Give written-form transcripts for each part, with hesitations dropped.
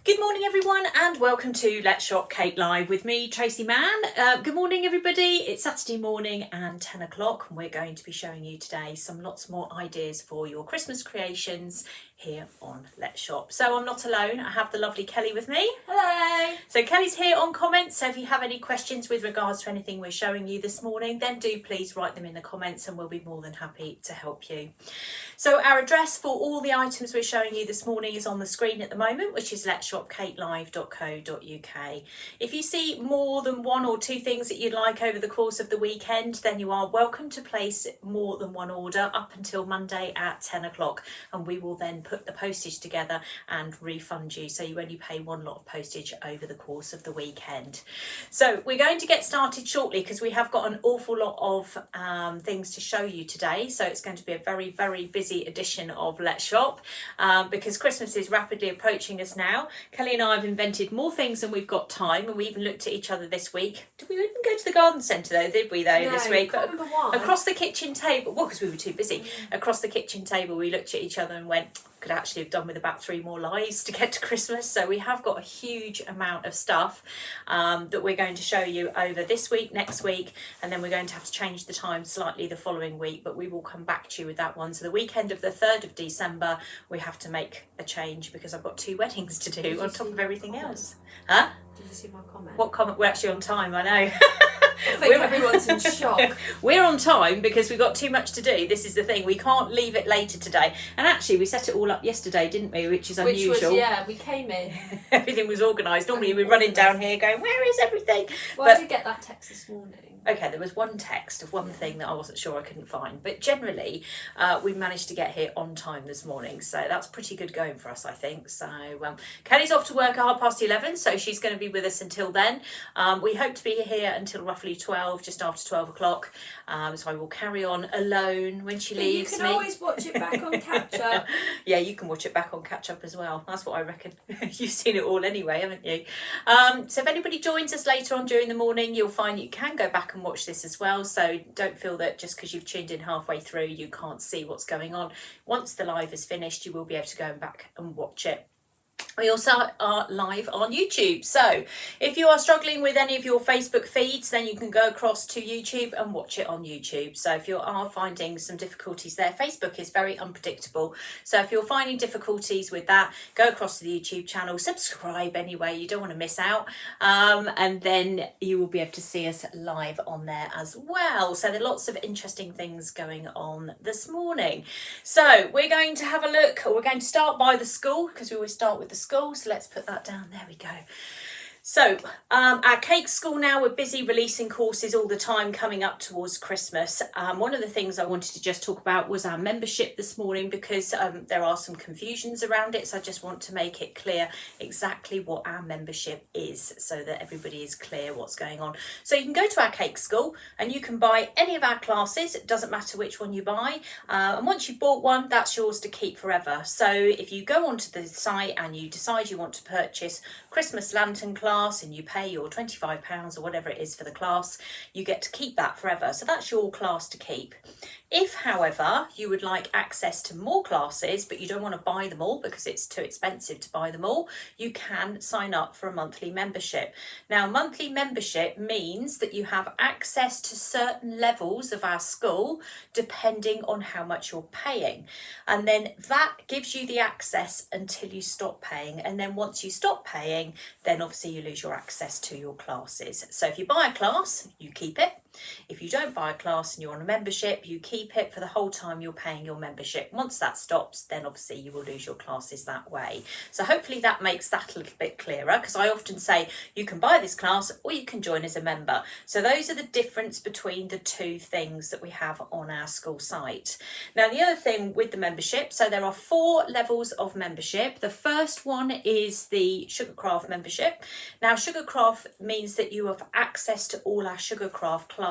Good morning everyone and welcome to Let's Shop Cake Live with me, Tracy Mann. Good morning everybody, it's Saturday morning and 10 o'clock and we're going to be showing you today lots more ideas for your Christmas creations here on Let's Shop. So I'm not alone, I have the lovely Kelly with me. Hello! So Kelly's here on comments, so if you have any questions with regards to anything we're showing you this morning, then do please write them in the comments and we'll be more than happy to help you. So our address for all the items we're showing you this morning is on the screen at the moment, which is letshopcakelive.co.uk. If you see more than one or two things that you'd like over the course of the weekend, then you are welcome to place more than one order up until Monday at 10 o'clock, and we will then put the postage together and refund you, so you only pay one lot of postage over the course of the weekend. So we're going to get started shortly because we have got an awful lot of things to show you today, so it's going to be a very busy edition of Let's Shop because Christmas is rapidly approaching us now. Kelly and I have invented more things than we've got time, and we even looked at each other this week. Did we even go to the garden centre though, did we though, this week? Can't remember why. Across the kitchen table, well, because we were too busy, across the kitchen table we looked at each other and went, could actually have done with about 3 more lives to get to Christmas. So we have got a huge amount of stuff that we're going to show you over this week, next week, and then we're going to have to change the time slightly the following week, but we will come back to you with that one. So the weekend of the 3rd of December we have to make a change because I've got 2 weddings to do on top of everything else. Huh? Did you see my comment? What comment? We're actually on time, I know. I think everyone's in shock. We're on time because we've got too much to do. This is the thing, we can't leave it later today. And actually we set it all up yesterday, didn't we, which is unusual. Which was, yeah, we came in. Everything was organised. Normally we're running down here going, where is everything? Well, I did get that text this morning. Okay, there was one text of one thing that I wasn't sure I couldn't find, but generally we managed to get here on time this morning, so that's pretty good going for us, I think. So Kelly's off to work at 11:30, so she's going to be with us until then. We hope to be here until roughly 12, just after 12 o'clock, so I will carry on alone when she leaves me. You can always watch it back on catch up. Yeah, you can watch it back on catch up as well, that's what I reckon. You've seen it all anyway, haven't you? So if anybody joins us later on during the morning, you'll find you can go back and watch this as well, so don't feel that just because you've tuned in halfway through you can't see what's going on. Once the live is finished you will be able to go back and watch it. We also are live on YouTube, so if you are struggling with any of your Facebook feeds, then you can go across to YouTube and watch it on YouTube. So if you are finding some difficulties there, Facebook is very unpredictable, so if you're finding difficulties with that, go across to the YouTube channel, subscribe anyway, you don't want to miss out, and then you will be able to see us live on there as well. So there are lots of interesting things going on this morning. So we're going to have a look, or we're going to start by the school, because we always start with the school, so let's put that down. There we go. So our cake school now, we're busy releasing courses all the time coming up towards Christmas. One of the things I wanted to just talk about was our membership this morning, because there are some confusions around it, so I just want to make it clear exactly what our membership is so that everybody is clear what's going on. So you can go to our cake school and you can buy any of our classes, it doesn't matter which one you buy, and once you've bought one, that's yours to keep forever. So if you go onto the site and you decide you want to purchase Christmas lantern class and you pay your £25 or whatever it is for the class, you get to keep that forever. So that's your class to keep. If, however, you would like access to more classes, but you don't want to buy them all because it's too expensive to buy them all, you can sign up for a monthly membership. Now, monthly membership means that you have access to certain levels of our school depending on how much you're paying. And then that gives you the access until you stop paying. And then once you stop paying, then obviously you lose your access to your classes. So if you buy a class, you keep it. If you don't buy a class and you're on a membership, you keep it for the whole time you're paying your membership. Once that stops, then obviously you will lose your classes that way. So hopefully that makes that a little bit clearer, because I often say you can buy this class or you can join as a member. So those are the difference between the two things that we have on our school site. Now the other thing with the membership, so there are 4 levels of membership. The first one is the Sugarcraft membership. Now Sugarcraft means that you have access to all our Sugarcraft classes,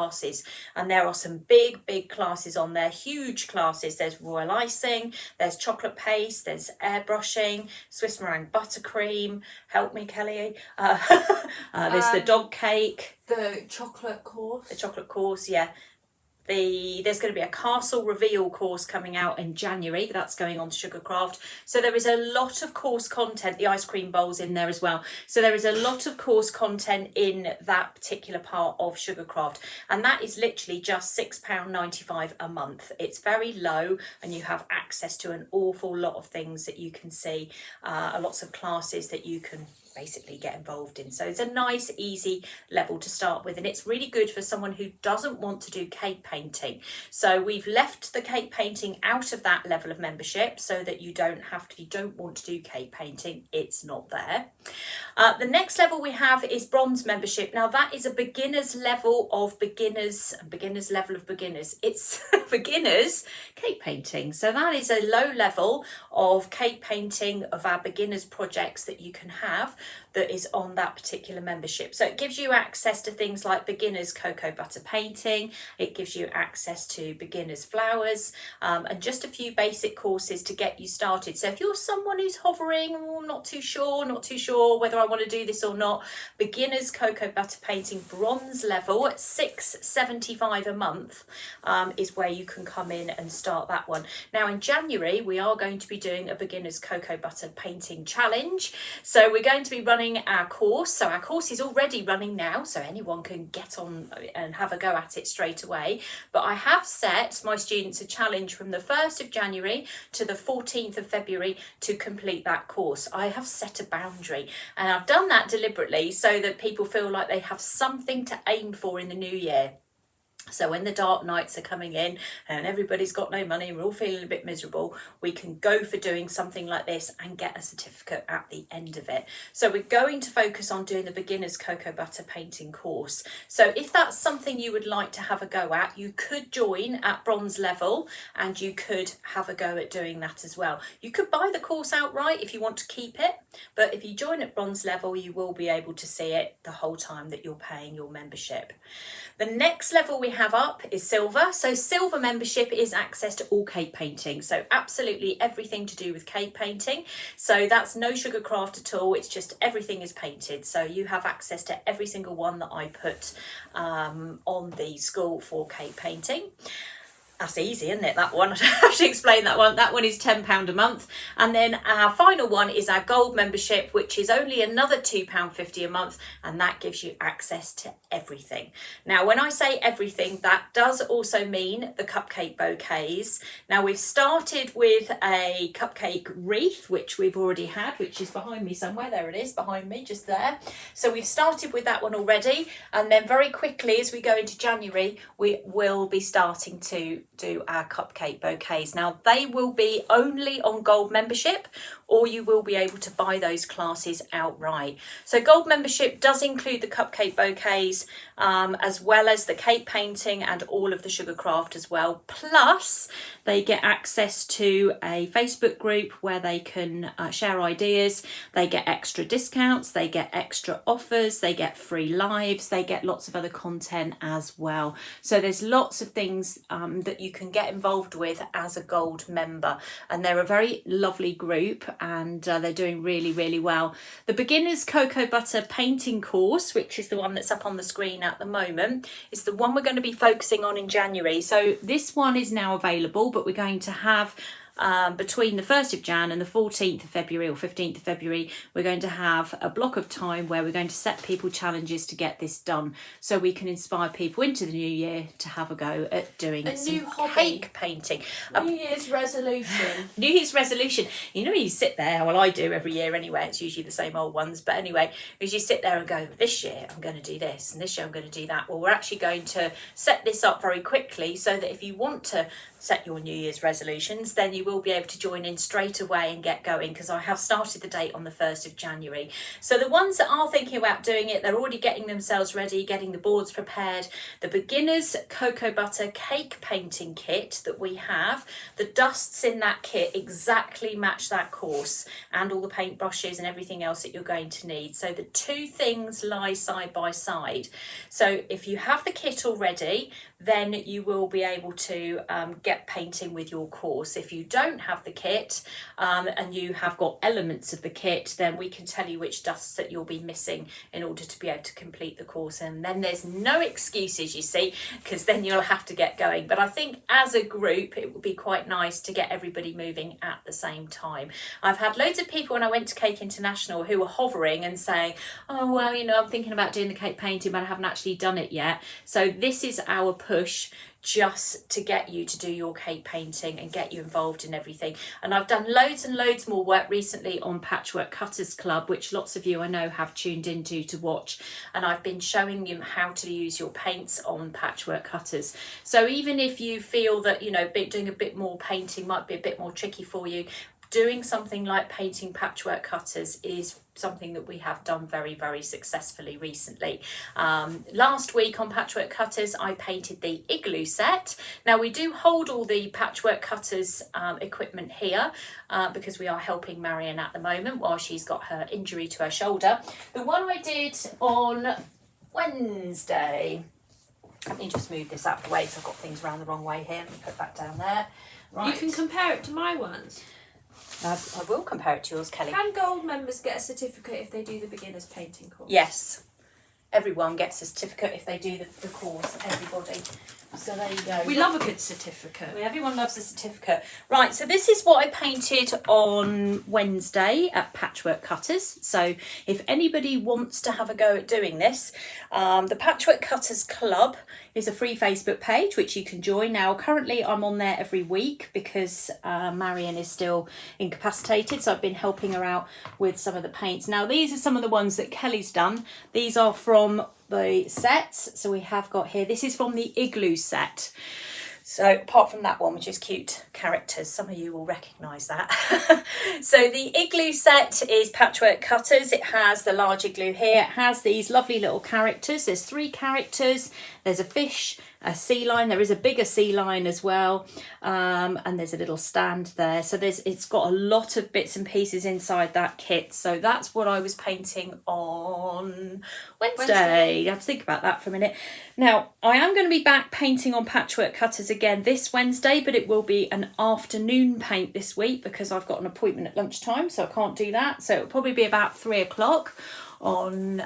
and there are some big classes on there, huge classes. There's royal icing, there's chocolate paste, there's airbrushing, Swiss meringue buttercream, help me Kelly, there's the dog cake, the chocolate course, yeah, There's going to be a castle reveal course coming out in January. That's going on to Sugarcraft. So there is a lot of course content. The ice cream bowl's in there as well. So there is a lot of course content in that particular part of Sugarcraft. And that is literally just £6.95 a month. It's very low and you have access to an awful lot of things that you can see, lots of classes that you can basically get involved in. So it's a nice easy level to start with, and it's really good for someone who doesn't want to do cake painting. So we've left the cake painting out of that level of membership so that you don't have to, if you don't want to do cake painting, it's not there. The next level we have is bronze membership. Now that is a beginner's level of beginners, beginners level of beginners. It's beginners cake painting. So that is a low level of cake painting of our beginners projects that you can have that is on that particular membership. So it gives you access to things like beginners cocoa butter painting, it gives you access to beginners flowers, and just a few basic courses to get you started. So if you're someone who's hovering, not too sure whether I want to do this or not, beginners cocoa butter painting bronze level at £6.75 a month is where you can come in and start that one. Now in January we are going to be doing a beginners cocoa butter painting challenge. So we're going to be running our course. So our course is already running now, so anyone can get on and have a go at it straight away. But I have set my students a challenge from the 1st of January to the 14th of February to complete that course. I have set a boundary, and I've done that deliberately so that people feel like they have something to aim for in the new year. So when the dark nights are coming in and everybody's got no money, we're all feeling a bit miserable, we can go for doing something like this and get a certificate at the end of it. So we're going to focus on doing the beginners cocoa butter painting course. So if that's something you would like to have a go at, you could join at bronze level and you could have a go at doing that as well. You could buy the course outright if you want to keep it, but if you join at bronze level, you will be able to see it the whole time that you're paying your membership. The next level we have up is silver. So silver membership is access to all cake painting. So absolutely everything to do with cake painting. So that's no Sugarcraft at all. It's just everything is painted. So you have access to every single one that I put on the school for cake painting. That's easy, isn't it, that one? I have to explain that one. That one is £10 a month. And then our final one is our gold membership, which is only another £2.50 a month, and that gives you access to everything. Now, when I say everything, that does also mean the cupcake bouquets. Now, we've started with a cupcake wreath, which we've already had, which is behind me somewhere. There it is, behind me, just there. So we've started with that one already. And then very quickly, as we go into January, we will be starting to do our cupcake bouquets. Now they will be only on gold membership, or you will be able to buy those classes outright. So gold membership does include the cupcake bouquets as well as the cake painting and all of the Sugarcraft as well. Plus they get access to a Facebook group where they can share ideas, they get extra discounts, they get extra offers, they get free lives, they get lots of other content as well. So there's lots of things that you can get involved with as a gold member, and they're a very lovely group and they're doing really well. The beginners cocoa butter painting course, which is the one that's up on the screen at the moment, is the one we're going to be focusing on in January. So this one is now available, but we're going to have between the 1st of Jan and the 14th of February or 15th of February, we're going to have a block of time where we're going to set people challenges to get this done, so we can inspire people into the new year to have a go at doing some cake painting. New Year's resolution. New Year's resolution. You know, you sit there, well I do every year anyway, it's usually the same old ones, but anyway, as you sit there and go, this year I'm going to do this and this year I'm going to do that. Well, we're actually going to set this up very quickly so that if you want to set your New Year's resolutions, then you will be able to join in straight away and get going, because I have started the date on the 1st of January. So the ones that are thinking about doing it, they're already getting themselves ready, getting the boards prepared. The beginners cocoa butter cake painting kit that we have, the dusts in that kit exactly match that course, and all the paint brushes and everything else that you're going to need. So the two things lie side by side. So if you have the kit already, then you will be able to get get painting with your course. If you don't have the kit and you have got elements of the kit, then we can tell you which dusts that you'll be missing in order to be able to complete the course. And then there's no excuses, you see, because then you'll have to get going. But I think as a group, it would be quite nice to get everybody moving at the same time. I've had loads of people when I went to Cake International who were hovering and saying, oh, well, you know, I'm thinking about doing the cake painting, but I haven't actually done it yet. So this is our push just to get you to do your cake painting and get you involved in everything. And I've done loads and loads more work recently on Patchwork Cutters Club, which lots of you I know have tuned into to watch, and I've been showing you how to use your paints on patchwork cutters. So even if you feel that, you know, doing a bit more painting might be a bit more tricky for you, doing something like painting patchwork cutters is something that we have done very, very successfully recently. Last week on Patchwork Cutters, I painted the Igloo set. Now we do hold all the Patchwork Cutters equipment here because we are helping Marion at the moment while she's got her injury to her shoulder. The one I did on Wednesday, let me just move this out of the way because I've got things around the wrong way here. Let me put that down there. Right. You can compare it to my ones. I will compare it to yours, Kelly. Can gold members get a certificate if they do the beginner's painting course? Yes. Everyone gets a certificate if they do the course, everybody. So there you go. We love a good certificate. Everyone loves a certificate. Right, so this is what I painted on Wednesday at Patchwork Cutters. So if anybody wants to have a go at doing this, the Patchwork Cutters Club is a free Facebook page which you can join. Now currently I'm on there every week because Marion is still incapacitated, so I've been helping her out with some of the paints. Now these are some of the ones that Kelly's done. These are from the sets. So we have got here, this is from the Igloo set. So apart from that one, which is cute characters, some of you will recognise that. So the Igloo set is Patchwork Cutters. It has the large igloo here. It has these lovely little characters. There's 3 characters. There's a fish, a sea lion. There is a bigger sea lion as well. And there's a little stand there. So it's got a lot of bits and pieces inside that kit. So that's what I was painting on Wednesday. You have to think about that for a minute. Now, I am going to be back painting on Patchwork Cutters again this Wednesday, but it will be an afternoon paint this week because I've got an appointment at lunchtime, so I can't do that. So it'll probably be about 3 o'clock on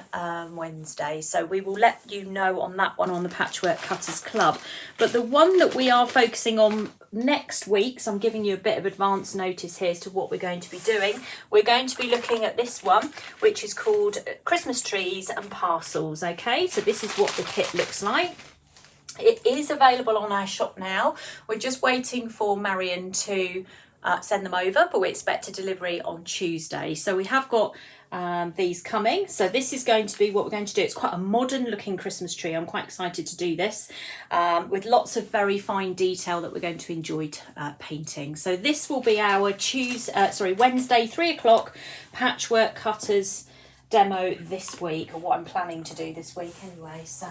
Wednesday. So we will let you know on that one on the Patchwork Cutters Club. But the one that we are focusing on next week, so I'm giving you a bit of advance notice here as to what we're going to be doing. We're going to be looking at this one, which is called Christmas Trees and Parcels. Okay, so this is what the kit looks like. It is available on our shop now. We're just waiting for Marion to send them over, but we expect a delivery on Tuesday. So we have got these coming. So this is going to be what we're going to do. It's quite a modern looking Christmas tree. I'm quite excited to do this with lots of very fine detail that we're going to enjoy painting. So this will be our Wednesday 3 o'clock Patchwork Cutters demo this week, or what I'm planning to do this week anyway. So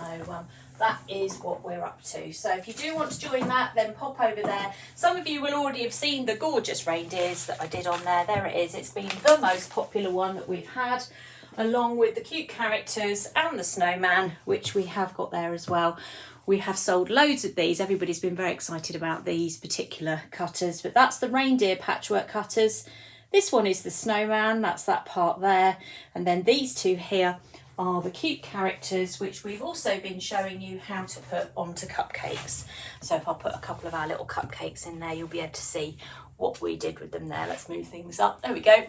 that is what we're up to. So if you do want to join that, then pop over there. Some of you will already have seen the gorgeous reindeers that I did on there. There it is. It's been the most popular one that we've had, along with the cute characters and the snowman, which we have got there as well. We have sold loads of these. Everybody's been very excited about these particular cutters, but that's the reindeer Patchwork Cutters. This one is the snowman, that's that part there. And then these two here are the cute characters, which we've also been showing you how to put onto cupcakes. So if I put a couple of our little cupcakes in there, you'll be able to see what we did with them there. Let's move things up. There we go.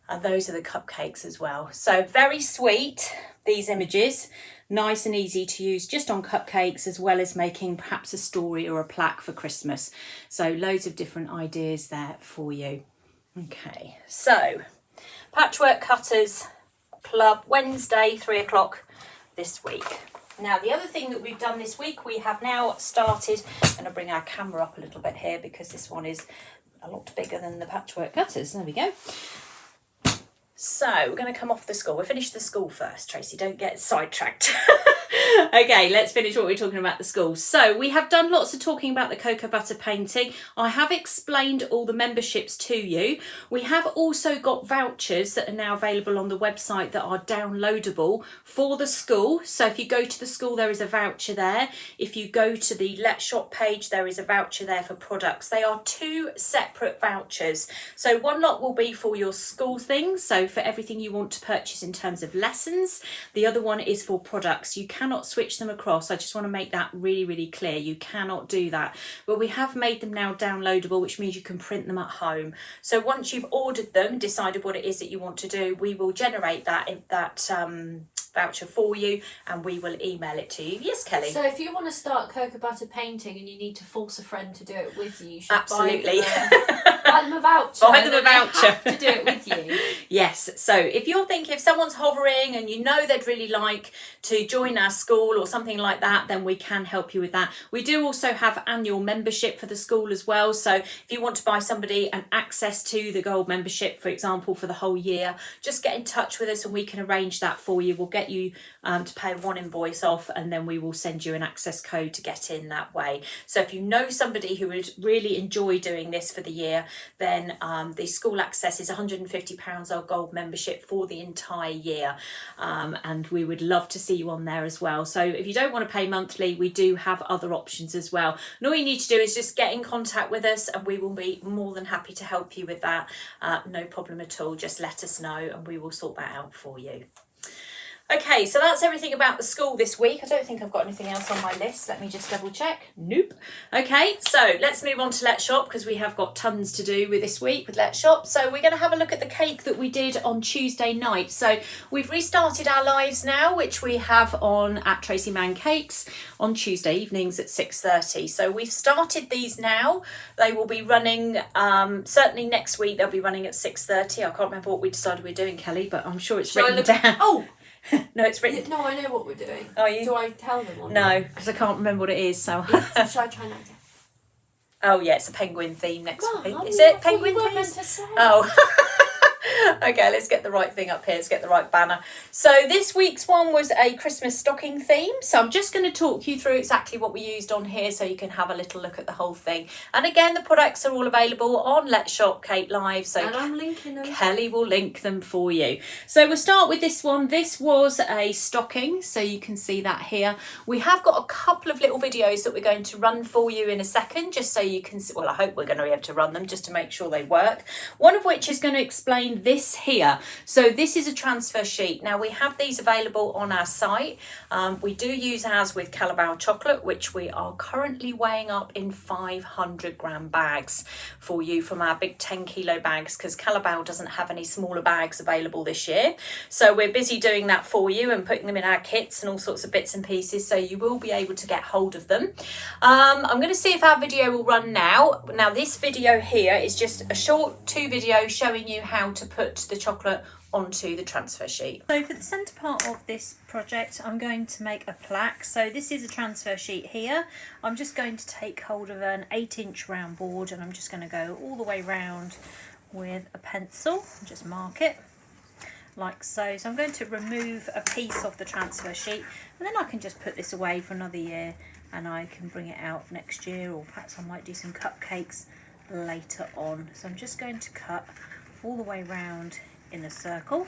And those are the cupcakes as well. So very sweet, these images. Nice and easy to use just on cupcakes, as well as making perhaps a story or a plaque for Christmas. So loads of different ideas there for you. Okay, so Patchwork Cutters Club, Wednesday 3 o'clock this week. Now the other thing that we've done this week, we have now started, I'm going to bring our camera up a little bit here because this one is a lot bigger than the Patchwork Cutters. There we go. So we're going to come off the school. We'll finish the school first, Tracy. Don't get sidetracked. Okay, let's finish what we're talking about the school. So we have done lots of talking about the cocoa butter painting. I have explained all the memberships to you. We have also got vouchers that are now available on the website that are downloadable for the school. So if you go to the school, there is a voucher there. If you go to the Let's Shop page, there is a voucher there for products. They are 2 separate vouchers. So one lot will be for your school things, so for everything you want to purchase in terms of lessons. The other one is for products. You cannot switch them across. I just want to make that really, really clear. You cannot do that. But we have made them now downloadable, which means you can print them at home. So once you've ordered them, decided what it is that you want to do, we will generate that voucher for you and we will email it to you. Yes, Kelly? So if you want to start cocoa butter painting and you need to force a friend to do it with you should Absolutely. buy them a voucher. Buy them a voucher. They have to do it with you. Yes, so if you're thinking, if someone's hovering and you know they'd really like to join our school or something like that, then we can help you with that. We do also have annual membership for the school as well. So if you want to buy somebody an access to the gold membership, for example, for the whole year, just get in touch with us and we can arrange that for you. We'll get you to pay one invoice off and then we will send you an access code to get in that way. So if you know somebody who would really enjoy doing this for the year, then the school access is £150 our gold membership for the entire year, and we would love to see you on there as well. So if you don't want to pay monthly, we do have other options as well, and all you need to do is just get in contact with us and we will be more than happy to help you with that. No problem at all, just let us know and we will sort that out for you. Okay, so that's everything about the school this week. I don't think I've got anything else on my list. Let me just double check. Nope. Okay, so let's move on to Let's Shop because we have got tons to do with this week with Let's Shop. So we're going to have a look at the cake that we did on Tuesday night. So we've restarted our lives now, which we have on at Tracy Mann Cakes on Tuesday evenings at 6:30. So we've started these now. They will be running, certainly next week they'll be running at 6:30. I can't remember what we decided we're doing, Kelly, but I'm sure it's written down. Oh! No, it's written. No, I know what we're doing. Are you? Do I tell them or No, because I can't remember what it is. So. Shall I try and again? Oh yeah, it's a penguin theme next week. Mum, Is it I thought penguin you weren't theme? meant to say. Oh. Okay, let's get the right thing up here. Let's get the right banner. So this week's one was a Christmas stocking theme. So I'm just going to talk you through exactly what we used on here so you can have a little look at the whole thing. And again, the products are all available on Let's Shop Kate Live. So And I'm linking them. Kelly will link them for you. So we'll start with this one. This was a stocking, so you can see that here. We have got a couple of little videos that we're going to run for you in a second, just so you can see. Well, I hope we're going to be able to run them just to make sure they work. One of which is going to explain this here. So this is a transfer sheet. Now we have these available on our site. We do use ours with Calabao chocolate, which we are currently weighing up in 500 gram bags for you from our big 10 kilo bags, because Calabao doesn't have any smaller bags available this year. So we're busy doing that for you and putting them in our kits and all sorts of bits and pieces, so you will be able to get hold of them. I'm going to see if our video will run now. Now this video here is just a short 2 videos showing you how to put the chocolate onto the transfer sheet. So for the centre part of this project, I'm going to make a plaque. So this is a transfer sheet here. I'm just going to take hold of an 8-inch round board and I'm just going to go all the way round with a pencil and just mark it like so. So I'm going to remove a piece of the transfer sheet and then I can just put this away for another year and I can bring it out next year, or perhaps I might do some cupcakes later on. So I'm just going to cut all the way round in a circle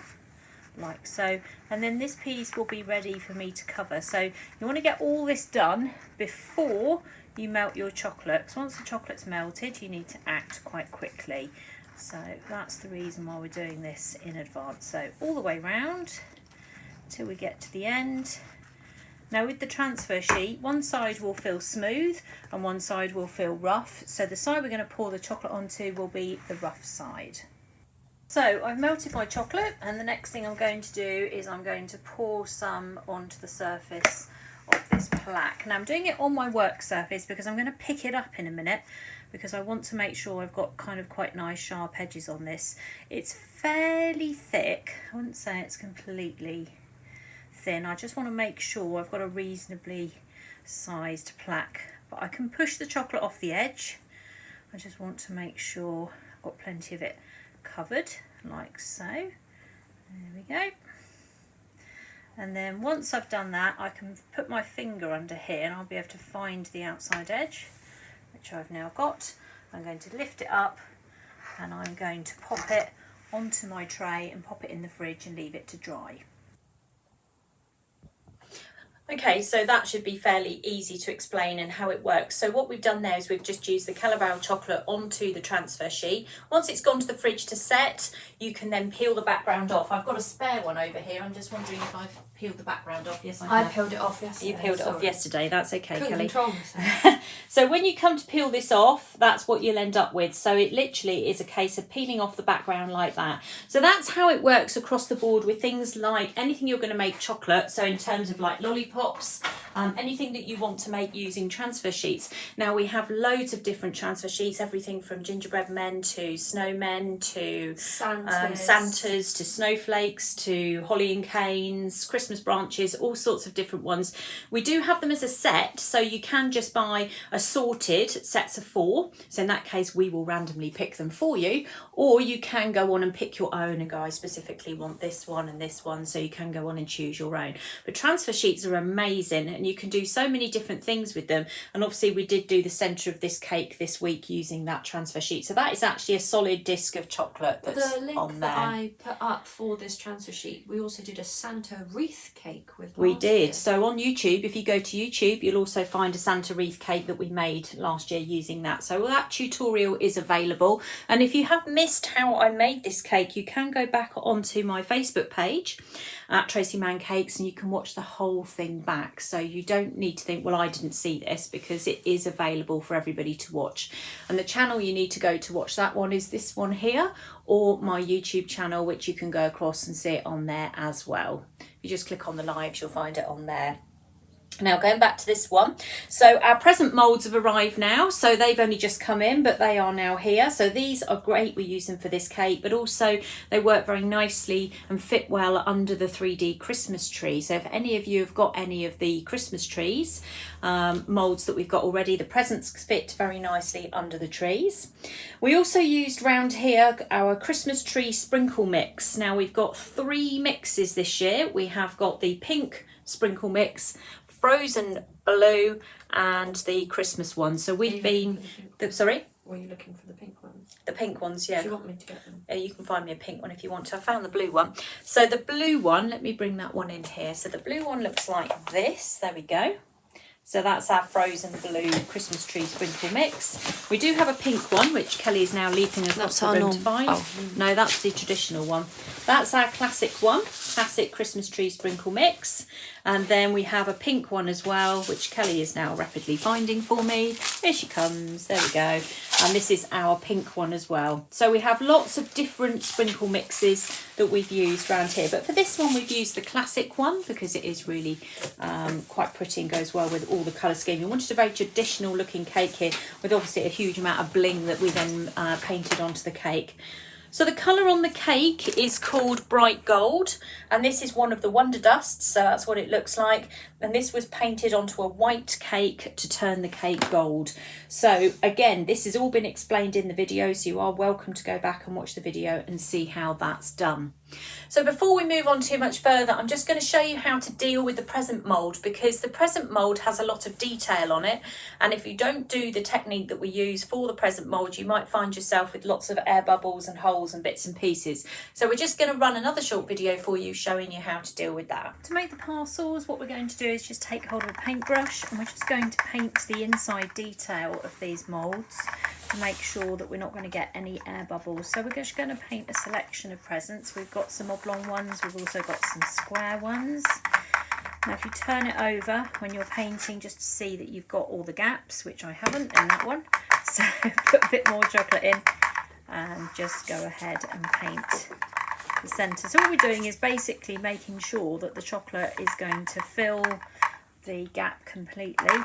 like so, and then this piece will be ready for me to cover. So you want to get all this done before you melt your chocolate, because once the chocolate's melted you need to act quite quickly. So that's the reason why we're doing this in advance. So all the way round till we get to the end. Now with the transfer sheet, one side will feel smooth and one side will feel rough. So the side we're going to pour the chocolate onto will be the rough side. So I've melted my chocolate and the next thing I'm going to do is I'm going to pour some onto the surface of this plaque. Now I'm doing it on my work surface because I'm going to pick it up in a minute, because I want to make sure I've got kind of quite nice sharp edges on this. It's fairly thick. I wouldn't say it's completely thin. I just want to make sure I've got a reasonably sized plaque, but I can push the chocolate off the edge. I just want to make sure I've got plenty of it covered like so, go. And then once I've done that, I can put my finger under here and I'll be able to find the outside edge, which I've now got. I'm going to lift it up and I'm going to pop it onto my tray and pop it in the fridge and leave it to dry. Okay, so that should be fairly easy to explain and how it works. So what we've done there is we've just used the Callebaut chocolate onto the transfer sheet. Once it's gone to the fridge to set, you can then peel the background off. I've got a spare one over here. I'm just wondering if I've peeled the background off. Yes, I have. I peeled it off yesterday. You peeled it off yesterday. That's okay, Couldn't Kelly. control myself. So when you come to peel this off, that's what you'll end up with. So it literally is a case of peeling off the background like that. So that's how it works across the board with things like anything you're going to make chocolate. So in terms of like lollipops, anything that you want to make using transfer sheets. Now we have loads of different transfer sheets, everything from gingerbread men to snowmen to Santas to snowflakes to holly and canes, Christmas branches, all sorts of different ones. We do have them as a set, so you can just buy assorted sets of 4. So in that case, we will randomly pick them for you, or you can go on and pick your own and go, I specifically want this one and this one, so you can go on and choose your own. But transfer sheets are amazing and you can do so many different things with them. And obviously we did do the centre of this cake this week using that transfer sheet. So that is actually a solid disc of chocolate that's the link on there. that I put up for this transfer sheet, we also did a Santa wreath cake with We last did. year. So on YouTube, if you go to YouTube, you'll also find a Santa wreath cake that we made last year using that. So that tutorial is available. And if you have missed how I made this cake, you can go back onto my Facebook page at Tracy Mann Cakes and you can watch the whole thing back. So you don't need to think, well, I didn't see this, because it is available for everybody to watch. And the channel you need to go to watch that one is this one here, or my YouTube channel, which you can go across and see it on there as well. If you just click on the lives, you'll find it on there. Now going back to this one, so our present moulds have arrived now, so they've only just come in, but they are now here. So these are great, we use them for this cake, but also they work very nicely and fit well under the 3D Christmas tree. So if any of you have got any of the Christmas trees, moulds that we've got already, the presents fit very nicely under the trees. We also used round here our Christmas tree sprinkle mix. Now we've got 3 mixes this year. We have got the pink sprinkle mix, frozen blue, and the Christmas one. So we've been, sorry? Were you looking for the pink ones? The pink ones, yeah. Do you want me to get them? You can find me a pink one if you want to. I found the blue one. So the blue one, let me bring that one in here. So the blue one looks like this. There we go. So that's our frozen blue Christmas tree sprinkle mix. We do have a pink one, which Kelly is now leaping across the room to find. Oh. No, that's the traditional one. That's our classic one, classic Christmas tree sprinkle mix. And then we have a pink one as well, which Kelly is now rapidly finding for me. Here she comes, there we go. And this is our pink one as well. So we have lots of different sprinkle mixes that we've used around here. But for this one, we've used the classic one because it is really quite pretty and goes well with all the colour scheme. We wanted a very traditional looking cake here with obviously a huge amount of bling that we then painted onto the cake. So the colour on the cake is called Bright Gold, and this is one of the Wonder Dusts, so that's what it looks like. And this was painted onto a white cake to turn the cake gold. So again, this has all been explained in the video, so you are welcome to go back and watch the video and see how that's done. So before we move on too much further, I'm just going to show you how to deal with the present mould, because the present mould has a lot of detail on it, and if you don't do the technique that we use for the present mould, you might find yourself with lots of air bubbles and holes and bits and pieces. So we're just going to run another short video for you showing you how to deal with that. To make the parcels, what we're going to do is just take hold of a paintbrush and we're just going to paint the inside detail of these moulds to make sure that we're not going to get any air bubbles. So we're just going to paint a selection of presents. We've got some oblong ones, we've also got some square ones. Now if you turn it over when you're painting, just to see that you've got all the gaps, which I haven't in that one, so put a bit more chocolate in and just go ahead and paint the centre. So all we're doing is basically making sure that the chocolate is going to fill the gap completely,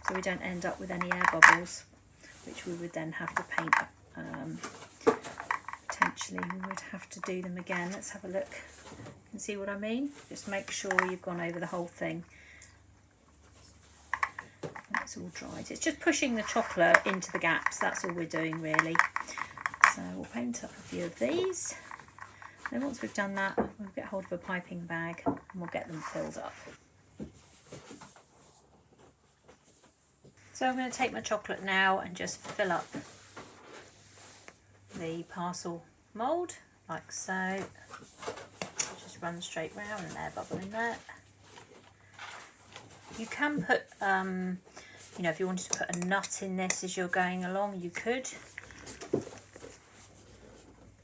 so we don't end up with any air bubbles, which we would then have to paint. Potentially we would have to do them again. Let's have a look and see what I mean. Just make sure you've gone over the whole thing. It's all dried. It's just pushing the chocolate into the gaps. That's all we're doing really. So we'll paint up a few of these. Then once we've done that, we'll get hold of a piping bag and we'll get them filled up. So I'm going to take my chocolate now and just fill up the parcel mould like so. Just run straight round and they're bubbling there. You can put, you know, if you wanted to put a nut in this as you're going along, you could.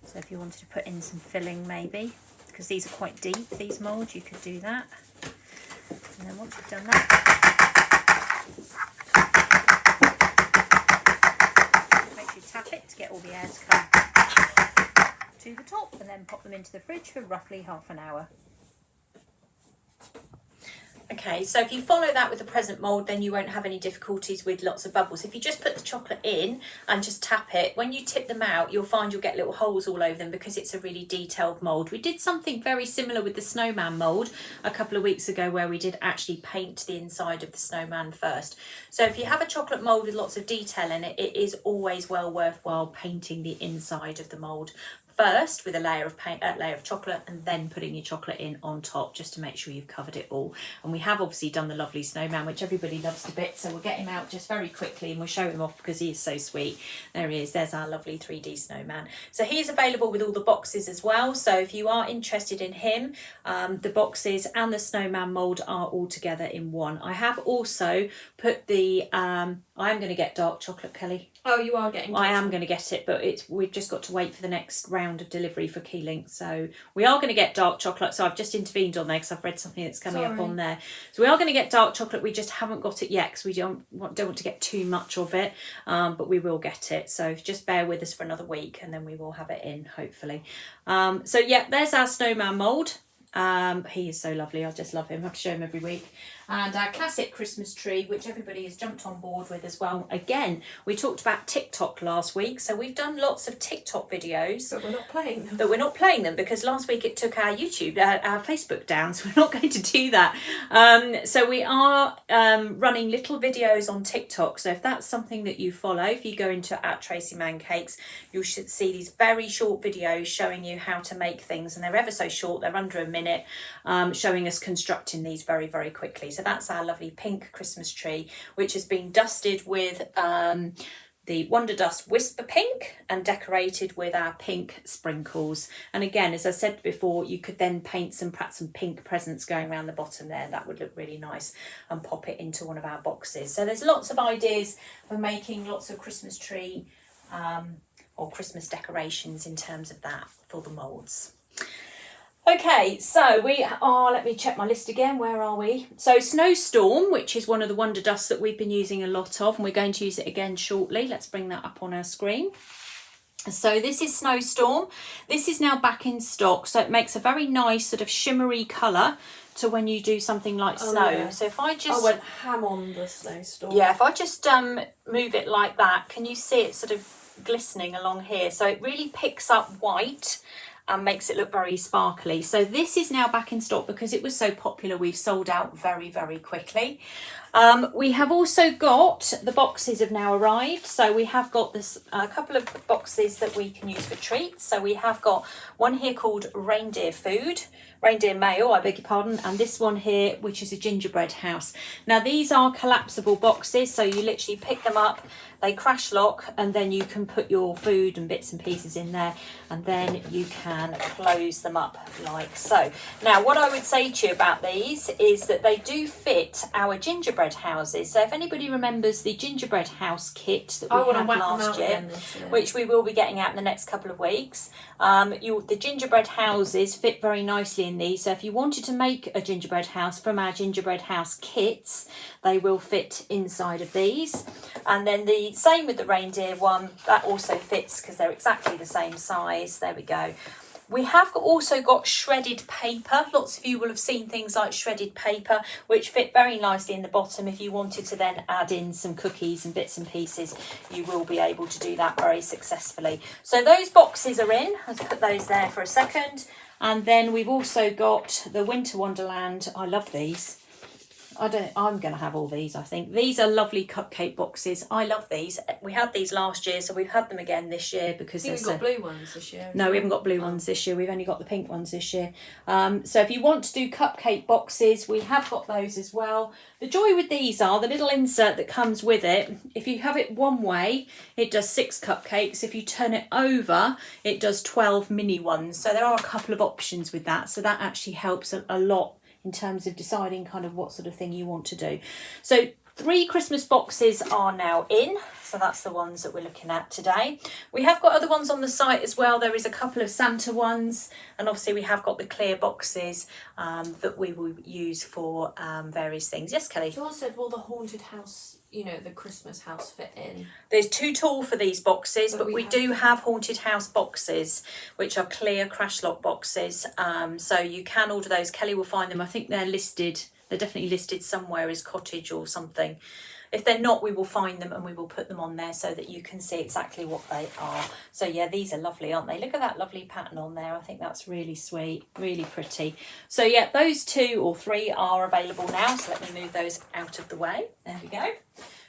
So if you wanted to put in some filling maybe, because these are quite deep, these moulds, you could do that. And then once you've done that, make sure you tap it to get all the air to come to the top, and then pop them into the fridge for roughly half an hour. Okay, so if you follow that with the present mould, then you won't have any difficulties with lots of bubbles. If you just put the chocolate in and just tap it, when you tip them out, you'll find you'll get little holes all over them because it's a really detailed mould. We did something very similar with the snowman mould a couple of weeks ago where we did actually paint the inside of the snowman first. So if you have a chocolate mould with lots of detail in it, it is always well worthwhile painting the inside of the mould first with a layer of paint, layer of chocolate, and then putting your chocolate in on top just to make sure you've covered it all. And we have obviously done the lovely snowman, which everybody loves to bits, so we'll get him out just very quickly and we'll show him off because he is so sweet. There he is, there's our lovely 3D snowman. So he's available with all the boxes as well, so if you are interested in him, the boxes and the snowman mould are all together in one. I have also put the, I am going to get dark chocolate, Kelly. Oh, you are getting. I am going to get it, but we've just got to wait for the next round of delivery for Keylink. So we are going to get dark chocolate. So I've just intervened on there because I've read something that's coming up on there. So we are going to get dark chocolate. We just haven't got it yet because we don't want to get too much of it, but we will get it. So just bear with us for another week and then we will have it in, hopefully. So yeah, there's our snowman mould. He is so lovely. I just love him. I have to show him every week. And our classic Christmas tree, which everybody has jumped on board with as well. Again, we talked about TikTok last week, so we've done lots of TikTok videos. But we're not playing them. But we're not playing them because last week it took our YouTube, our Facebook down, so we're not going to do that. So we are running little videos on TikTok. So if that's something that you follow, if you go into @TracyMann-Cakes, you should see these very short videos showing you how to make things, and they're ever so short. They're under a minute, showing us constructing these very, very quickly. So that's our lovely pink Christmas tree, which has been dusted with the Wonder Dust Whisper Pink and decorated with our pink sprinkles. And again, as I said before, you could then paint perhaps some pink presents going around the bottom there. That would look really nice, and pop it into one of our boxes. So there's lots of ideas for making lots of Christmas tree or Christmas decorations in terms of that for the moulds. Okay, so we are, let me check my list again, where are we? So Snowstorm, which is one of the Wonder Dusts that we've been using a lot of, and we're going to use it again shortly. Let's bring that up on our screen. So this is Snowstorm. This is now back in stock, so it makes a very nice sort of shimmery colour to when you do something like snow. Yeah. So if I just... I went ham on the Snowstorm. Yeah, if I just move it like that, can you see it sort of glistening along here? So it really picks up white and makes it look very sparkly. So this is now back in stock because it was so popular. We've sold out very, very quickly. We have also got, the boxes have now arrived. So we have got this a couple of boxes that we can use for treats. So we have got one here called Reindeer Mail, I beg your pardon, and this one here, which is a gingerbread house. Now these are collapsible boxes, so you literally pick them up, they crash lock, and then you can put your food and bits and pieces in there, and then you can close them up like so. Now what I would say to you about these is that they do fit our gingerbread houses. So if anybody remembers the gingerbread house kit that we had last year, which we will be getting out in the next couple of weeks, the gingerbread houses fit very nicely in these. So if you wanted to make a gingerbread house from our gingerbread house kits, they will fit inside of these. And then the same with the reindeer one, that also fits because they're exactly the same size. There we go. We have also got shredded paper. Lots of you will have seen things like shredded paper, which fit very nicely in the bottom. If you wanted to then add in some cookies and bits and pieces, you will be able to do that very successfully. So those boxes are in. Let's put those there for a second. And then we've also got the Winter Wonderland. I love these. I'm going to have all these, I think. These are lovely cupcake boxes. I love these. We had these last year, so we've had them again this year because I think we've got blue ones this year. No, we haven't got blue ones this year. We've only got the pink ones this year. So if you want to do cupcake boxes, we have got those as well. The joy with these are the little insert that comes with it. If you have it one way, it does 6 cupcakes. If you turn it over, it does 12 mini ones. So there are a couple of options with that. So that actually helps a lot in terms of deciding kind of what sort of thing you want to do. So 3 Christmas boxes are now in, so that's the ones that we're looking at today. We have got other ones on the site as well. There is a couple of Santa ones, and obviously we have got the clear boxes that we will use for various things. Yes, Kelly? You also said, will the haunted house, you know, the Christmas house fit in? There's too tall for these boxes, but we do have haunted house boxes, which are clear crash lock boxes. So you can order those. Kelly will find them. I think they're listed. They're definitely listed somewhere as cottage or something. If they're not, we will find them and we will put them on there so that you can see exactly what they are. So yeah, these are lovely, aren't they? Look at that lovely pattern on there. I think that's really sweet, really pretty. So yeah, those 2 or 3 are available now. So let me move those out of the way. There we go.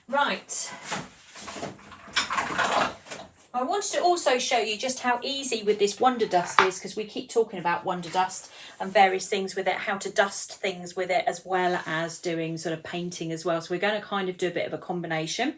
Right. I wanted to also show you just how easy with this Wonder Dust is, because we keep talking about Wonder Dust and various things with it, how to dust things with it, as well as doing sort of painting as well. So we're going to kind of do a bit of a combination.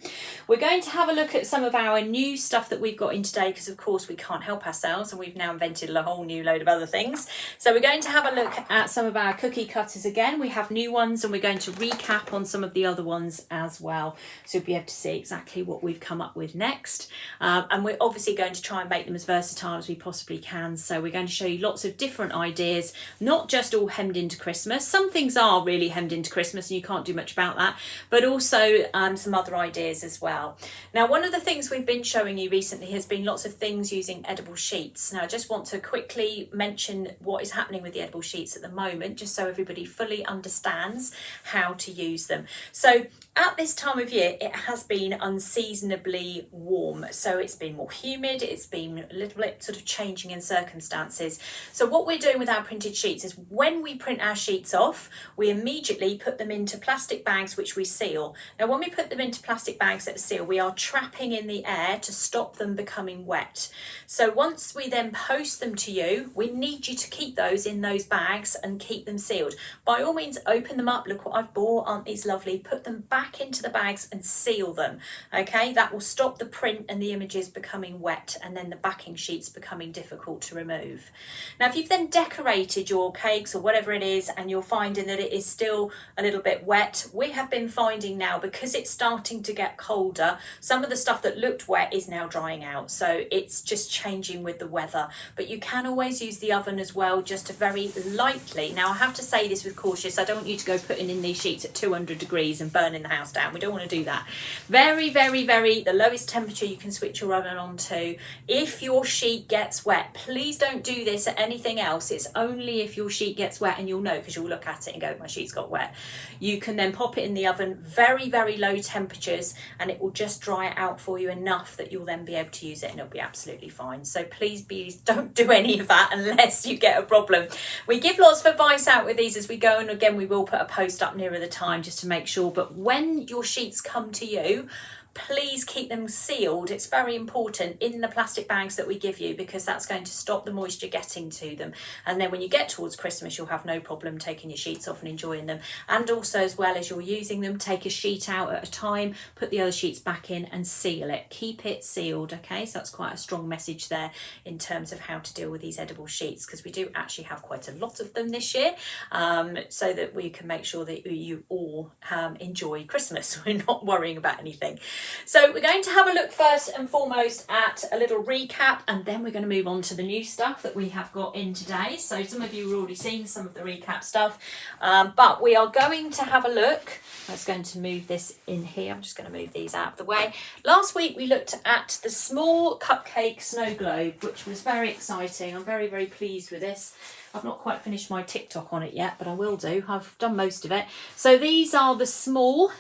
We're going to have a look at some of our new stuff that we've got in today, because of course we can't help ourselves and we've now invented a whole new load of other things. So we're going to have a look at some of our cookie cutters again. We have new ones and we're going to recap on some of the other ones as well. So you'll be able to see exactly what we've come up with next. And we're obviously going to try and make them as versatile as we possibly can. So we're going to show you lots of different ideas, not just all hemmed into Christmas. Some things are really hemmed into Christmas and you can't do much about that, but also some other ideas as well. Now, one of the things we've been showing you recently has been lots of things using edible sheets. Now, I just want to quickly mention what is happening with the edible sheets at the moment, just so everybody fully understands how to use them. So at this time of year, it has been unseasonably warm. So it's been more humid, it's been a little bit sort of changing in circumstances. So what we're doing with our printed sheets is when we print our sheets off, we immediately put them into plastic bags which we seal. Now when we put them into plastic bags that are sealed, we are trapping in the air to stop them becoming wet. So once we then post them to you, we need you to keep those in those bags and keep them sealed. By all means, open them up. Look what I've bought, aren't these lovely? Put them back into the bags and seal them. Okay, that will stop the print and the images becoming wet and then the backing sheets becoming difficult to remove. Now if you've then decorated your cakes or whatever it is and you're finding that it is still a little bit wet, we have been finding now, because it's starting to get colder, some of the stuff that looked wet is now drying out. So it's just changing with the weather. But you can always use the oven as well, just to very lightly. Now I have to say this with cautious. I don't want you to go putting in these sheets at 200 degrees and burning the house down. We don't want to do that. Very, very, very, the lowest temperature you can switch your oven on to. If your sheet gets wet, please don't do this at anything else. It's only if your sheet gets wet, and you'll know because you'll look at it and go, my sheet's got wet. You can then pop it in the oven, very, very low temperatures, and it will just dry it out for you enough that you'll then be able to use it and it'll be absolutely fine. So please don't do any of that unless you get a problem. We give lots of advice out with these as we go, and again we will put a post up nearer the time just to make sure. But when your sheets come to you, please keep them sealed. It's very important in the plastic bags that we give you, because that's going to stop the moisture getting to them. And then when you get towards Christmas, you'll have no problem taking your sheets off and enjoying them. And also, as well as you're using them, take a sheet out at a time, put the other sheets back in and seal it. Keep it sealed, okay? So that's quite a strong message there in terms of how to deal with these edible sheets, because we do actually have quite a lot of them this year, so that we can make sure that you all enjoy Christmas. We're not worrying about anything. So we're going to have a look first and foremost at a little recap, and then we're going to move on to the new stuff that we have got in today. So some of you have already seen some of the recap stuff, but we are going to have a look. I was going to move this in here. I'm just going to move these out of the way. Last week we looked at the small cupcake snow globe, which was very exciting. I'm very, very pleased with this. I've not quite finished my TikTok on it yet, but I will do. I've done most of it. So these are the small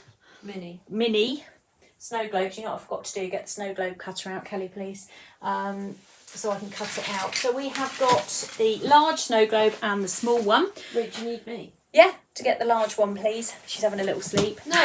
mini snow globes. You know what I forgot to do? Get the snow globe cutter out, Kelly, please. So I can cut it out. So we have got the large snow globe and the small one. Wait, do you need me? Yeah, to get the large one, please. She's having a little sleep. No,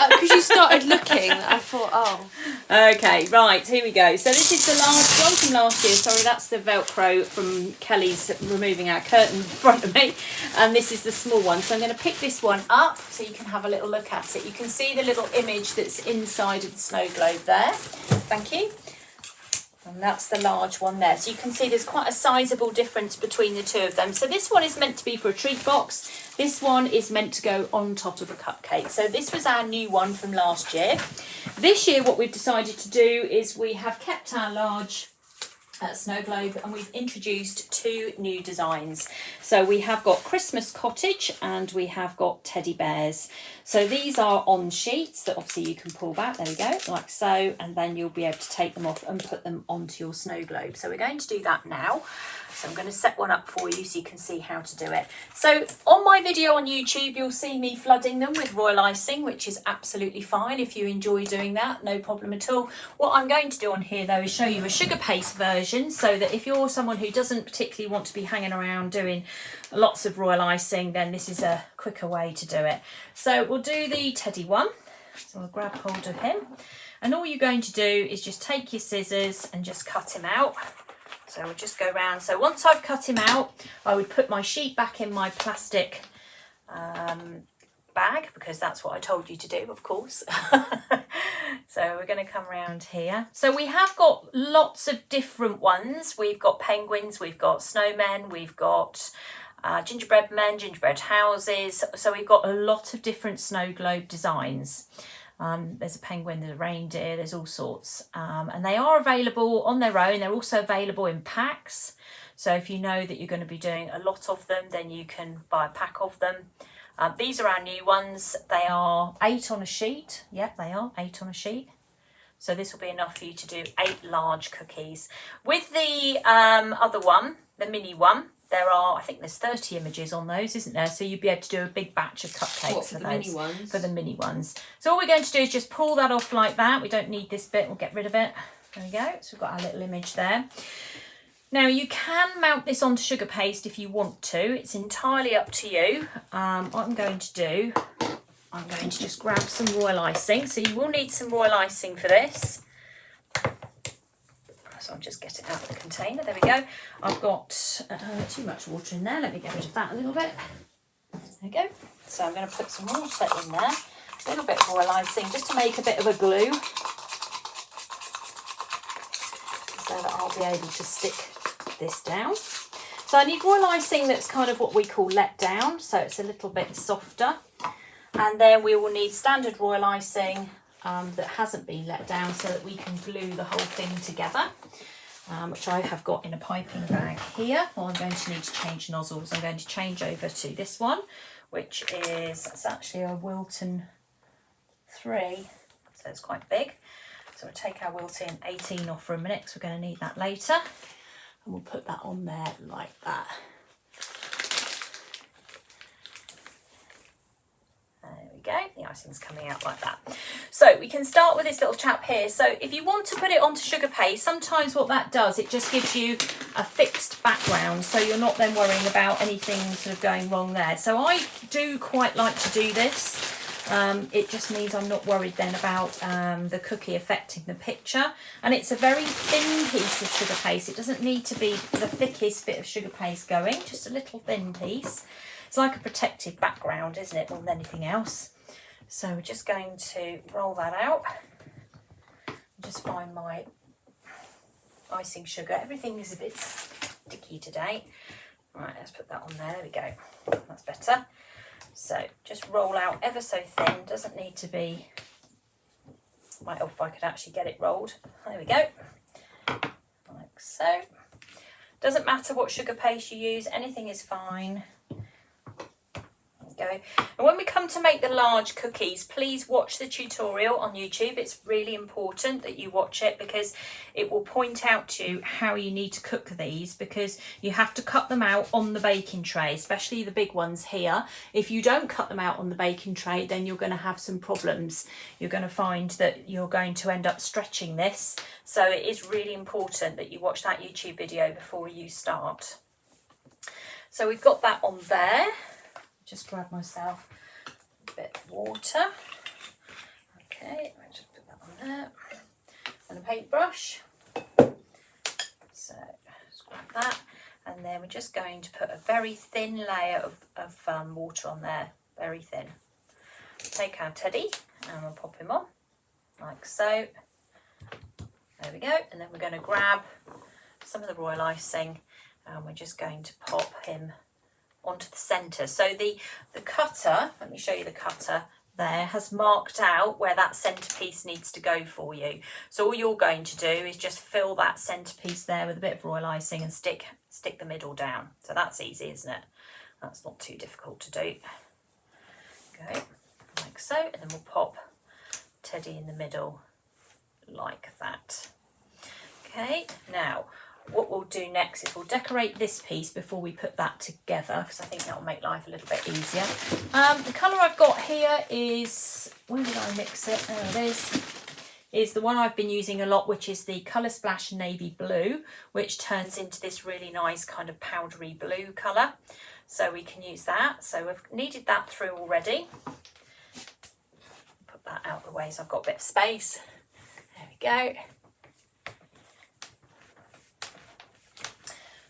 because you started looking, I thought, oh. Okay, right, here we go. So this is the large one from last year. Sorry, that's the Velcro from Kelly's removing our curtain in front of me. And this is the small one. So I'm going to pick this one up so you can have a little look at it. You can see the little image that's inside of the snow globe there. Thank you. And that's the large one there. So you can see there's quite a sizable difference between the two of them. So this one is meant to be for a treat box. This one is meant to go on top of a cupcake. So this was our new one from last year. This year what we've decided to do is we have kept our large snow globe and we've introduced 2 new designs. So we have got Christmas cottage and we have got teddy bears. So these are on sheets that obviously you can pull back, there we go, like so, and then you'll be able to take them off and put them onto your snow globe. So we're going to do that now. So I'm going to set one up for you so you can see how to do it. So on my video on YouTube, you'll see me flooding them with royal icing, which is absolutely fine. If you enjoy doing that, no problem at all. What I'm going to do on here though is show you a sugar paste version, so that if you're someone who doesn't particularly want to be hanging around doing lots of royal icing, then this is a quicker way to do it. So we'll do the teddy one. So I'll grab hold of him. And all you're going to do is just take your scissors and just cut him out. So we'll just go round. So once I've cut him out, I would put my sheet back in my plastic bag, because that's what I told you to do, of course. So we're going to come round here. So we have got lots of different ones. We've got penguins, we've got snowmen, we've got gingerbread men, gingerbread houses. So we've got a lot of different snow globe designs. There's a penguin, there's a reindeer, there's all sorts. And they are available on their own. They're also available in packs. So if you know that you're going to be doing a lot of them, then you can buy a pack of them. These are our new ones. They are 8 on a sheet. Yep, they are 8 on a sheet. So this will be enough for you to do 8 large cookies. With the other one, the mini one, there are, I think there's 30 images on those, isn't there? So you'd be able to do a big batch of cupcakes for the mini ones? For the mini ones. So all we're going to do is just pull that off like that. We don't need this bit, we'll get rid of it. There we go, so we've got our little image there. Now you can mount this onto sugar paste if you want to. It's entirely up to you. What I'm going to do, I'm going to just grab some royal icing. So you will need some royal icing for this. So I'll just get it out of the container. There we go. I've got too much water in there. Let me get rid of that a little bit. There we go. So I'm going to put some water in there. A little bit of royal icing just to make a bit of a glue, so that I'll be able to stick this down. So I need royal icing that's kind of what we call let down, so it's a little bit softer. And then we will need standard royal icing that hasn't been let down, so that we can glue the whole thing together, which I have got in a piping bag here. Well, I'm going to need to change nozzles. I'm going to change over to this one, which is, it's actually a Wilton 3, so it's quite big. So we'll take our Wilton 18 off for a minute, because we're going to need that later. And we'll put that on there like that. There we go, the icing's coming out like that. So we can start with this little chap here. So if you want to put it onto sugar paste, sometimes what that does, it just gives you a fixed background, so you're not then worrying about anything sort of going wrong there. So I do quite like to do this. It just means I'm not worried then about the cookie affecting the picture. And it's a very thin piece of sugar paste. It doesn't need to be the thickest bit of sugar paste going, just a little thin piece. It's like a protective background, isn't it, more than anything else. So we're just going to roll that out. Just find my icing sugar. Everything is a bit sticky today. Right, let's put that on there. There we go. That's better. So just roll out ever so thin. Doesn't need to be. Might help if I could actually get it rolled. There we go. Like so. Doesn't matter what sugar paste you use. Anything is fine. Go. And when we come to make the large cookies, please watch the tutorial on YouTube. It's really important that you watch it, because it will point out to you how you need to cook these, because you have to cut them out on the baking tray, especially the big ones here. If you don't cut them out on the baking tray, then you're going to have some problems. You're going to find that you're going to end up stretching this. So it is really important that you watch that YouTube video before you start. So we've got that on there. just grab myself a bit of water. Okay, I'll just put that on there. And a paintbrush. So just grab that. And then we're just going to put a very thin layer of water on there, very thin. Take our teddy and we'll pop him on, like so. There we go. And then we're going to grab some of the royal icing and we're just going to pop him onto the centre. So the cutter, let me show you the cutter there, has marked out where that centrepiece needs to go for you. So all you're going to do is just fill that centrepiece there with a bit of royal icing and stick the middle down. So that's easy, isn't it? That's not too difficult to do. Go like so, and then we'll pop Teddy in the middle like that. Okay, now what we'll do next is we'll decorate this piece before we put that together, because I think that will make life a little bit easier. The colour I've got here is, where did I mix it? There it is the one I've been using a lot, which is the Colour Splash Navy Blue, which turns into this really nice kind of powdery blue colour. So we can use that. So we've kneaded that through already. Put that out of the way so I've got a bit of space. There we go.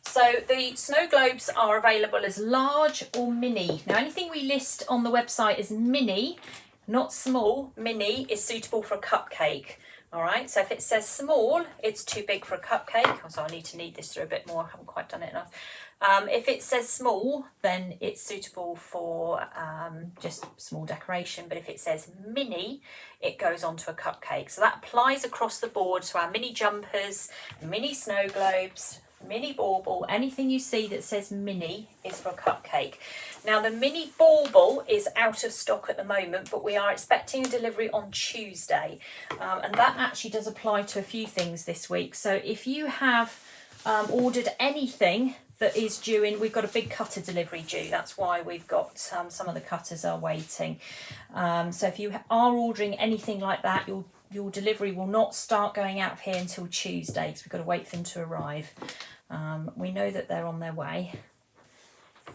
So the snow globes are available as large or mini. Now anything we list on the website as mini, not small, mini is suitable for a cupcake. All right, so if it says small, it's too big for a cupcake. So I need to knead this through a bit more, I haven't quite done it enough. If it says small, then it's suitable for just small decoration. But if it says mini, it goes onto a cupcake. So that applies across the board to our mini jumpers, mini snow globes, mini bauble. Anything you see that says mini is for a cupcake. Now the mini bauble is out of stock at the moment, but we are expecting a delivery on Tuesday. And that actually does apply to a few things this week. So if you have ordered anything that is due in, we've got a big cutter delivery due. That's why we've got some of the cutters are waiting. So if you are ordering anything like that, your delivery will not start going out of here until Tuesday, because we've got to wait for them to arrive. We know that they're on their way,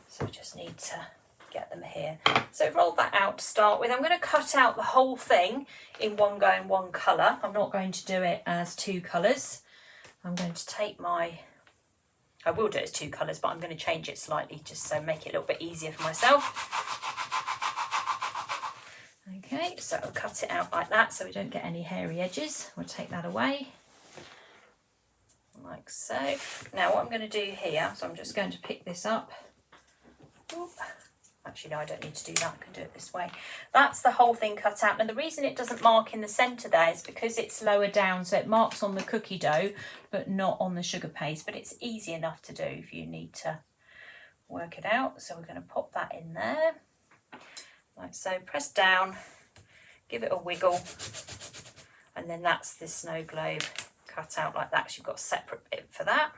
so we just need to get them here. So roll that out to start with. I'm going to cut out the whole thing in one go in one colour. I'm not going to do it as two colours. I'm going to take I will do it as two colours, but I'm going to change it slightly just so make it a little bit easier for myself. Okay, so I'll cut it out like that so we don't get any hairy edges. We'll take that away, like so. Now what I'm going to do here, so I'm just going to pick this up. Oop. Actually, no, I don't need to do that. I can do it this way. That's the whole thing cut out. Now, the reason it doesn't mark in the centre there is because it's lower down, so it marks on the cookie dough, but not on the sugar paste. But it's easy enough to do if you need to work it out. So we're going to pop that in there. Like so, press down, give it a wiggle, and then that's the snow globe cut out like that. So you've got a separate bit for that.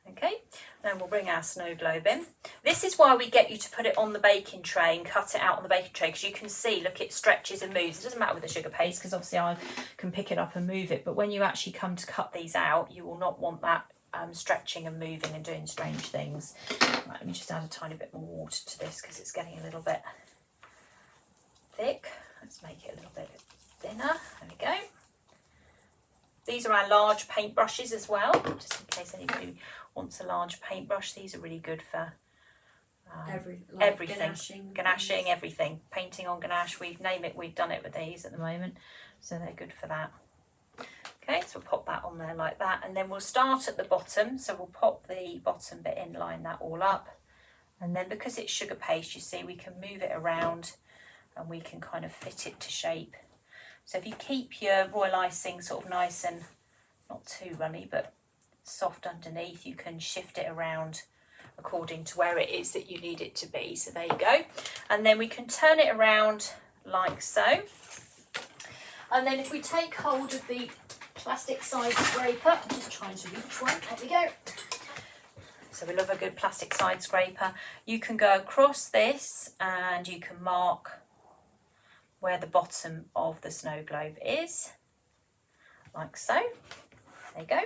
Okay, then we'll bring our snow globe in. This is why we get you to put it on the baking tray and cut it out on the baking tray, because you can see, look, it stretches and moves. It doesn't matter with the sugar paste, because obviously I can pick it up and move it, but when you actually come to cut these out, you will not want that stretching and moving and doing strange things. Right, let me just add a tiny bit more water to this because it's getting a little bit thick. Let's make it a little bit thinner. There we go. These are our large paintbrushes as well, just in case anybody wants a large paintbrush. These are really good for everything. Ganaching, everything. Painting on ganache, we've done it with these at the moment, so they're good for that. Okay, so we'll pop that on there like that, and then we'll start at the bottom. So we'll pop the bottom bit in, line that all up, and then because it's sugar paste, you see, we can move it around and we can kind of fit it to shape. So if you keep your royal icing sort of nice and not too runny but soft underneath, you can shift it around according to where it is that you need it to be. So there you go. And then we can turn it around like so. And then if we take hold of the plastic side scraper, I'm just trying to reach one, there we go. So we love a good plastic side scraper. You can go across this and you can mark where the bottom of the snow globe is, like so. There you go.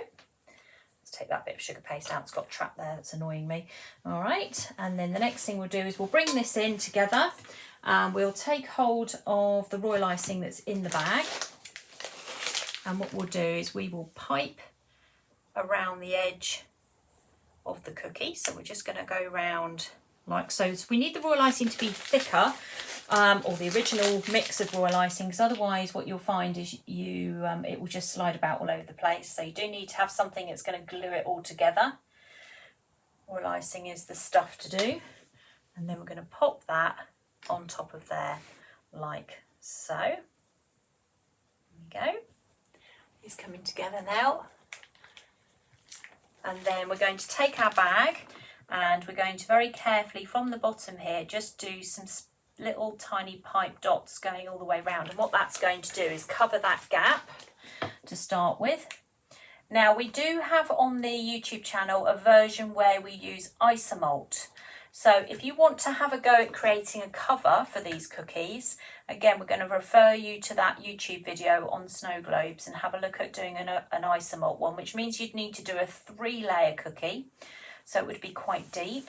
Let's take that bit of sugar paste out. It's got trapped there. That's annoying me. All right. And then the next thing we'll do is we'll bring this in together. We'll take hold of the royal icing that's in the bag. And what we'll do is we will pipe around the edge of the cookie. So we're just going to go around like so. So we need the royal icing to be thicker, or the original mix of royal icing, because otherwise what you'll find is it will just slide about all over the place. So you do need to have something that's going to glue it all together. Royal icing is the stuff to do. And then we're going to pop that on top of there like so. There we go. It's coming together now. And then we're going to take our bag and we're going to very carefully from the bottom here just do some little tiny pipe dots going all the way around. And what that's going to do is cover that gap to start with. Now we do have on the YouTube channel a version where we use Isomalt. So if you want to have a go at creating a cover for these cookies, again, we're going to refer you to that YouTube video on snow globes and have a look at doing an Isomalt one, which means you'd need to do a 3-layer cookie. So it would be quite deep,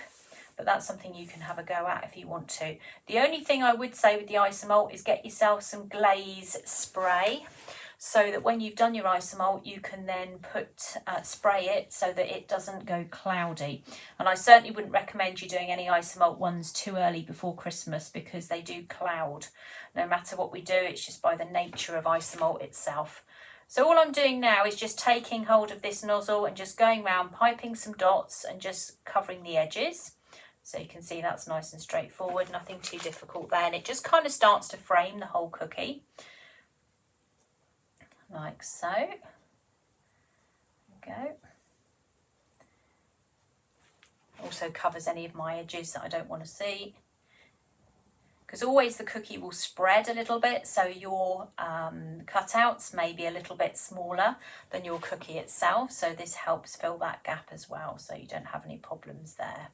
but that's something you can have a go at if you want to. The only thing I would say with the Isomalt is get yourself some glaze spray, so that when you've done your Isomalt, you can then spray it so that it doesn't go cloudy. And I certainly wouldn't recommend you doing any Isomalt ones too early before Christmas, because they do cloud. No matter what we do, it's just by the nature of Isomalt itself. So all I'm doing now is just taking hold of this nozzle and just going around, piping some dots and just covering the edges. So you can see that's nice and straightforward, nothing too difficult there. And it just kind of starts to frame the whole cookie. Like so. There we go. Also covers any of my edges that I don't want to see. Because always the cookie will spread a little bit, so your cutouts may be a little bit smaller than your cookie itself. So this helps fill that gap as well, so you don't have any problems there.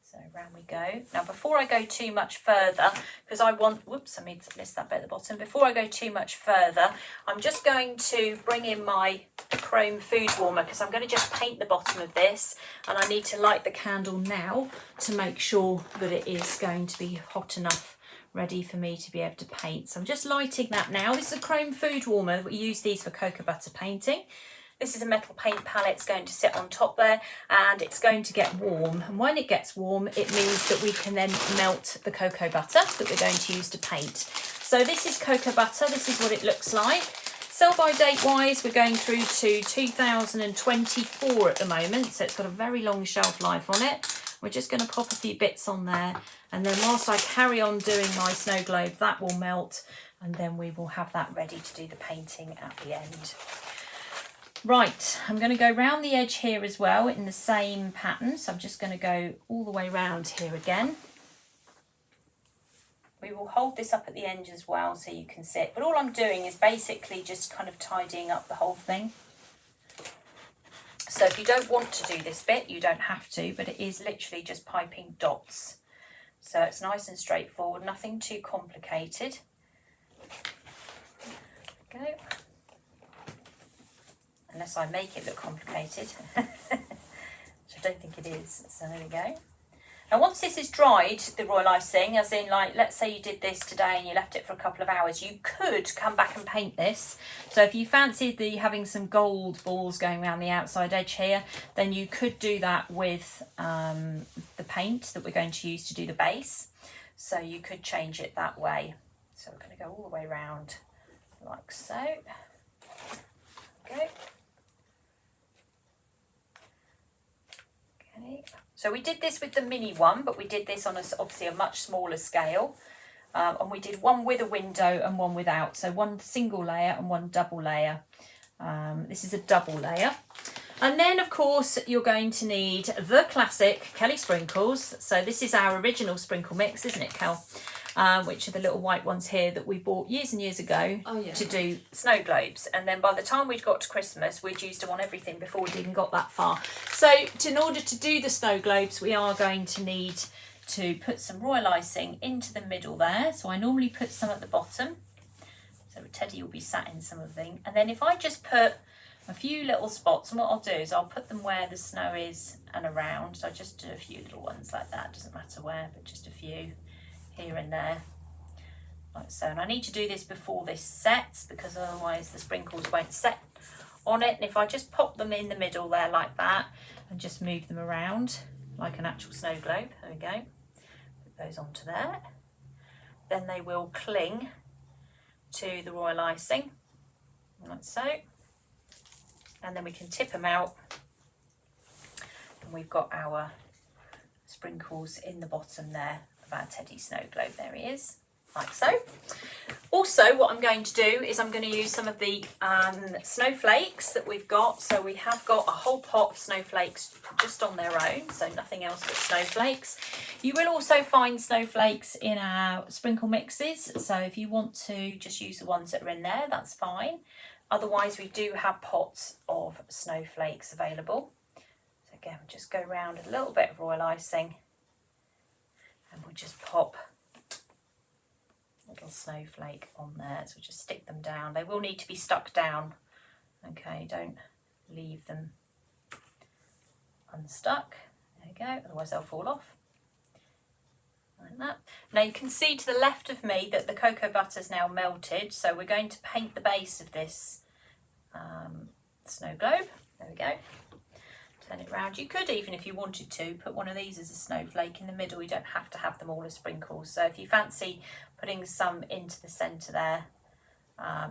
So around we go. Now before I go too much further, because I missed that bit at the bottom. Before I go too much further, I'm just going to bring in my chrome food warmer, because I'm going to just paint the bottom of this, and I need to light the candle now to make sure that it is going to be hot enough, ready for me to be able to paint. So I'm just lighting that now. This is a chrome food warmer. We use these for cocoa butter painting. This is a metal paint palette. It's going to sit on top there and it's going to get warm. And when it gets warm, it means that we can then melt the cocoa butter that we're going to use to paint. So this is cocoa butter. This is what it looks like. Sell by date wise, we're going through to 2024 at the moment. So it's got a very long shelf life on it. We're just going to pop a few bits on there. And then whilst I carry on doing my snow globe, that will melt. And then we will have that ready to do the painting at the end. Right, I'm going to go round the edge here as well in the same pattern. So I'm just going to go all the way round here again. We will hold this up at the end as well so you can see it. But all I'm doing is basically just kind of tidying up the whole thing. So if you don't want to do this bit, you don't have to, but it is literally just piping dots. So it's nice and straightforward, nothing too complicated. There we go. Unless I make it look complicated, which I don't think it is. So there we go. Now once this is dried, the royal icing, as in like, let's say you did this today and you left it for a couple of hours, you could come back and paint this. So if you fancied having some gold balls going around the outside edge here, then you could do that with the paint that we're going to use to do the base. So you could change it that way. So we're going to go all the way around like so. Okay. Okay. So we did this with the mini one, but we did this on obviously a much smaller scale. And we did one with a window and one without. So one single layer and one double layer. This is a double layer. And then, of course, you're going to need the classic Kelly sprinkles. So this is our original sprinkle mix, isn't it, Kel? Which are the little white ones here that we bought years and years ago to do snow globes. And then by the time we'd got to Christmas, we'd used them on everything before we'd even got that far. So in order to do the snow globes, we are going to need to put some royal icing into the middle there. So I normally put some at the bottom. So Teddy will be sat in some of them. And then if I just put a few little spots, and what I'll do is I'll put them where the snow is and around. So I just do a few little ones like that, doesn't matter where, but just a few here and there, like so. And I need to do this before this sets, because otherwise the sprinkles won't set on it. And if I just pop them in the middle there like that and just move them around like an actual snow globe, there we go, put those onto there, then they will cling to the royal icing, like so. And then we can tip them out, and we've got our sprinkles in the bottom there of our teddy snow globe. There he is, like so. Also, what I'm going to do is I'm going to use some of the snowflakes that we've got. So we have got a whole pot of snowflakes just on their own, so nothing else but snowflakes. You will also find snowflakes in our sprinkle mixes, so if you want to just use the ones that are in there, that's fine. Otherwise, we do have pots of snowflakes available. So again, we'll just go around a little bit of royal icing, and we'll just pop a little snowflake on there. So we'll just stick them down. They will need to be stuck down. Okay, don't leave them unstuck. There we go, otherwise they'll fall off. Like that. Now you can see to the left of me that the cocoa butter is now melted, so we're going to paint the base of this snow globe. There we go. Turn it round. You could, even if you wanted to, put one of these as a snowflake in the middle. You don't have to have them all as sprinkles. So if you fancy putting some into the centre there,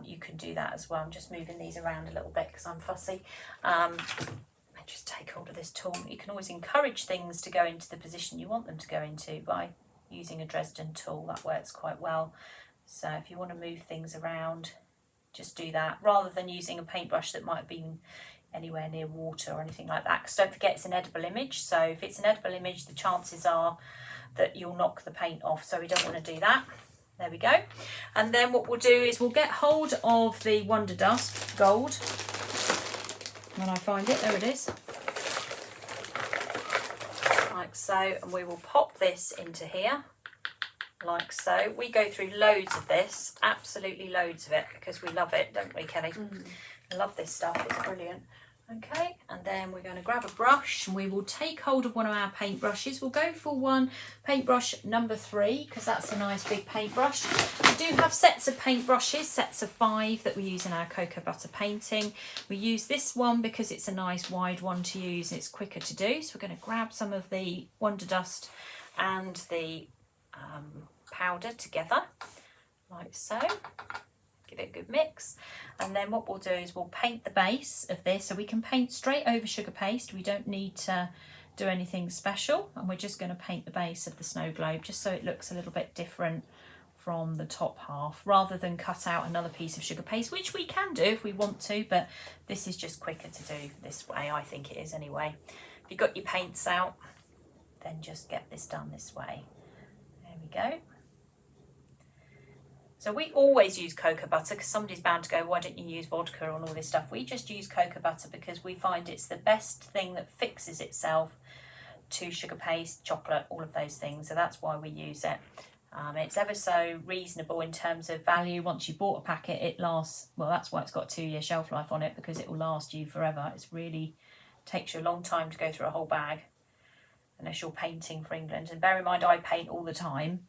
you can do that as well. I'm just moving these around a little bit because I'm fussy. Just take hold of this tool. You can always encourage things to go into the position you want them to go into by using a Dresden tool. That works quite well. So if you want to move things around, just do that, rather than using a paintbrush that might have been anywhere near water or anything like that, because don't forget it's an edible image. So if it's an edible image, the chances are that you'll knock the paint off, so we don't want to do that. There we go. And then what we'll do is we'll get hold of the Wonder Dust Gold. When I find it, there it is, like so, and we will pop this into here, like so. We go through loads of this, absolutely loads of it, because we love it, don't we, Kelly? I love this stuff, it's brilliant. Okay, and then we're going to grab a brush and we will take hold of one of our paintbrushes. We'll go for one paintbrush number 3, because that's a nice big paintbrush. We do have sets of paintbrushes, sets of 5 that we use in our cocoa butter painting. We use this one because it's a nice wide one to use and it's quicker to do. So we're going to grab some of the Wonder Dust and the powder together, like so. Give it a good mix, and then what we'll do is we'll paint the base of this. So we can paint straight over sugar paste, we don't need to do anything special, and we're just going to paint the base of the snow globe just so it looks a little bit different from the top half, rather than cut out another piece of sugar paste, which we can do if we want to, but this is just quicker to do this way. I think it is anyway. If you've got your paints out, then just get this done this way. There we go. So we always use cocoa butter, because somebody's bound to go, why don't you use vodka and all this stuff? We just use cocoa butter because we find it's the best thing that fixes itself to sugar paste, chocolate, all of those things. So that's why we use it. It's ever so reasonable in terms of value. Once you bought a packet, it lasts, well, that's why it's got a 2-year shelf life on it, because it will last you forever. It's really takes you a long time to go through a whole bag, unless you're painting for England. And bear in mind, I paint all the time.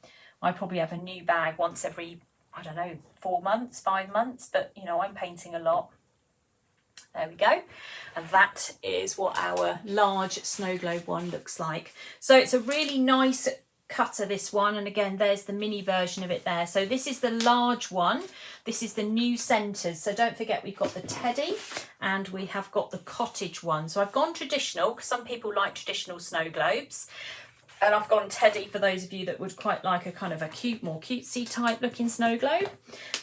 I probably have a new bag once every, I don't know, 4 months, 5 months, but you know, I'm painting a lot. There we go. And that is what our large snow globe one looks like. So it's a really nice cutter, this one, and again there's the mini version of it there. So this is the large one, this is the new centres. So don't forget, we've got the teddy and we have got the cottage one. So I've gone traditional because some people like traditional snow globes, and I've gone teddy for those of you that would quite like a kind of a cute, more cutesy type looking snow globe.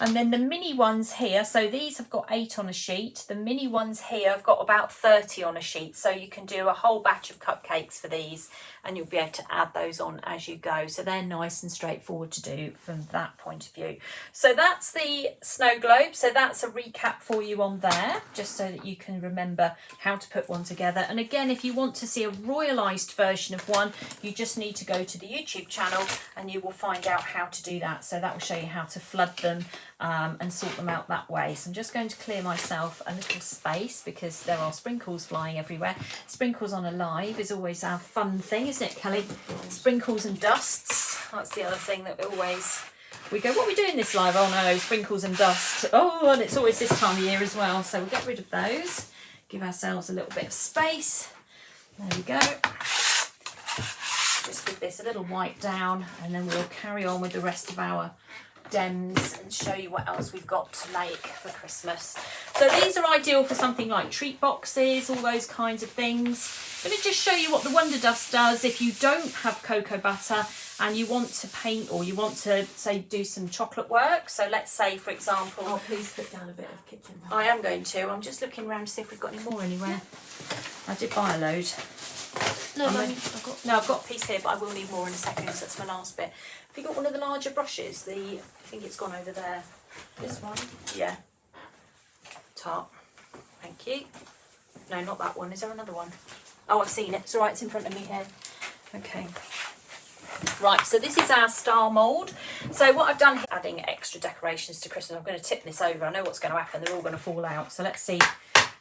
And then the mini ones here, so these have got 8 on a sheet. The mini ones here have got about 30 on a sheet. So you can do a whole batch of cupcakes for these, and you'll be able to add those on as you go. So they're nice and straightforward to do from that point of view. So that's the snow globe. So that's a recap for you on there, just so that you can remember how to put one together. And again, if you want to see a royalised version of one, you just just need to go to the YouTube channel and you will find out how to do that. So that will show you how to flood them and sort them out that way. So I'm just going to clear myself a little space because there are sprinkles flying everywhere. Sprinkles on a live is always our fun thing, isn't it, Kelly? Sprinkles and dusts. That's the other thing that we go, what are we doing this live? Oh no, sprinkles and dust. Oh, and it's always this time of year as well. So we'll get rid of those. Give ourselves a little bit of space. There we go. Just give this a little wipe down and then we'll carry on with the rest of our Dems and show you what else we've got to make for Christmas. So these are ideal for something like treat boxes, all those kinds of things. Let me just show you what the Wonder Dust does if you don't have cocoa butter and you want to paint or you want to, say, do some chocolate work. So let's say, for example... Oh, please put down a bit of kitchen paper. I am going to. I'm just looking around to see if we've got any more anywhere. I did buy a load. No, I've got a piece here, but I will need more in a second because that's my last bit. Have you got one of the larger brushes? I think it's gone over there. This one? Yeah. Tart. Thank you. No, not that one. Is there another one? Oh, I've seen it. It's all right. It's in front of me here. Okay. Right, so this is our star mould. So what I've done here, adding extra decorations to Christmas. I'm going to tip this over. I know what's going to happen. They're all going to fall out. So let's see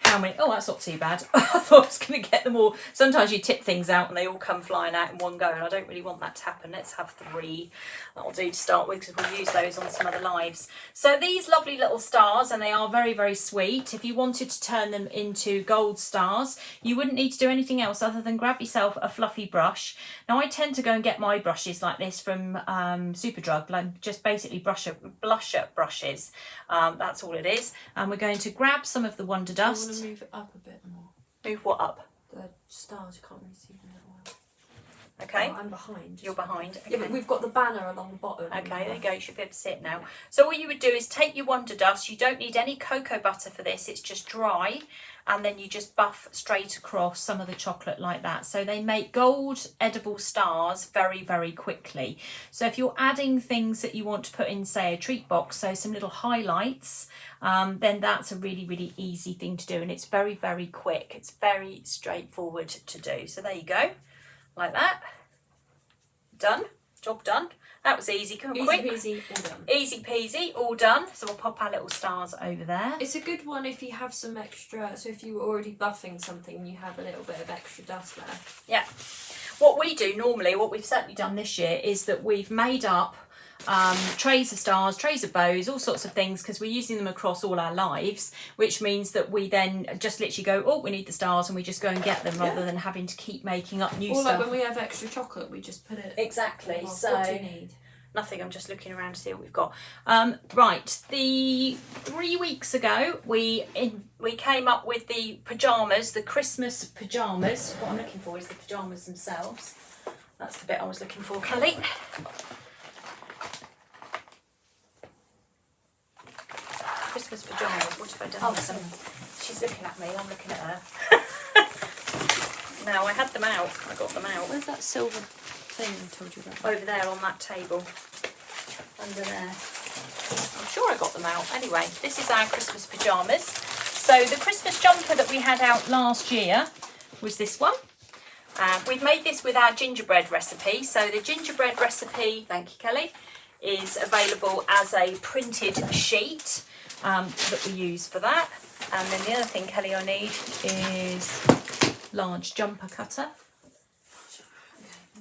how many. Oh, that's not too bad. I thought I was going to get them all. Sometimes you tip things out and they all come flying out in one go, and I don't really want that to happen. Let's have 3. That'll do to start with because we'll use those on some other lives. So these lovely little stars, and they are very, very sweet. If you wanted to turn them into gold stars, you wouldn't need to do anything else other than grab yourself a fluffy brush. Now I tend to go and get my brushes like this from Superdrug, like just basically blusher brushes. That's all it is. And we're going to grab some of the Wonder Dust. I want to move it up a bit more. Move what up? The stars, you can't really see them that well. Okay. Oh, I'm behind. You're behind. Okay. Yeah, but we've got the banner along the bottom. Okay, there you go. You should be able to see it now. So what you would do is take your Wonder Dust. You don't need any cocoa butter for this. It's just dry. And then you just buff straight across some of the chocolate like that. So they make gold edible stars very, very quickly. So if you're adding things that you want to put in, say, a treat box, so some little highlights, then that's a really, really easy thing to do. And it's very, very quick. It's very straightforward to do. So there you go, like that. Done. Job done. That was easy, quick. Easy peasy, all done. Easy peasy, all done. So we'll pop our little stars over there. It's a good one if you have some extra, so if you were already buffing something, you have a little bit of extra dust left. Yeah. What we do normally, what we've certainly done this year, is that we've made up trays of stars, trays of bows, all sorts of things, because we're using them across all our lives, which means that we then just literally go, oh, we need the stars, and we just go and get them rather than having to keep making up new stuff. Or like when we have extra chocolate, we just put it. Exactly. Well, so what do you need? Nothing, I'm just looking around to see what we've got. Right, 3 weeks ago we came up with the pyjamas, the Christmas pyjamas. What I'm looking for is the pyjamas themselves. That's the bit I was looking for, Kelly. Christmas pyjamas, what have I done with them? She's looking at me, I'm looking at her. No, I had them out, I got them out. Where's that silver thing I told you about? Over there on that table, under there. I'm sure I got them out. Anyway, this is our Christmas pyjamas. So the Christmas jumper that we had out last year was this one. We've made this with our gingerbread recipe. So the gingerbread recipe, thank you, Kelly, is available as a printed sheet that we use for that. And then the other thing, Kelly, I need is large jumper cutter.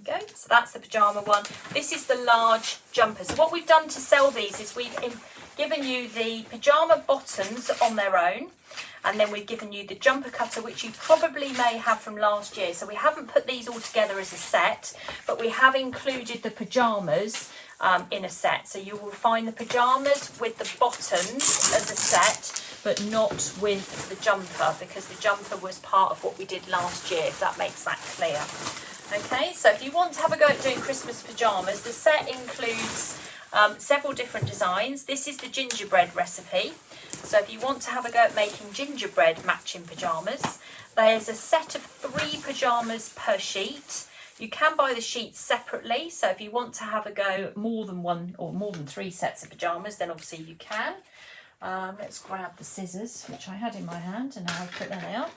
Go. So that's the pyjama one. This is the large jumper. So what we've done to sell these is we've given you the pyjama bottoms on their own, and then we've given you the jumper cutter, which you probably may have from last year. So we haven't put these all together as a set, but we have included the pyjamas in a set. So you will find the pyjamas with the bottoms as a set, but not with the jumper, because the jumper was part of what we did last year, if that makes that clear. Okay, so if you want to have a go at doing Christmas pyjamas, the set includes several different designs. This is the gingerbread recipe. So if you want to have a go at making gingerbread matching pyjamas, there's a set of 3 pyjamas per sheet. You can buy the sheets separately. So if you want to have a go more than 1 or more than 3 sets of pyjamas, then obviously you can. Let's grab the scissors, which I had in my hand, and now I've put them out.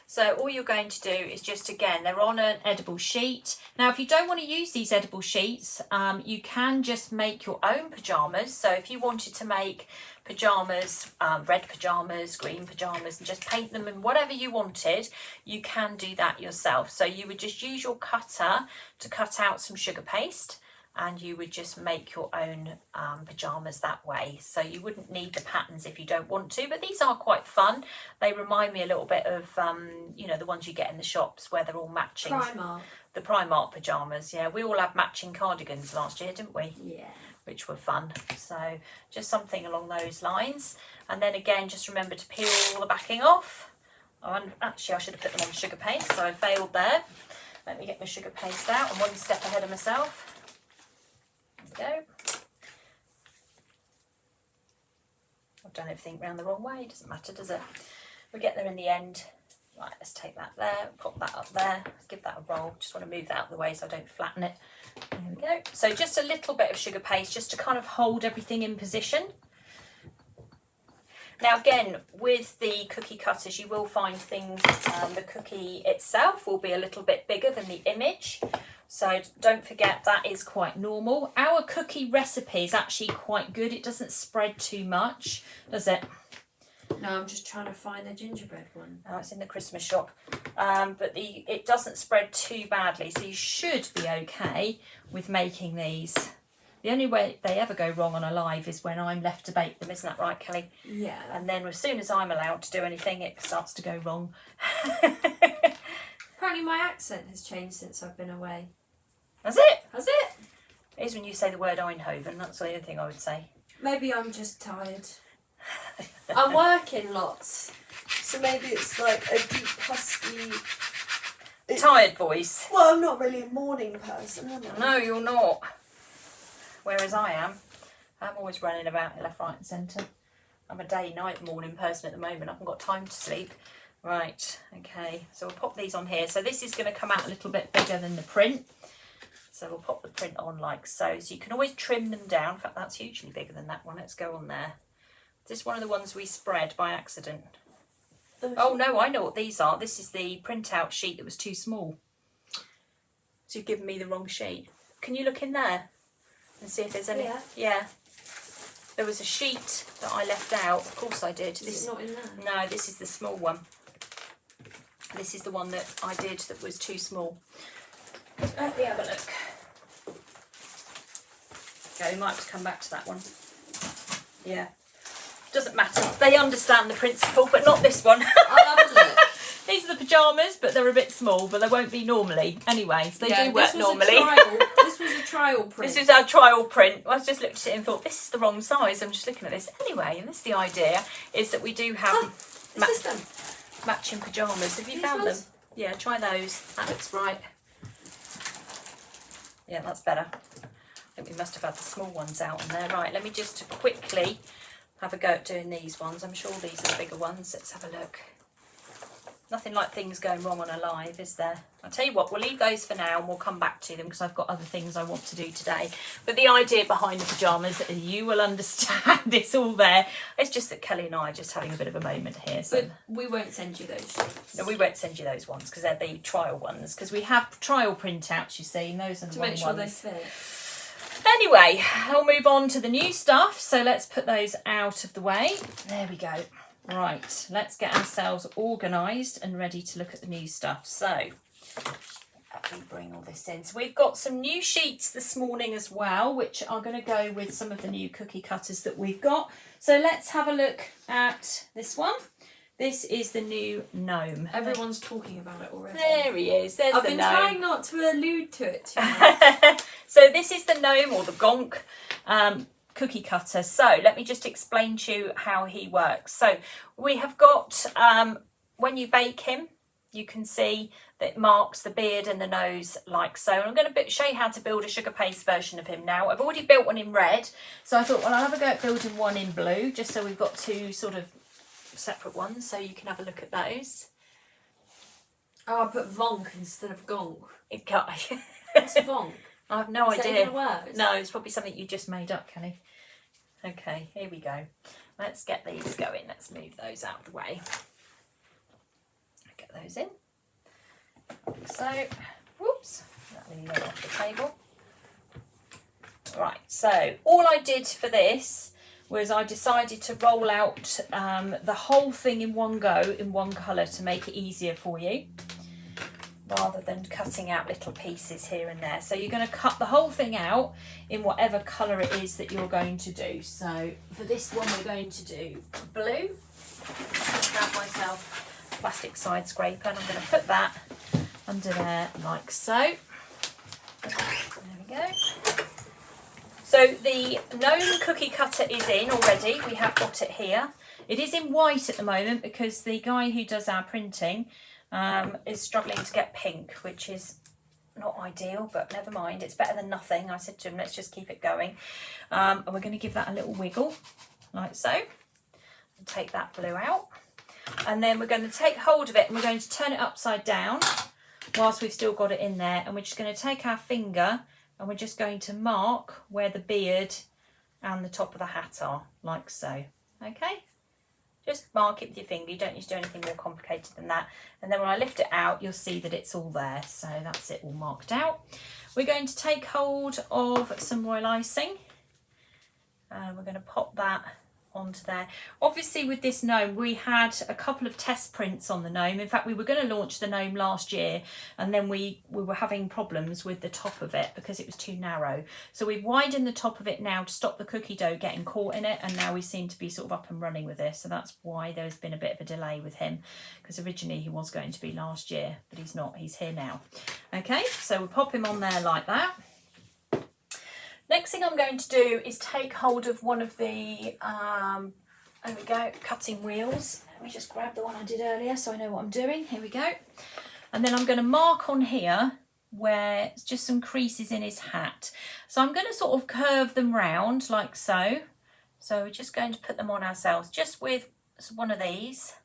So all you're going to do is just, again, they're on an edible sheet. Now, if you don't want to use these edible sheets, you can just make your own pyjamas. So if you wanted to make pyjamas, red pyjamas, green pyjamas, and just paint them in whatever you wanted, you can do that yourself. So you would just use your cutter to cut out some sugar paste, and you would just make your own pyjamas that way. So you wouldn't need the patterns if you don't want to, but these are quite fun. They remind me a little bit of, you know, the ones you get in the shops where they're all matching. Primark. The Primark pyjamas, yeah. We all had matching cardigans last year, didn't we? Yeah. Which were fun. So just something along those lines. And then again, just remember to peel all the backing off. Oh, and actually, I should have put them on sugar paste, so I failed there. Let me get my sugar paste out. I'm one step ahead of myself. There we go. I've done everything round the wrong way, doesn't matter, does it? We get there in the end. Right, let's take that there, pop that up there, give that a roll. Just want to move that out of the way so I don't flatten it. There we go. So just a little bit of sugar paste just to kind of hold everything in position. Now again, with the cookie cutters, you will find things, the cookie itself will be a little bit bigger than the image. So don't forget that is quite normal. Our cookie recipe is actually quite good. It doesn't spread too much, does it? No, I'm just trying to find the gingerbread one. Oh, it's in the Christmas shop. But it doesn't spread too badly, so you should be okay with making these. The only way they ever go wrong on a live is when I'm left to bake them, isn't that right, Kelly? Yeah. And then as soon as I'm allowed to do anything, it starts to go wrong. Apparently my accent has changed since I've been away. Has it? Has it? It is when you say the word Eindhoven, that's the only thing I would say. Maybe I'm just tired. I'm working lots. So maybe it's like a deep husky... Tired voice. Well, I'm not really a morning person, am I? No, you're not. Whereas I am. I'm always running about left, right and centre. I'm a day, night, morning person at the moment. I haven't got time to sleep. Right, okay. So we'll pop these on here. So this is going to come out a little bit bigger than the print. So we'll pop the print on like so. So you can always trim them down. In fact, that's hugely bigger than that one. Let's go on there. This is one of the ones we spread by accident. Oh no, I know what these are. This is the printout sheet that was too small. So you've given me the wrong sheet. Can you look in there and see if there's any? Yeah. There was a sheet that I left out. Of course I did. Is it not in there? No, this is the small one. This is the one that I did that was too small. Let me have a look. Okay, we might have to come back to that one. Yeah. Doesn't matter. They understand the principle, but not this one. I'll have a look. These are the pyjamas, but they're a bit small, but they won't be normally. Anyway, so they do work normally. This was a trial print. This is our trial print. I just looked at it and thought, this is the wrong size. I'm just looking at this. Anyway, and this is the idea, is that we do have Is this them? matching pyjamas. Have you These found ones? them? Yeah, try those. That looks right. Yeah, that's better. I think we must have had the small ones out on there. Right, let me just quickly have a go at doing these ones. I'm sure these are the bigger ones. Let's have a look. Nothing like things going wrong on a live, is there? I'll tell you what, we'll leave those for now and we'll come back to them because I've got other things I want to do today. But the idea behind the pyjamas, you will understand, it's all there. It's just that Kelly and I are just having a bit of a moment here. So. But we won't send you those sheets. No, we won't send you those ones because they're the trial ones. Because we have trial printouts, you see, and those are the to wrong make sure ones. they fit. Anyway, I'll move on to the new stuff. So let's put those out of the way. There we go. Right, let's get ourselves organised and ready to look at the new stuff. So, let me bring all this in. So we've got some new sheets this morning as well, which are going to go with some of the new cookie cutters that we've got. So let's have a look at this one. This is the new gnome. Everyone's talking about it already. There he is. There's I've the been gnome. trying not to allude to it too much. So this is the gnome or the gonk cookie cutter. So let me just explain to you how he works. So we have got, when you bake him, you can see that it marks the beard and the nose like so. And I'm going to show you how to build a sugar paste version of him now. I've already built one in red. So I thought, well, I'll have a go at building one in blue, just so we've got two sort of separate ones. So you can have a look at those. Oh, I put vonk instead of gonk. It got... What's vonk? I have no Is that idea. even a word? No, it's probably something you just made up, Kelly. Okay, here we go. Let's get these going. Let's move those out of the way. Okay, get those in. Like so, whoops, that really got off the table. Right, so all I did for this was I decided to roll out the whole thing in one go in one colour to make it easier for you, rather than cutting out little pieces here and there. So you're going to cut the whole thing out in whatever colour it is that you're going to do. So for this one we're going to do blue. Grab myself a plastic side scraper and I'm going to put that under there like so. There we go. So the gnome cookie cutter is in already. We have got it here. It is in white at the moment because the guy who does our printing is struggling to get pink, which is not ideal, but never mind. It's better than nothing. I said to him, let's just keep it going. And we're going to give that a little wiggle, like so. And take that blue out. And then we're going to take hold of it and we're going to turn it upside down whilst we've still got it in there. And we're just going to take our finger and we're just going to mark where the beard and the top of the hat are, like so. Okay? Just mark it with your finger. You don't need to do anything more complicated than that. And then when I lift it out, you'll see that it's all there. So that's it all marked out. We're going to take hold of some royal icing. And we're going to pop that onto there. Obviously with this gnome we had a couple of test prints on the gnome. In fact, we were going to launch the gnome last year and then we were having problems with the top of it because it was too narrow. So we've widened the top of it now to stop the cookie dough getting caught in it, and now we seem to be sort of up and running with this. So that's why there's been a bit of a delay with him, because originally he was going to be last year, but he's not. He's here now. Okay, so we'll pop him on there like that. Next thing I'm going to do is take hold of one of the, there we go, cutting wheels. Let me just grab the one I did earlier so I know what I'm doing. Here we go. And then I'm going to mark on here where it's just some creases in his hat. So I'm going to sort of curve them round like so. So we're just going to put them on ourselves just with one of these,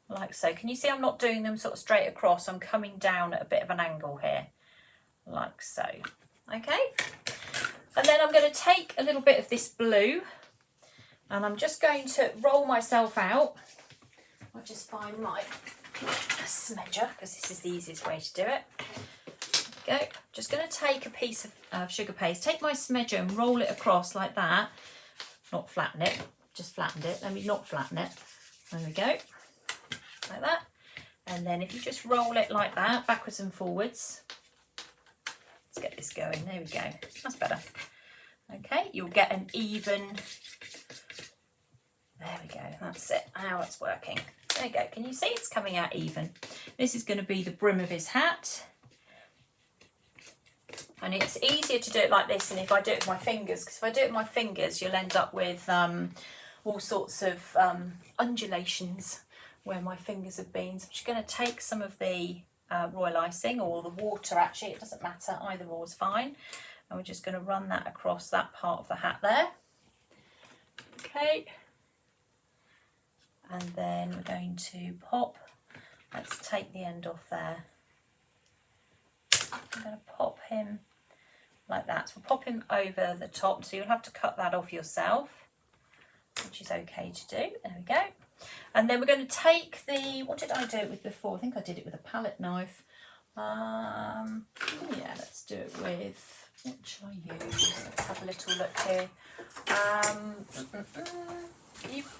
like so. Can you see I'm not doing them sort of straight across? I'm coming down at a bit of an angle here, like so. Okay. And then I'm going to take a little bit of this blue and I'm just going to roll myself out. I'll just find my smedger because this is the easiest way to do it. There we go. Just going to take a piece of sugar paste, take my smedger and roll it across like that. Not flatten it, just flattened it. Let me not flatten it. There we go. Like that. And then if you just roll it like that, backwards and forwards. Let's get this going. There we go. That's better. Okay, you'll get an even. There we go. That's it. Now it's working. There you go. Can you see it's coming out even? This is going to be the brim of his hat. And it's easier to do it like this than if I do it with my fingers, because if I do it with my fingers, you'll end up with all sorts of undulations where my fingers have been. So I'm just going to take some of the royal icing, or the water actually, it doesn't matter, either or is fine, and we're just going to run that across that part of the hat there. Okay, and then we're going to pop, let's take the end off there. I'm going to pop him like that, so we'll pop him over the top, so you'll have to cut that off yourself, which is okay to do. There we go. And then we're going to take the, what did I do it with before? I think I did it with a palette knife. Yeah, let's do it with, what shall I use? Let's have a little look here.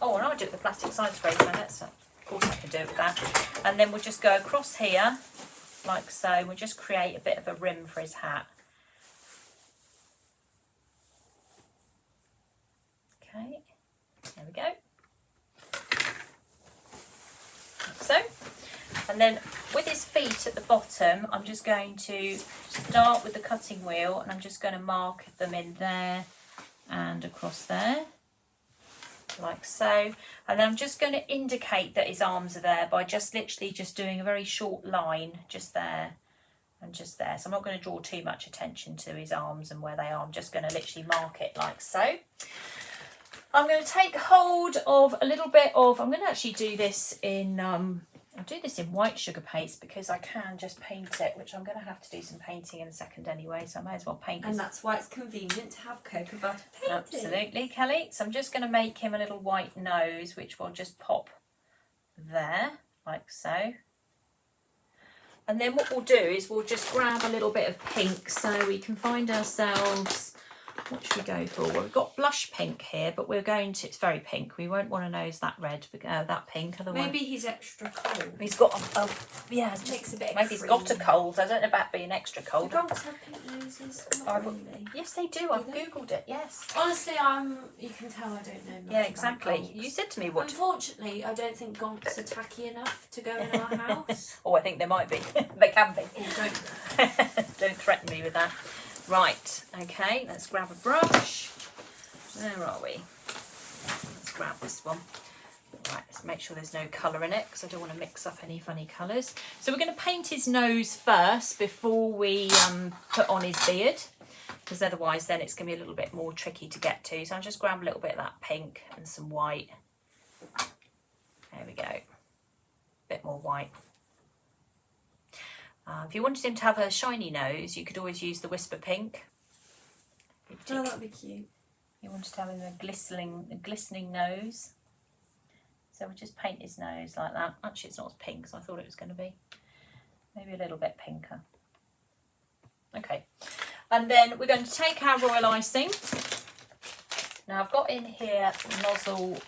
Oh, and I'll do it with a plastic side scraper. Of course I can do it with that. And then we'll just go across here, like so. We'll just create a bit of a rim for his hat. Okay, there we go. So, and then with his feet at the bottom, I'm just going to start with the cutting wheel and I'm just going to mark them in there and across there, like so. And then I'm just going to indicate that his arms are there by just literally just doing a very short line just there and just there. So I'm not going to draw too much attention to his arms and where they are. I'm just going to literally mark it like so. I'm going to take hold of a little bit of, I'm going to actually do this in, I'll do this in white sugar paste because I can just paint it, which I'm going to have to do some painting in a second anyway, so I may as well paint it. And that's why it's convenient to have cocoa butter painting. Absolutely, Kelly. So I'm just going to make him a little white nose, which will just pop there, like so. And then what we'll do is we'll just grab a little bit of pink, so we can find ourselves, what should we go for? Well, we've got blush pink here, but we're going to, it's very pink. We won't want to nose that red, that pink, otherwise. Maybe he's extra cold. He's got yeah, It makes a bit. maybe he's got a cold. I don't know about being extra Do cold. gonks have pink noses? Not really. Yes, they do. I've googled it. Yes. Honestly, you can tell I don't know much Yeah, about exactly. gonks. You said to me what. Unfortunately, I don't think gonks are tacky enough to go in our house. Oh, I think they might be. They can be. Oh, don't. Don't threaten me with that. Right. Okay. Let's grab a brush. Where are we? Let's grab this one. Right, let's make sure there's no colour in it because I don't want to mix up any funny colours. So we're going to paint his nose first before we put on his beard, because otherwise then it's going to be a little bit more tricky to get to. So I'll just grab a little bit of that pink and some white. There we go. Bit more white. If you wanted him to have a shiny nose, you could always use the Whisper Pink. Oh, that'd be cute. You wanted to have him a glistening nose. So we'll just paint his nose like that. Actually, it's not as pink as I thought it was going to be. Maybe a little bit pinker. Okay. And then we're going to take our royal icing. Now I've got in here Nozzle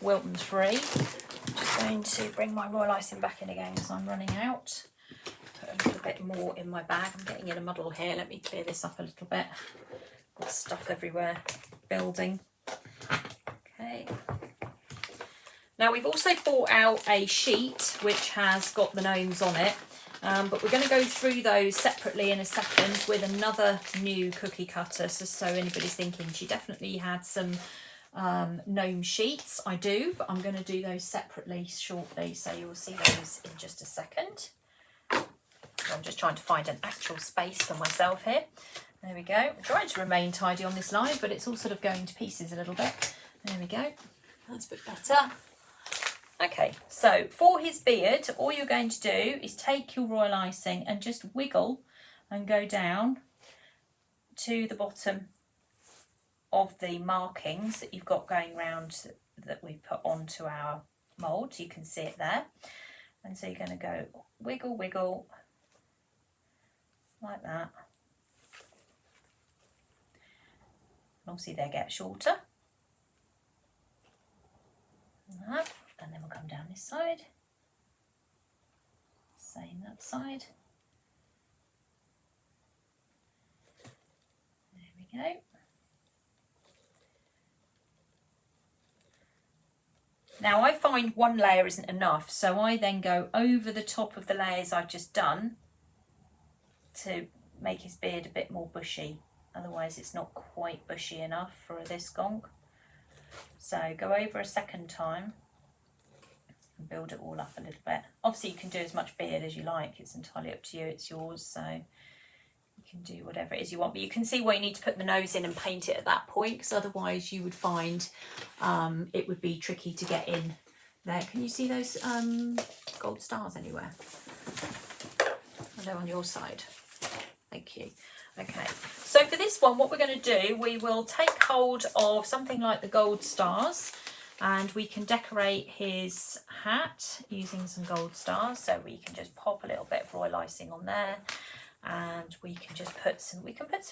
Wilton Free. I'm just going to bring my royal icing back in again because I'm running out. Put a little bit more in my bag. I'm getting in a muddle here. Let me clear this up a little bit. Got stuff everywhere building. Okay. Now we've also bought out a sheet which has got the gnomes on it, but we're going to go through those separately in a second with another new cookie cutter. So anybody's thinking she definitely had some gnome sheets, I do, but I'm going to do those separately shortly, so you'll see those in just a second. I'm just trying to find an actual space for myself here. There we go. I'm trying to remain tidy on this live, but it's all sort of going to pieces a little bit. There we go. That's a bit better. Okay, so for his beard, all you're going to do is take your royal icing and just wiggle and go down to the bottom of the markings that you've got going round that we've put onto our mould. You can see it there. And so you're going to go wiggle, wiggle, like that. And obviously they get shorter. Like that. And then we'll come down this side. Same that side. There we go. Now I find one layer isn't enough, so I then go over the top of the layers I've just done to make his beard a bit more bushy. Otherwise it's not quite bushy enough for this gonk. So go over a second time and build it all up a little bit. Obviously you can do as much beard as you like, it's entirely up to you, it's yours, so you can do whatever it is you want, but you can see where you need to put the nose in and paint it at that point, because otherwise you would find it would be tricky to get in there. Can you see those gold stars anywhere? Are they on your side? Thank you. Okay, so for this one, what we're going to do, we will take hold of something like the gold stars, and we can decorate his hat using some gold stars. So we can just pop a little bit of royal icing on there, and we can just put some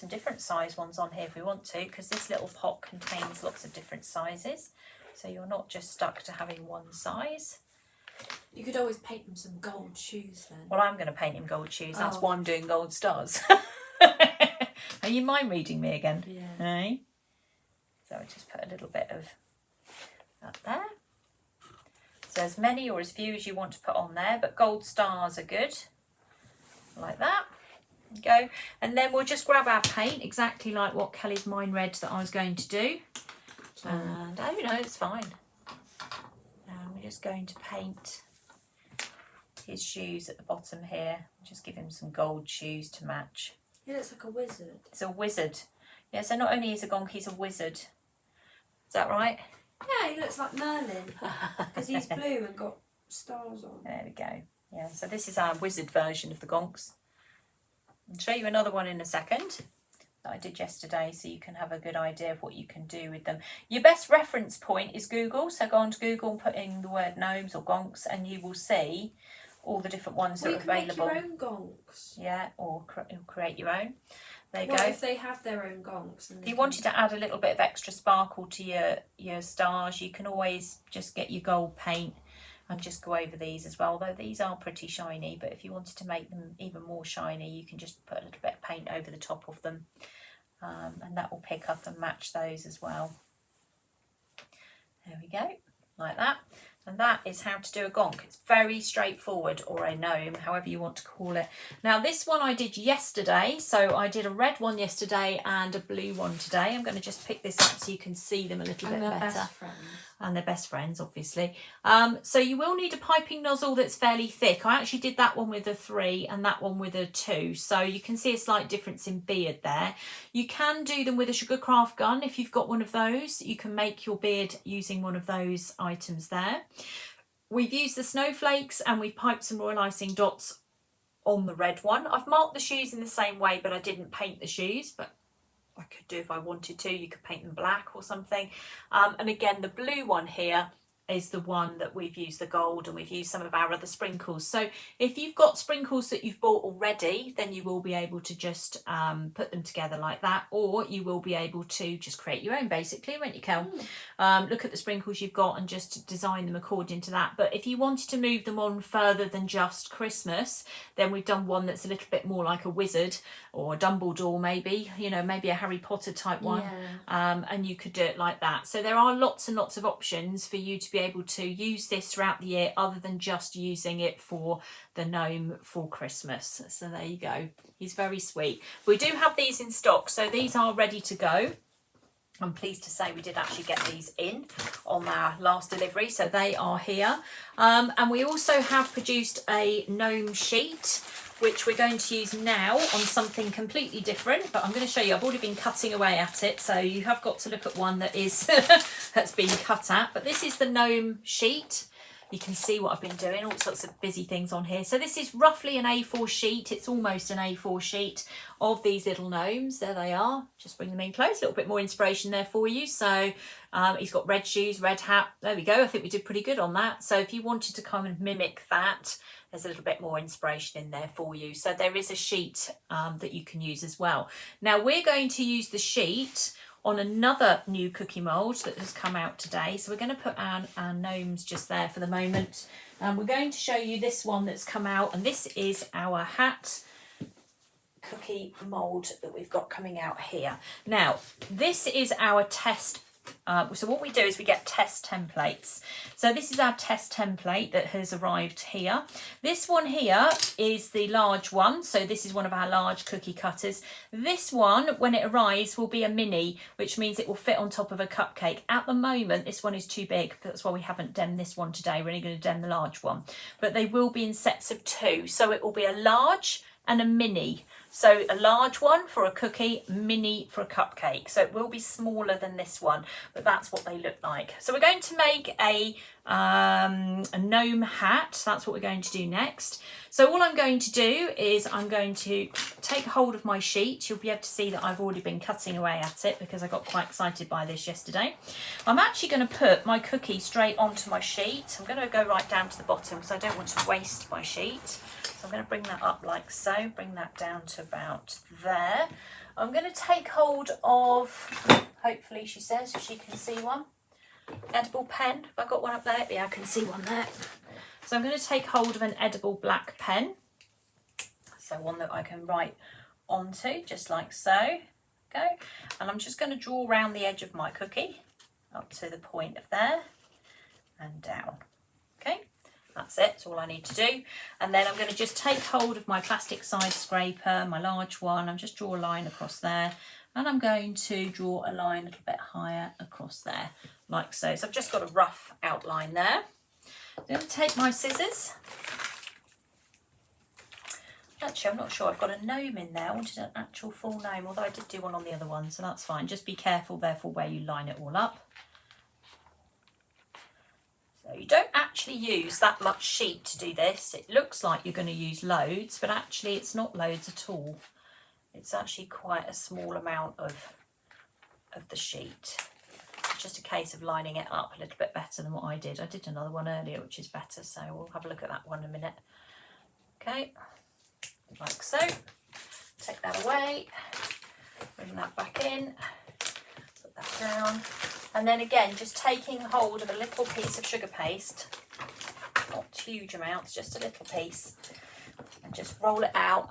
different size ones on here if we want to, because this little pot contains lots of different sizes, so you're not just stuck to having one size. You could always paint him some gold shoes then. Well, I'm going to paint him gold shoes. That's Oh. why I'm doing gold stars. Are you mind reading me again? Yeah. Hey? So I just put a little bit of that there. So as many or as few as you want to put on there, but gold stars are good. Like that. Go. And then we'll just grab our paint, exactly like what Kelly's Mind Red that I was going to do. And oh no, it's fine. And we're just going to paint his shoes at the bottom here. Just give him some gold shoes to match. He looks like a wizard. He's a wizard. Yeah, so not only is a gonk, he's a wizard. Is that right? Yeah, he looks like Merlin because he's blue and got stars on. There we go. Yeah, so this is our wizard version of the gonks. I'll show you another one in a second that I did yesterday, so you can have a good idea of what you can do with them. Your best reference point is Google, so go on to Google and put in the word gnomes or gonks, and you will see all the different ones Well, that you are can make available. your own gongs. Yeah, or create your own. There you Well, go. if they have their own gongs. Then If you wanted to add a little bit of extra sparkle to your stars, you can always just get your gold paint and just go over these as well, although these are pretty shiny. But if you wanted to make them even more shiny, you can just put a little bit of paint over the top of them, and that will pick up and match those as well. There we go, like that. And that is how to do a gonk. It's very straightforward, or a gnome, however you want to call it. Now this one I did yesterday, so I did a red one yesterday and a blue one today. I'm going to just pick this up so you can see them a little bit better. Best friends. And they're best friends, obviously. So you will need a piping nozzle that's fairly thick. I actually did that one with a 3 and that one with a 2. So you can see a slight difference in beard there. You can do them with a Sugarcraft gun if you've got one of those. You can make your beard using one of those items there. We've used the snowflakes and we've piped some royal icing dots on the red one. I've marked the shoes in the same way, but I didn't paint the shoes, but I could do if I wanted to. You could paint them black or something. And again, the blue one here is the one that we've used the gold, and we've used some of our other sprinkles. So if you've got sprinkles that you've bought already, then you will be able to just put them together like that, or you will be able to just create your own basically, won't you, Kel? Look at the sprinkles you've got and just design them according to that. But if you wanted to move them on further than just Christmas, then we've done one that's a little bit more like a wizard or a Dumbledore, maybe, you know, maybe a Harry Potter type one. And you could do it like that. So there are lots and lots of options for you to be able to use this throughout the year, other than just using it for the gnome for Christmas. So there you go. He's very sweet. We do have these in stock, so these are ready to go. I'm pleased to say we did actually get these in on our last delivery, so they are here. And we also have produced a gnome sheet, which we're going to use now on something completely different, but I'm going to show you. I've already been cutting away at it, so you have got to look at one that is that's been cut at. But this is the gnome sheet. You can see what I've been doing, all sorts of busy things on here. So this is roughly an A4 sheet. It's almost an A4 sheet of these little gnomes. There they are. Just bring them in close. A little bit more inspiration there for you. So he's got red shoes, red hat. There we go. I think we did pretty good on that. So if you wanted to kind of mimic that, there's a little bit more inspiration in there for you. So there is a sheet that you can use as well. Now we're going to use the sheet on another new cookie mould that has come out today. So we're going to put our gnomes just there for the moment. We're going to show you this one that's come out, and this is our hat cookie mould that we've got coming out here. Now, this is our test. So what we do is we get test templates. So this is our test template that has arrived here. This one here is the large one. So this is one of our large cookie cutters. This one, when it arrives, will be a mini, which means it will fit on top of a cupcake. At the moment, this one is too big. That's why we haven't done this one today. We're only going to done the large one. But they will be in sets of 2. So it will be a large and a mini. So a large one for a cookie, mini for a cupcake. So it will be smaller than this one, but that's what they look like. So we're going to make a gnome hat. That's what we're going to do next. So all I'm going to do is I'm going to take hold of my sheet. You'll be able to see that I've already been cutting away at it because I got quite excited by this yesterday. I'm actually going to put my cookie straight onto my sheet. I'm going to go right down to the bottom because I don't want to waste my sheet. So I'm going to bring that up like so, bring that down to about there. I'm going to take hold of, hopefully she says she can see one, edible pen. Have I got one up there? Yeah, I can see one there. So I'm going to take hold of an edible black pen. So one that I can write onto, just like so. Go. And I'm just going to draw around the edge of my cookie up to the point of there and down. Okay. That's it, that's all I need to do. And then I'm going to just take hold of my plastic side scraper, my large one. I'm just draw a line across there. And I'm going to draw a line a little bit higher across there, like so. So I've just got a rough outline there. I'm going to take my scissors. Actually, I'm not sure. I've got a gnome in there. I wanted an actual full gnome, although I did do one on the other one, so that's fine. Just be careful, therefore, where you line it all up. You don't actually use that much sheet to do this. It looks like you're going to use loads, but actually it's not loads at all. It's actually quite a small amount of the sheet. It's just a case of lining it up a little bit better than what I did. I did another one earlier, which is better, so we'll have a look at that one in a minute. Okay, like so. Take that away, bring that back in, put that down, and then again just taking hold of a little piece of sugar paste, not huge amounts, just a little piece, and just roll it out.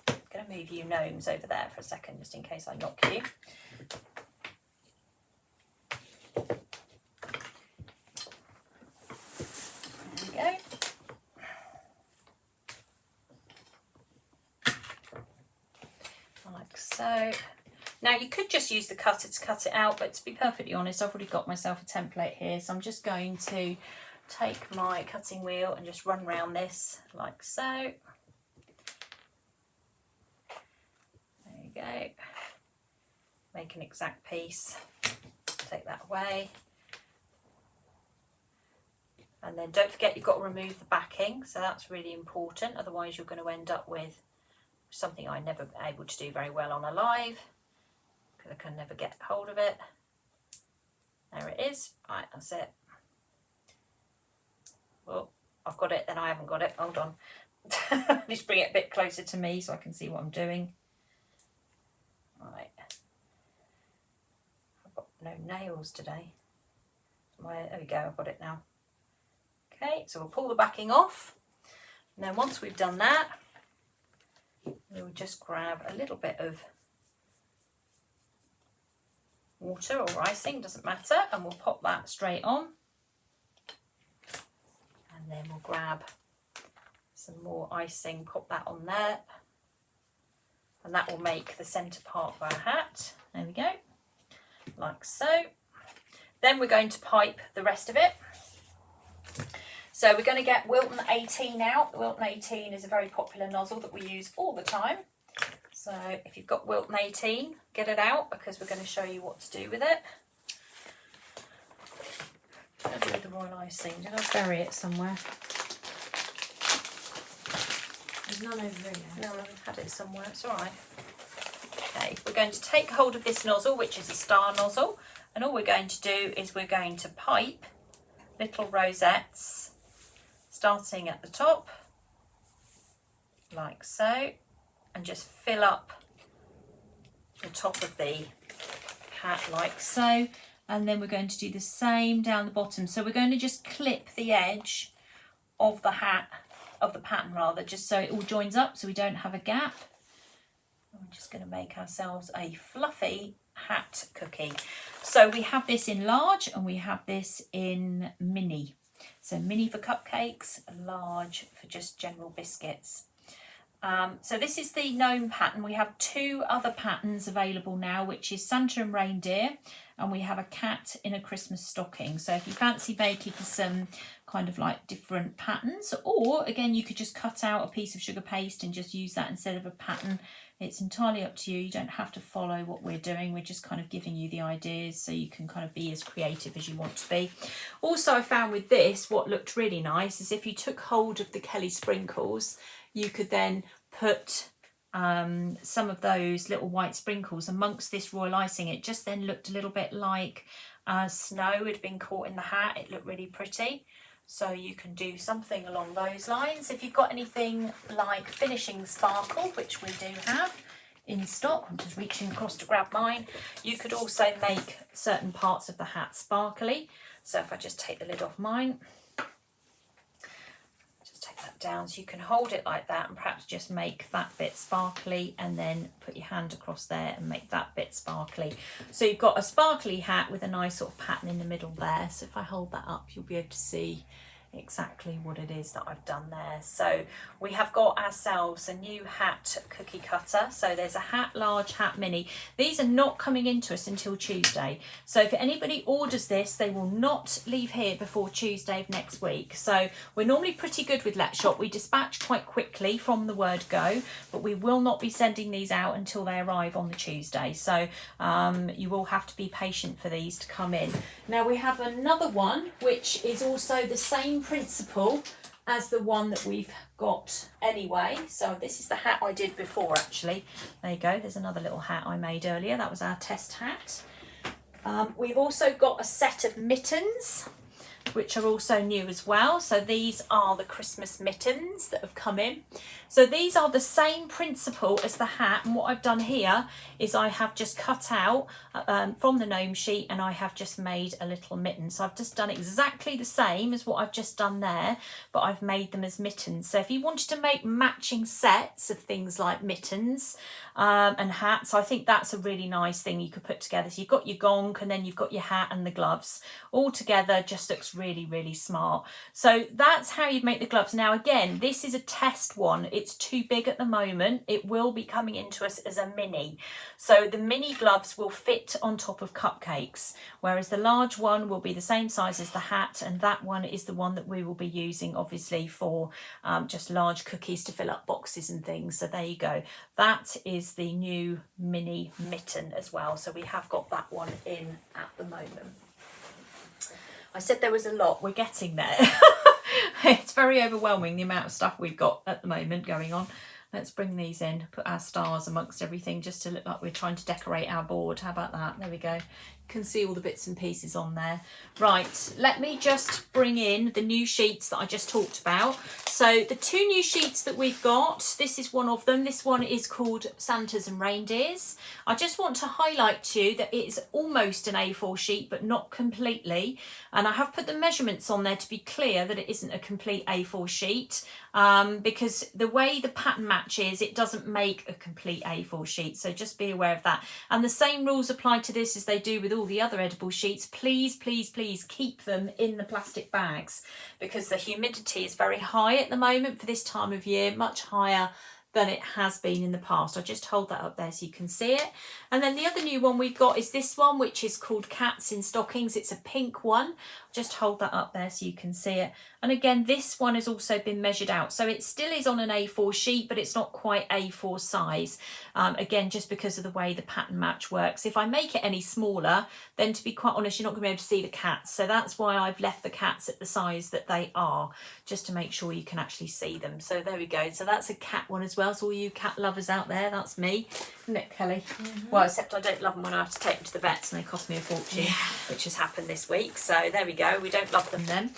I'm going to move you gnomes over there for a second just in case I knock you. There we go. Like so. Now you could just use the cutter to cut it out, but to be perfectly honest, I've already got myself a template here, so I'm just going to take my cutting wheel and just run round this like so. There you go. Make an exact piece. Take that away. And then don't forget you've got to remove the backing, so that's really important, otherwise you're going to end up with something I'm never able to do very well on a live, because I can never get hold of it. There it is. Right, that's it. Well, I've got it, then I haven't got it. Hold on. Just bring it a bit closer to me so I can see what I'm doing. Right. I've got no nails today. There we go, I've got it now. Okay, so we'll pull the backing off. And then once we've done that, we'll just grab a little bit of water or icing, doesn't matter, and we'll pop that straight on. And then we'll grab some more icing, pop that on there. And that will make the centre part of our hat. There we go, like so. Then we're going to pipe the rest of it. So we're going to get Wilton 18 out. Wilton 18 is a very popular nozzle that we use all the time. So if you've got Wilton 18, get it out, because we're going to show you what to do with it. What did I do with the royal icing? Did I bury it somewhere? There's none over here. No, I've had it somewhere. It's all right. Okay, we're going to take hold of this nozzle, which is a star nozzle, and all we're going to do is we're going to pipe little rosettes, starting at the top, like so, and just fill up the top of the hat like so, and then we're going to do the same down the bottom. So we're going to just clip the edge of the hat, of the pattern rather, just so it all joins up so we don't have a gap. And we're just going to make ourselves a fluffy hat cookie. So we have this in large and we have this in mini. So mini for cupcakes, large for just general biscuits. So this is the gnome pattern. We have two other patterns available now, which is Santa and reindeer, and we have a cat in a Christmas stocking. So if you fancy making some kind of like different patterns, or again you could just cut out a piece of sugar paste and just use that instead of a pattern. It's entirely up to you. You don't have to follow what we're doing. We're just kind of giving you the ideas so you can kind of be as creative as you want to be. Also, I found with this, what looked really nice is if you took hold of the Kelly sprinkles, you could then put some of those little white sprinkles amongst this royal icing. It just then looked a little bit like snow had been caught in the hat. It looked really pretty. So you can do something along those lines. If you've got anything like finishing sparkle, which we do have in stock, I'm just reaching across to grab mine, you could also make certain parts of the hat sparkly. So if I just take the lid off mine, just take that down so you can hold it like that and perhaps just make that bit sparkly, and then put your hand across there and make that bit sparkly. So you've got a sparkly hat with a nice sort of pattern in the middle there. So if I hold that up, you'll be able to see exactly what it is that I've done there. So we have got ourselves a new hat cookie cutter. So there's a hat large, hat mini. These are not coming into us until Tuesday. So if anybody orders this, they will not leave here before Tuesday of next week. So we're normally pretty good with Let Shop. We dispatch quite quickly from the word go, but we will not be sending these out until they arrive on the Tuesday. So you will have to be patient for these to come in. Now we have another one, which is also the same principle as the one that we've got anyway. So this is the hat I did before actually. There you go, there's another little hat I made earlier. That was our test hat. We've also got a set of mittens. which are also new as well. So these are the Christmas mittens that have come in. So these are the same principle as the hat, and what I've done here is I have just cut out from the gnome sheet, and I have just made a little mitten. So I've just done exactly the same as what I've just done there, but I've made them as mittens. So if you wanted to make matching sets of things like mittens and hats, I think that's a really nice thing you could put together. So you've got your gong, and then you've got your hat and the gloves all together. Just looks really, really smart. So that's how you make the gloves. Now again, this is a test one. It's too big at the moment. It will be coming into us as a mini. So the mini gloves will fit on top of cupcakes, whereas the large one will be the same size as the hat, and that one is the one that we will be using obviously for just large cookies to fill up boxes and things. So there you go. That is the new mini mitten as well. So we have got that one in at the moment. I said there was a lot. We're getting there. It's very overwhelming, the amount of stuff we've got at the moment going on. Let's bring these in, put our stars amongst everything just to look like we're trying to decorate our board. How about that? There we go. You can see all the bits and pieces on there. Right, let me just bring in the new sheets that I just talked about. So the two new sheets that we've got, this is one of them. This one is called Santas and Reindeers. I just want to highlight to you that it is almost an A4 sheet, but not completely. And I have put the measurements on there to be clear that it isn't a complete A4 sheet, because the way the pattern matches, it doesn't make a complete A4 sheet. So just be aware of that. And the same rules apply to this as they do with all the other edible sheets. Please, please, please keep them in the plastic bags, because the humidity is very high at the moment for this time of year, much higher than it has been in the past. I'll just hold that up there so you can see it. And then the other new one we've got is this one, which is called Cats in Stockings. It's a pink one. Just hold that up there so you can see it. And again, this one has also been measured out. So it still is on an A4 sheet, but it's not quite A4 size. Again, just because of the way the pattern match works. If I make it any smaller, then to be quite honest, you're not going to be able to see the cats. So that's why I've left the cats at the size that they are, just to make sure you can actually see them. So there we go. So that's a cat one as well. So all you cat lovers out there, that's me. Isn't it, Kelly? Mm-hmm. Well, except I don't love them when I have to take them to the vets and they cost me a fortune, which has happened this week. So there we go. We don't love them then.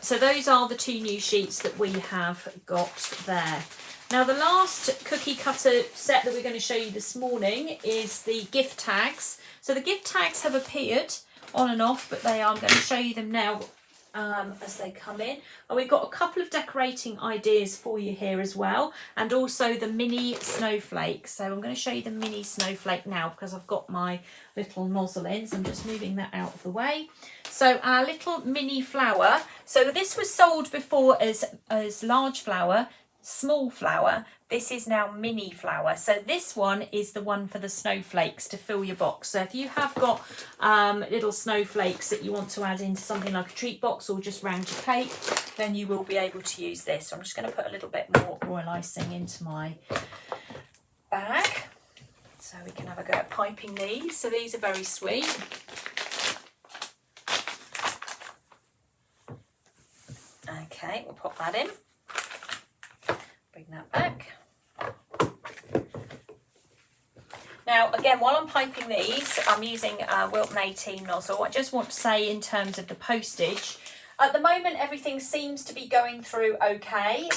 So those are the two new sheets that we have got there. Now the last cookie cutter set that we're going to show you this morning is the gift tags. So the gift tags have appeared on and off, but I'm going to show you them now as they come in. And we've got a couple of decorating ideas for you here as well, and also the mini snowflake. So I'm going to show you the mini snowflake now because I've got my little nozzle in, so I'm just moving that out of the way. So our little mini flower, so this was sold before as large flower, small flower. This is now mini flower. So this one is the one for the snowflakes to fill your box. So if you have got little snowflakes that you want to add into something like a treat box or just round your cake, then you will be able to use this. So I'm just going to put a little bit more royal icing into my bag so we can have a go at piping these. So these are very sweet. Okay, we'll pop that in. Bring that back. Now again, while I'm piping these, I'm using Wilton 18 nozzle. I just want to say in terms of the postage, at the moment everything seems to be going through okay.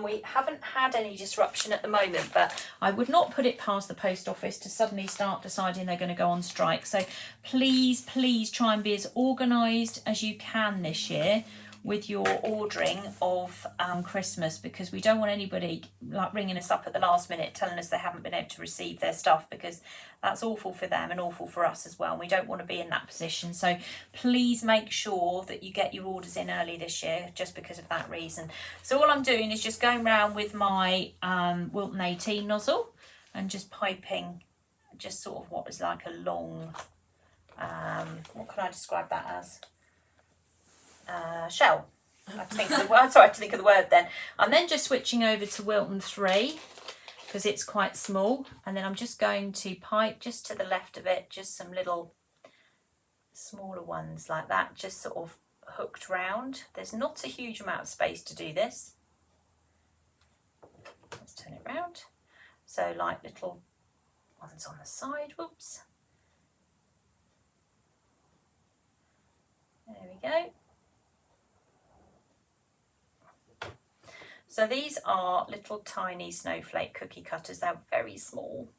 We haven't had any disruption at the moment, but I would not put it past the post office to suddenly start deciding they're going to go on strike. So please, please try and be as organised as you can this year with your ordering of Christmas, because we don't want anybody like ringing us up at the last minute telling us they haven't been able to receive their stuff, because that's awful for them and awful for us as well, and we don't want to be in that position. So please make sure that you get your orders in early this year, just because of that reason. So all I'm doing is just going around with my Wilton 18 nozzle and just piping just sort of what is like a long what can I describe that as? Shell. I have to think of the word. Sorry, I have to think of the word then. I'm then just switching over to Wilton 3 because it's quite small, and then I'm just going to pipe just to the left of it, just some little smaller ones like that, just sort of hooked round. There's not a huge amount of space to do this. Let's turn it round. So like little ones on the side. Whoops. There we go. So these are little tiny snowflake cookie cutters. They're very small.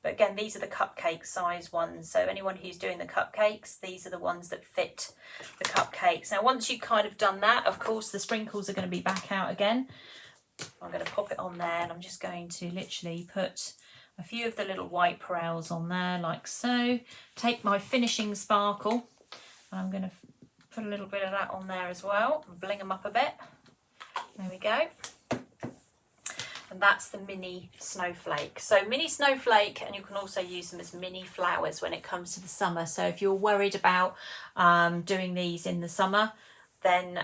But again, these are the cupcake size ones. So anyone who's doing the cupcakes, these are the ones that fit the cupcakes. Now, once you've kind of done that, of course, the sprinkles are going to be back out again. I'm going to pop it on there, and I'm just going to literally put a few of the little white pearls on there like so. Take my finishing sparkle, and I'm going to put a little bit of that on there as well and bling them up a bit. There we go. And that's the mini snowflake. So mini snowflake, and you can also use them as mini flowers when it comes to the summer. So if you're worried about doing these in the summer, then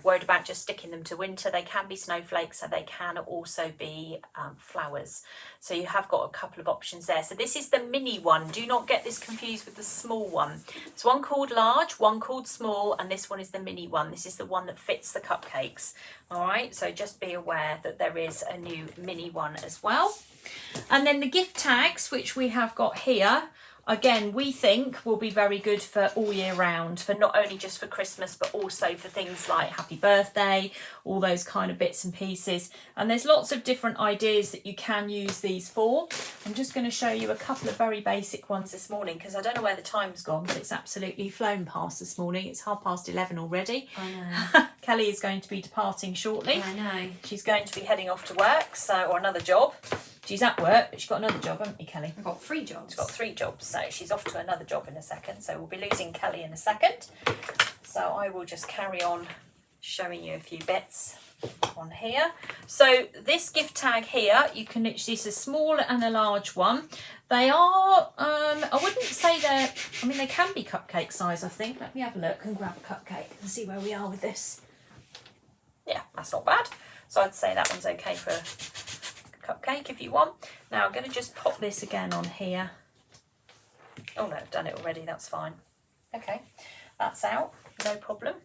worried about just sticking them to winter, they can be snowflakes, so they can also be flowers. So you have got a couple of options there. So this is the mini one. Do not get this confused with the small one. There's one called large, one called small, and this one is the mini one. This is the one that fits the cupcakes. All right, so just be aware that there is a new mini one as well. And then the gift tags, which we have got here, again, we think will be very good for all year round, for not only just for Christmas, but also for things like happy birthday, all those kind of bits and pieces. And there's lots of different ideas that you can use these for. I'm just going to show you a couple of very basic ones this morning, because I don't know where the time's gone, but it's absolutely flown past this morning. It's 11:30 already. I know. Kelly is going to be departing shortly. I know. She's going to be heading off to work, or another job. She's at work, but she's got another job, haven't you, Kelly? I've got 3 jobs. She's got 3 jobs, so she's off to another job in a second. So we'll be losing Kelly in a second. So I will just carry on showing you a few bits on here. So this gift tag here, you can literally, it's a small and a large one. They are, I wouldn't say they're, I mean, they can be cupcake size, I think. Let me have a look and grab a cupcake and see where we are with this. Yeah, that's not bad. So I'd say that one's okay for cupcake if you want. Now I'm going to just pop this again on here. Oh no, I've done it already, that's fine. Okay, that's out, no problem.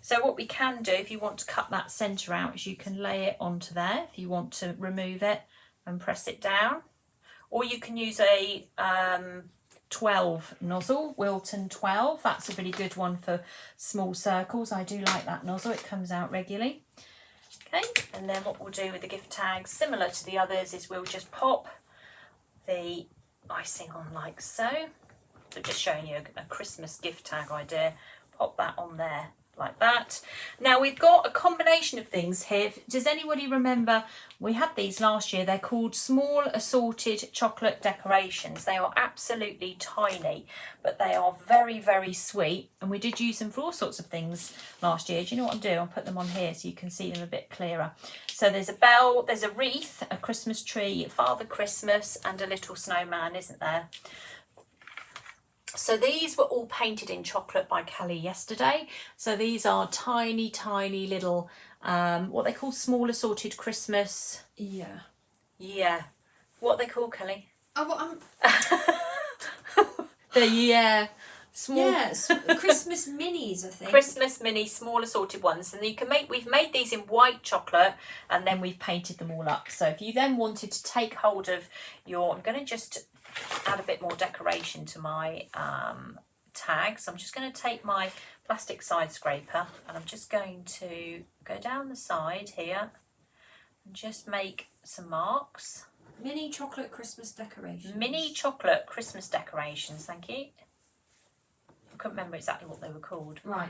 So what we can do, if you want to cut that centre out, is you can lay it onto there if you want to remove it and press it down. Or you can use a 12 nozzle, Wilton 12. That's a really good one for small circles. I do like that nozzle, it comes out regularly. Okay, and then what we'll do with the gift tags, similar to the others, is we'll just pop the icing on like so. So just showing you a Christmas gift tag idea. Pop that on there like that. Now we've got a combination of things here. Does anybody remember, we had these last year, they're called small assorted chocolate decorations. They are absolutely tiny, but they are very, very sweet, and we did use them for all sorts of things last year. Do you know what I'll do? I'll put them on here so you can see them a bit clearer. So there's a bell, there's a wreath, a Christmas tree, Father Christmas, and a little snowman, isn't there? So these were all painted in chocolate by Kelly yesterday. So these are tiny, tiny little, what they call small assorted Christmas. Yeah. Yeah. What they call, Kelly? Oh, well, Small. yeah, Christmas minis, I think. Christmas mini, small assorted ones. And you can we've made these in white chocolate, and then we've painted them all up. So if you then wanted to take hold of your, I'm going to just add a bit more decoration to my tags. I'm just going to take my plastic side scraper, and I'm just going to go down the side here and just make some marks. Mini chocolate Christmas decorations. Mini chocolate Christmas decorations, thank you. I couldn't remember exactly what they were called. Right.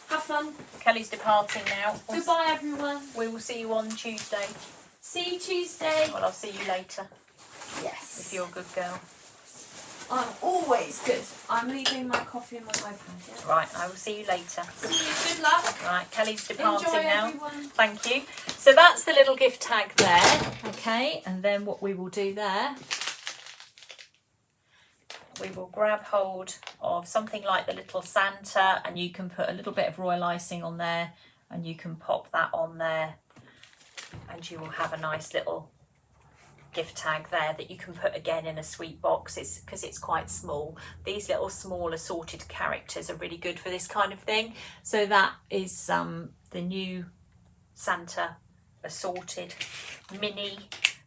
Have fun. Kelly's departing now. Goodbye, everyone. We will see you on Tuesday. See you Tuesday. Well, I'll see you later Yes. if you're a good girl. I'm always good. I'm leaving my coffee and my iPad. Yeah? Right, I will see you later. See you. Good luck. Right, Kelly's departing Enjoy, now. everyone. Thank you. So that's the little gift tag there. Okay, and then what we will do there, we will grab hold of something like the little Santa, and you can put a little bit of royal icing on there, and you can pop that on there, and you will have a nice little gift tag there that you can put again in a sweet box. It's because it's quite small. These little small assorted characters are really good for this kind of thing. So that is the new Santa assorted mini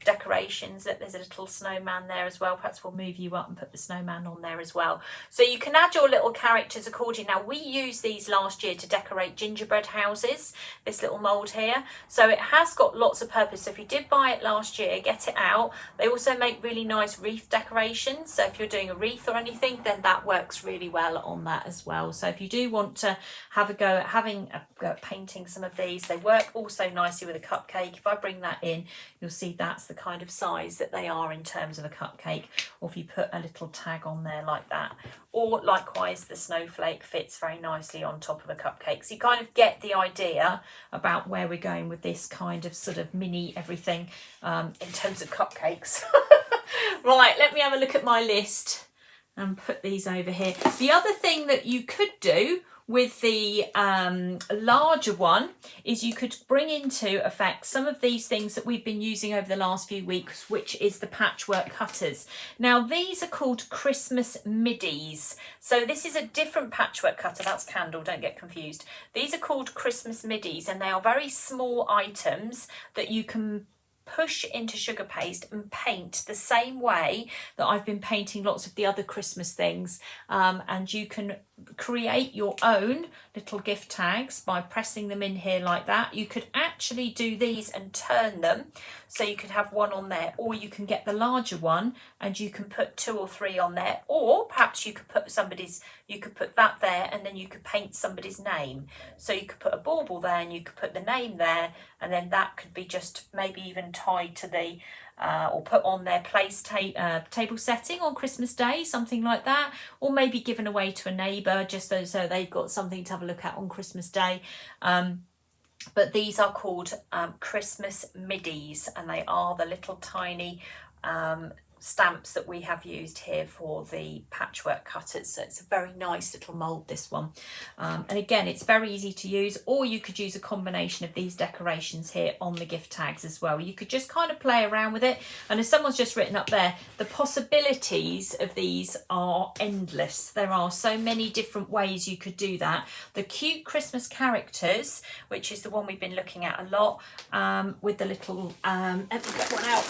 decorations. There's a little snowman there as well. Perhaps we'll move you up and put the snowman on there as well. So you can add your little characters accordingly. Now, we used these last year to decorate gingerbread houses, this little mould here. So it has got lots of purpose. So if you did buy it last year, get it out. They also make really nice wreath decorations. So if you're doing a wreath or anything, then that works really well on that as well. So if you do want to have a go at having a go at painting some of these, they work also nicely with a cupcake. If I bring that in, you'll see that's the kind of size that they are in terms of a cupcake. Or if you put a little tag on there like that, or likewise the snowflake fits very nicely on top of a cupcake. So you kind of get the idea about where we're going with this kind of sort of mini everything in terms of cupcakes. Right, let me have a look at my list and put these over here. The other thing that you could do with the larger one is you could bring into effect some of these things that we've been using over the last few weeks, which is the patchwork cutters. Now, these are called Christmas middies. So this is a different patchwork cutter. That's Candle, don't get confused. These are called Christmas middies, and they are very small items that you can push into sugar paste and paint the same way that I've been painting lots of the other Christmas things, and you can create your own little gift tags by pressing them in here like that. You could actually do these and turn them, so you could have one on there, or you can get the larger one and you can put 2 or 3 on there, or perhaps you could put that there and then you could paint somebody's name. So you could put a bauble there and you could put the name there, and then that could be just maybe even tied to the or put on their table setting on Christmas Day, something like that, or maybe given away to a neighbour just so they've got something to have a look at on Christmas Day. But these are called Christmas middies, and they are the little tiny stamps that we have used here for the patchwork cutters. So it's a very nice little mould, this one, and again, it's very easy to use, or you could use a combination of these decorations here on the gift tags as well. You could just kind of play around with it, and as someone's just written up there, the possibilities of these are endless. There are so many different ways you could do that. The cute Christmas characters, which is the one we've been looking at a lot, with the little let me get one out.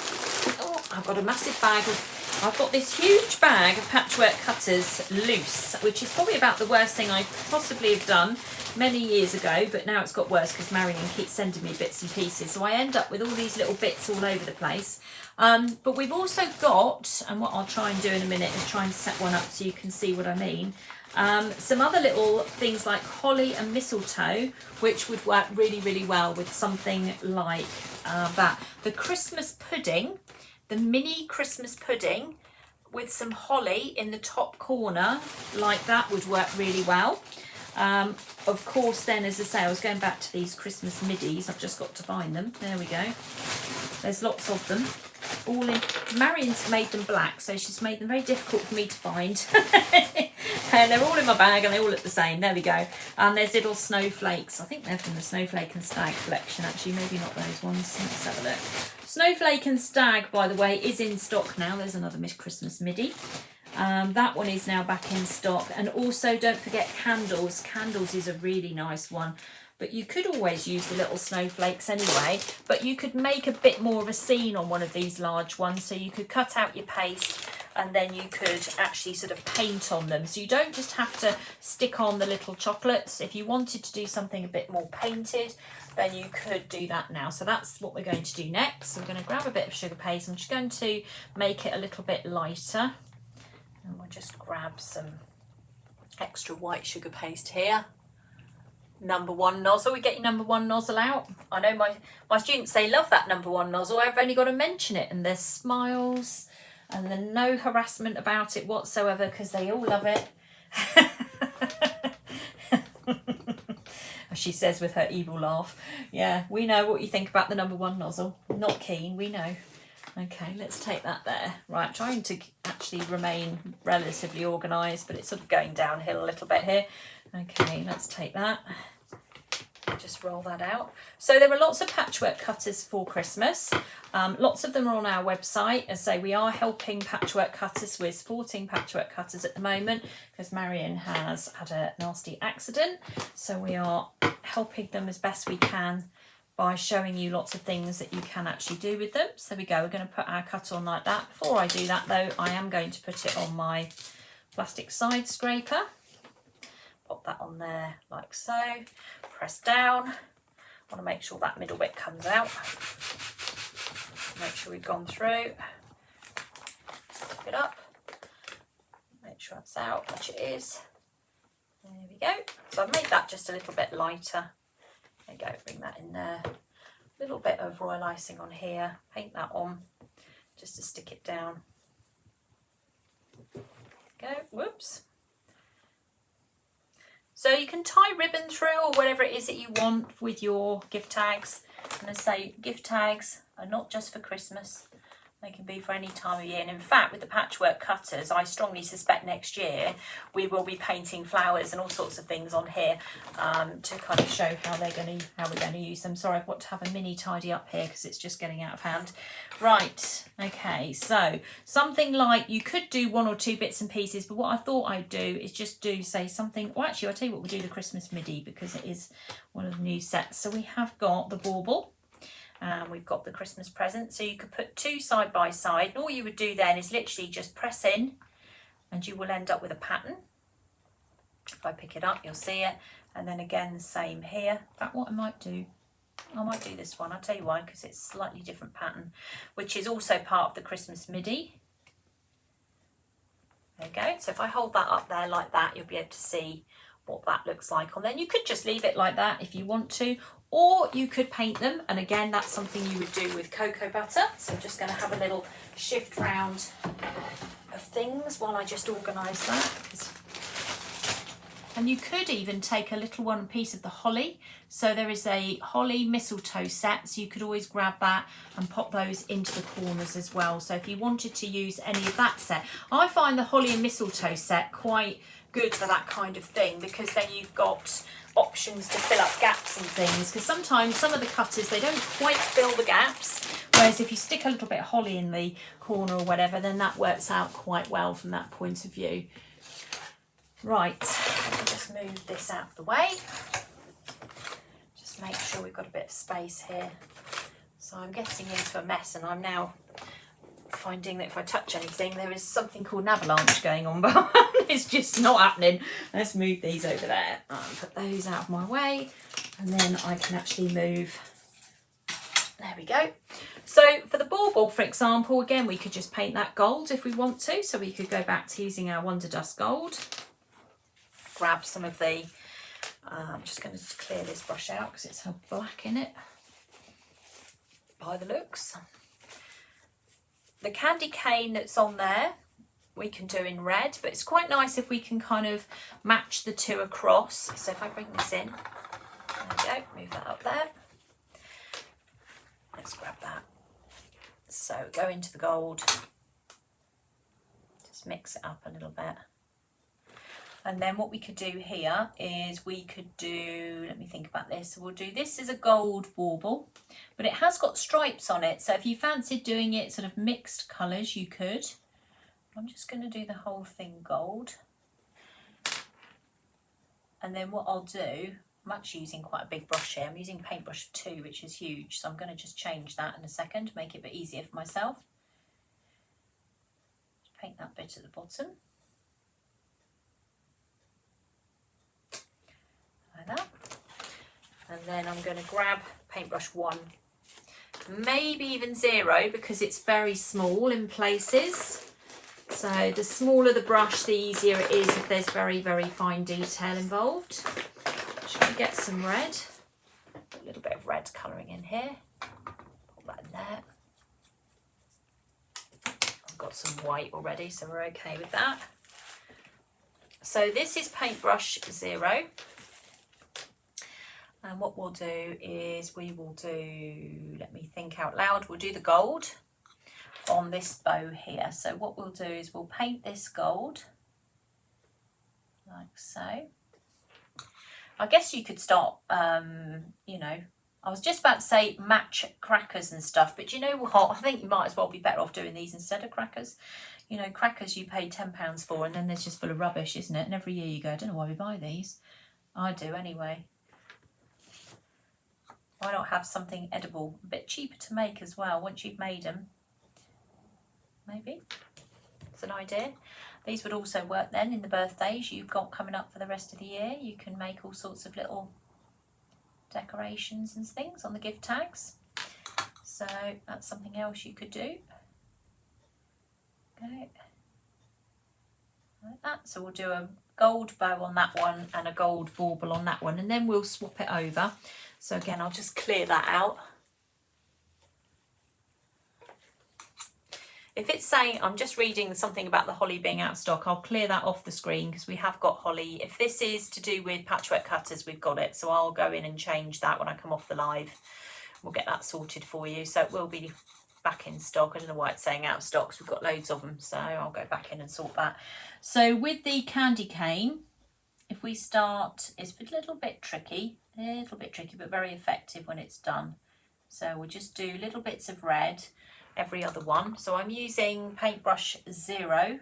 Oh, I've got a massive bag. I've got this huge bag of patchwork cutters loose, which is probably about the worst thing I possibly have done many years ago, but now it's got worse because Marion keeps sending me bits and pieces, so I end up with all these little bits all over the place. But we've also got, and what I'll try and do in a minute is try and set one up so you can see what I mean, some other little things like holly and mistletoe, which would work really, really well with something like that. The Christmas pudding, the mini Christmas pudding with some holly in the top corner like that would work really well. Of course, then, as I say, I was going back to these Christmas middies. I've just got to find them. There we go. There's lots of them. All in. Marion's made them black, so she's made them very difficult for me to find. And they're all in my bag and they all look the same. There we go. And there's little snowflakes. I think they're from the Snowflake and Stag collection, actually. Maybe not those ones. Let's have a look. Snowflake and Stag, by the way, is in stock now. There's another Miss Christmas midi. That one is now back in stock. And also, don't forget candles. Candles is a really nice one. But you could always use the little snowflakes anyway. But you could make a bit more of a scene on one of these large ones. So you could cut out your paste and then you could actually sort of paint on them. So you don't just have to stick on the little chocolates. If you wanted to do something a bit more painted, then you could do that now. So that's what we're going to do next. So we're going to grab a bit of sugar paste. I'm just going to make it a little bit lighter. And we'll just grab some extra white sugar paste here. Number 1 nozzle. We get your number 1 nozzle out. I know my students, they love that number 1 nozzle. I've only got to mention it and there's smiles and there's no harassment about it whatsoever because they all love it. She says with her evil laugh. Yeah, we know what you think about the number 1 nozzle. Not keen, we know. Okay, let's take that there. Right, trying to actually remain relatively organised, but it's sort of going downhill a little bit here. Okay, let's take that. Just roll that out. So there are lots of patchwork cutters for Christmas. Lots of them are on our website. As I say, we are helping patchwork cutters. We're supporting patchwork cutters at the moment because Marion has had a nasty accident. So we are helping them as best we can by showing you lots of things that you can actually do with them. So there we go, we're going to put our cut on like that. Before I do that though, I am going to put it on my plastic side scraper. Pop that on there like so, press down. I want to make sure that middle bit comes out. Make sure we've gone through. Tip it up. Make sure it's out, which it is. There we go. So I've made that just a little bit lighter. There you go, bring that in there. A little bit of royal icing on here. Paint that on just to stick it down. Go, whoops. So you can tie ribbon through or whatever it is that you want with your gift tags. And as I say, gift tags are not just for Christmas. They can be for any time of year. And in fact, with the patchwork cutters, I strongly suspect next year we will be painting flowers and all sorts of things on here to kind of show how we're going to use them. Sorry, I've got to have a mini tidy up here because it's just getting out of hand. Right, okay, so something like you could do 1 or 2 bits and pieces, but what I thought I'd do is just do, say, something. Well, actually, I'll tell you what, we'll do the Christmas midi because it is one of the new sets. So we have got the bauble. And we've got the Christmas present, so you could put 2 side by side, and all you would do then is literally just press in and you will end up with a pattern. If I pick it up, you'll see it. And then again, the same here. In fact, what I might do this one. I'll tell you why, because it's a slightly different pattern, which is also part of the Christmas midi. There you go. So if I hold that up there like that, you'll be able to see what that looks like. And then you could just leave it like that if you want to, or you could paint them, and again that's something you would do with cocoa butter. So I'm just going to have a little shift round of things while I just organise that. And you could even take a little one piece of the holly. So there is a holly mistletoe set, so you could always grab that and pop those into the corners as well. So if you wanted to use any of that set, I find the holly and mistletoe set quite good for that kind of thing, because then you've got options to fill up gaps and things, because sometimes some of the cutters, they don't quite fill the gaps, whereas if you stick a little bit of holly in the corner or whatever, then that works out quite well from that point of view. Right, let me just move this out of the way, just make sure we've got a bit of space here. So I'm getting into a mess, and I'm now finding that if I touch anything, there is something called an avalanche going on, but it's just not happening. Let's move these over there and put those out of my way, and then I can actually move. There we go. So for the bauble, for example, again, we could just paint that gold if we want to. So we could go back to using our Wonder Dust Gold. Grab some of the, I'm just going to clear this brush out because it's had black in it by the looks. The candy cane that's on there, we can do in red, but it's quite nice if we can kind of match the 2 across. So if I bring this in, there we go, move that up there. Let's grab that. So go into the gold, just mix it up a little bit. And then what we could do here is we could do, let me think about this. We'll do this as a gold bauble, but it has got stripes on it. So if you fancied doing it sort of mixed colours, you could. I'm just going to do the whole thing gold. And then what I'll do, I'm actually using quite a big brush here. I'm using paintbrush 2, which is huge. So I'm going to just change that in a second, make it a bit easier for myself. Just paint that bit at the bottom. That. And then I'm going to grab paintbrush 1, maybe even 0, because it's very small in places. So the smaller the brush, the easier it is if there's very, very fine detail involved. Shall we get some red? A little bit of red colouring in here. Put that in there. I've got some white already, so we're okay with that. So this is paintbrush 0. And what we'll do is we will do, let me think out loud, we'll do the gold on this bow here. So what we'll do is we'll paint this gold like so. I guess you could start, you know, I was just about to say match crackers and stuff, but you know what, I think you might as well be better off doing these instead of crackers. You know, crackers you pay £10 for, and then they're just full of rubbish, isn't it? And every year you go, I don't know why we buy these. I do anyway. Why not have something edible, a bit cheaper to make as well once you've made them? Maybe it's an idea. These would also work then in the birthdays you've got coming up for the rest of the year. You can make all sorts of little decorations and things on the gift tags. So that's something else you could do. Okay, like that. So we'll do a gold bow on that one and a gold bauble on that one, and then we'll swap it over. So again, I'll just clear that out. If it's saying, I'm just reading something about the holly being out of stock, I'll clear that off the screen because we have got holly. If this is to do with patchwork cutters, we've got it. So I'll go in and change that when I come off the live. We'll get that sorted for you. So it will be back in stock. I don't know why it's saying out of stock because we've got loads of them. So I'll go back in and sort that. So with the candy cane, if we start, it's a little bit tricky, but very effective when it's done. So we'll just do little bits of red every other one. So I'm using paintbrush 0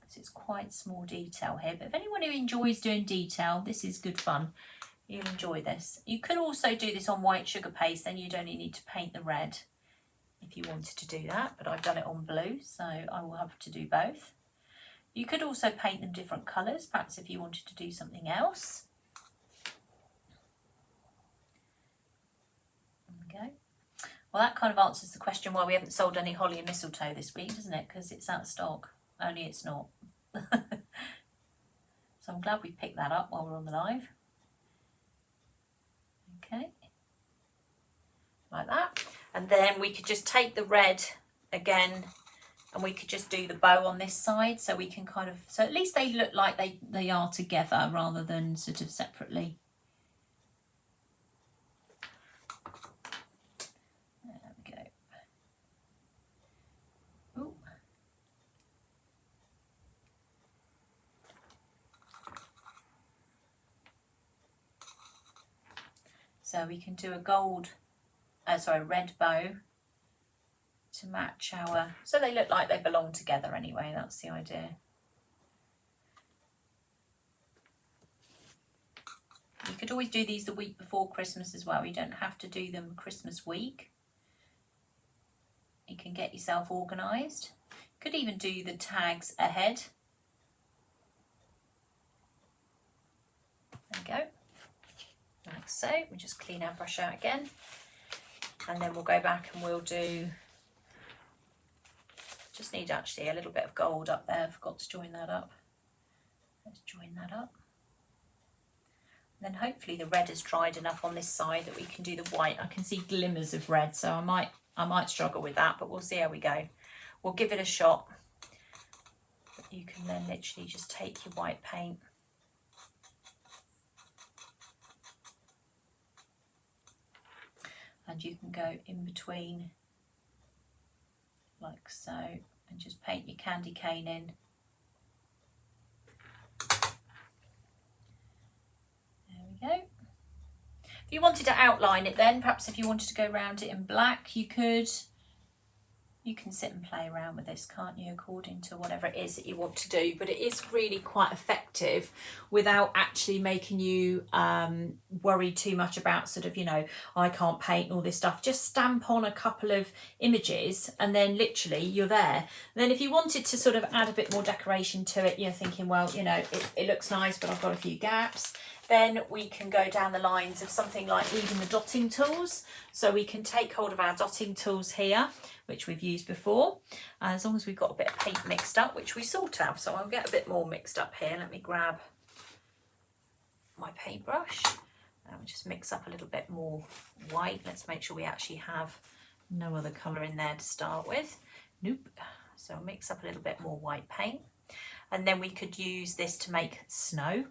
because it's quite small detail here, but if anyone who enjoys doing detail, this is good fun. You'll enjoy this. You could also do this on white sugar paste, then you'd only need to paint the red if you wanted to do that, but I've done it on blue, so I will have to do both. You could also paint them different colours, perhaps if you wanted to do something else. There we go. Well, that kind of answers the question why we haven't sold any holly and mistletoe this week, doesn't it? Because it's out of stock. Only it's not. So I'm glad we picked that up while we're on the live. Okay. Like that. And then we could just take the red again and we could just do the bow on this side, so we can kind of, so at least they look like they are together rather than sort of separately. There we go. Ooh. So we can do a red bow to match our, so they look like they belong together anyway, that's the idea. You could always do these the week before Christmas as well, you don't have to do them Christmas week. You can get yourself organised. Could even do the tags ahead. There we go, like so. We'll just clean our brush out again. And then we'll go back and we'll do, just need actually a little bit of gold up there, I forgot to join that up. Let's join that up. And then hopefully the red is dried enough on this side that we can do the white. I can see glimmers of red, so I might struggle with that, but we'll see how we go. We'll give it a shot. You can then literally just take your white paint and you can go in between like so and just paint your candy cane in. There we go. If you wanted to outline it then, perhaps if you wanted to go around it in black, you could. You can sit and play around with this, can't you, according to whatever it is that you want to do, but it is really quite effective without actually making you worry too much about sort of, you know, I can't paint and all this stuff. Just stamp on a couple of images and then literally you're there. And then if you wanted to sort of add a bit more decoration to it, you're thinking, well, you know, it looks nice, but I've got a few gaps. Then we can go down the lines of something like even the dotting tools. So we can take hold of our dotting tools here, which we've used before, as long as we've got a bit of paint mixed up, which we sort of. So I'll get a bit more mixed up here. Let me grab my paintbrush and just mix up a little bit more white. Let's make sure we actually have no other colour in there to start with. Nope. So I'll mix up a little bit more white paint. And then we could use this to make snow.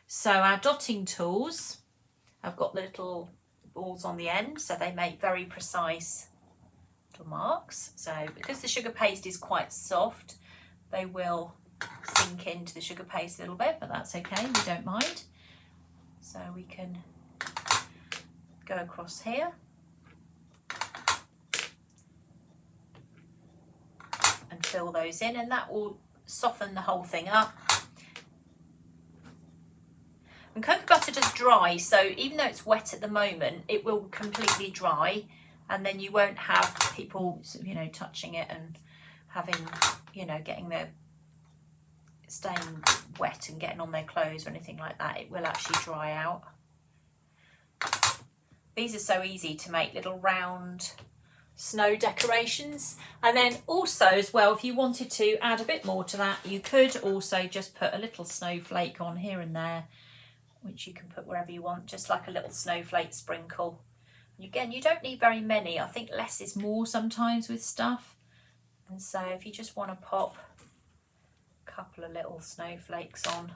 So our dotting tools have got little balls on the end, so they make very precise little marks. So because the sugar paste is quite soft, they will sink into the sugar paste a little bit, but that's okay, we don't mind. So we can go across here and fill those in, and that will soften the whole thing up. And cocoa butter does dry, so even though it's wet at the moment, it will completely dry, and then you won't have people, you know, touching it and having, you know, getting their staying wet and getting on their clothes or anything like that. It will actually dry out. These are so easy to make, little round snow decorations. And then also as well, if you wanted to add a bit more to that, you could also just put a little snowflake on here and there, which you can put wherever you want, just like a little snowflake sprinkle. And again, you don't need very many. I think less is more sometimes with stuff. And so if you just want to pop a couple of little snowflakes on,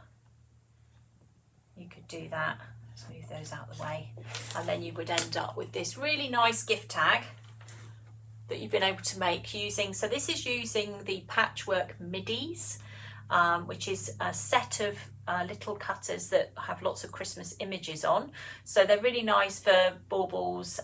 you could do that. Let's move those out of the way. And then you would end up with this really nice gift tag that you've been able to make using, so this is using the Patchwork Midis, which is a set of little cutters that have lots of Christmas images on. So they're really nice for baubles,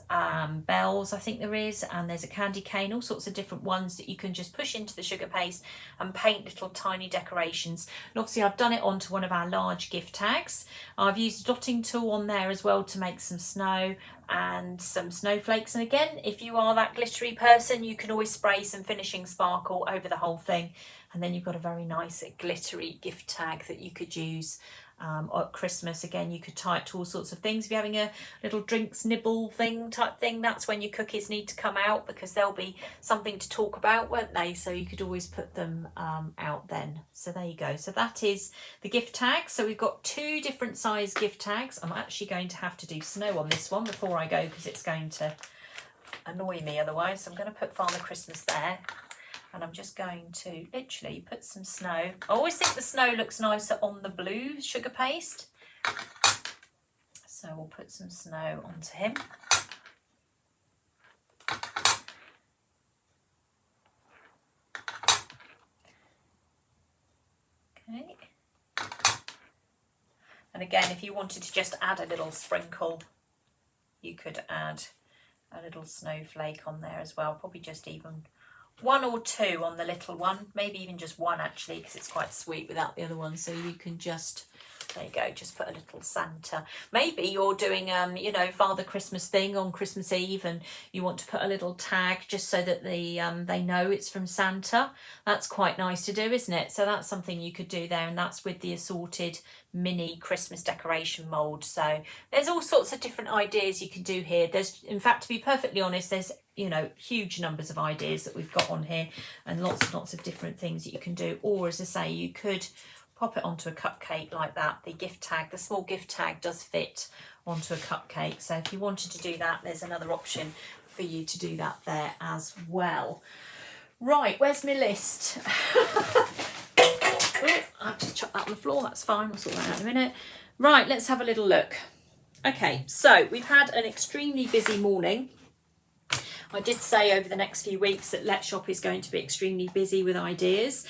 bells I think there is, and there's a candy cane, all sorts of different ones that you can just push into the sugar paste and paint little tiny decorations. And obviously I've done it onto one of our large gift tags. I've used a dotting tool on there as well to make some snow and some snowflakes. And again, if you are that glittery person, you can always spray some finishing sparkle over the whole thing, and then you've got a very nice glittery gift tag that you could use at Christmas. Again, you could tie it to all sorts of things. If you're having a little drinks nibble thing type thing, that's when your cookies need to come out, because there'll be something to talk about, won't they? So you could always put them out then. So there you go. So that is the gift tag. So we've got 2 different size gift tags. I'm actually going to have to do snow on this one before I go, because it's going to annoy me otherwise. So I'm going to put Father Christmas there. And I'm just going to literally put some snow. I always think the snow looks nicer on the blue sugar paste. So we'll put some snow onto him. Okay. And again, if you wanted to just add a little sprinkle, you could add a little snowflake on there as well. Probably just even 1 or 2 on the little one, maybe even just 1 actually, because it's quite sweet without the other one. So you can just, there you go, just put a little Santa. Maybe you're doing you know, Father Christmas thing on Christmas Eve, and you want to put a little tag just so that they know it's from Santa. That's quite nice to do, isn't it? So that's something you could do there, and that's with the assorted mini Christmas decoration mould. So there's all sorts of different ideas you can do here. There's, in fact, to be perfectly honest, there's, you know, huge numbers of ideas that we've got on here, and lots of different things that you can do. Or as I say, you could pop it onto a cupcake like that. The gift tag, the small gift tag, does fit onto a cupcake. So if you wanted to do that, there's another option for you to do that there as well. Right, where's my list? Oh, I have to chuck that on the floor, that's fine, I'll sort that out in a minute. Right, let's have a little look. Okay, so we've had an extremely busy morning. I did say over the next few weeks that Let's Shop is going to be extremely busy with ideas.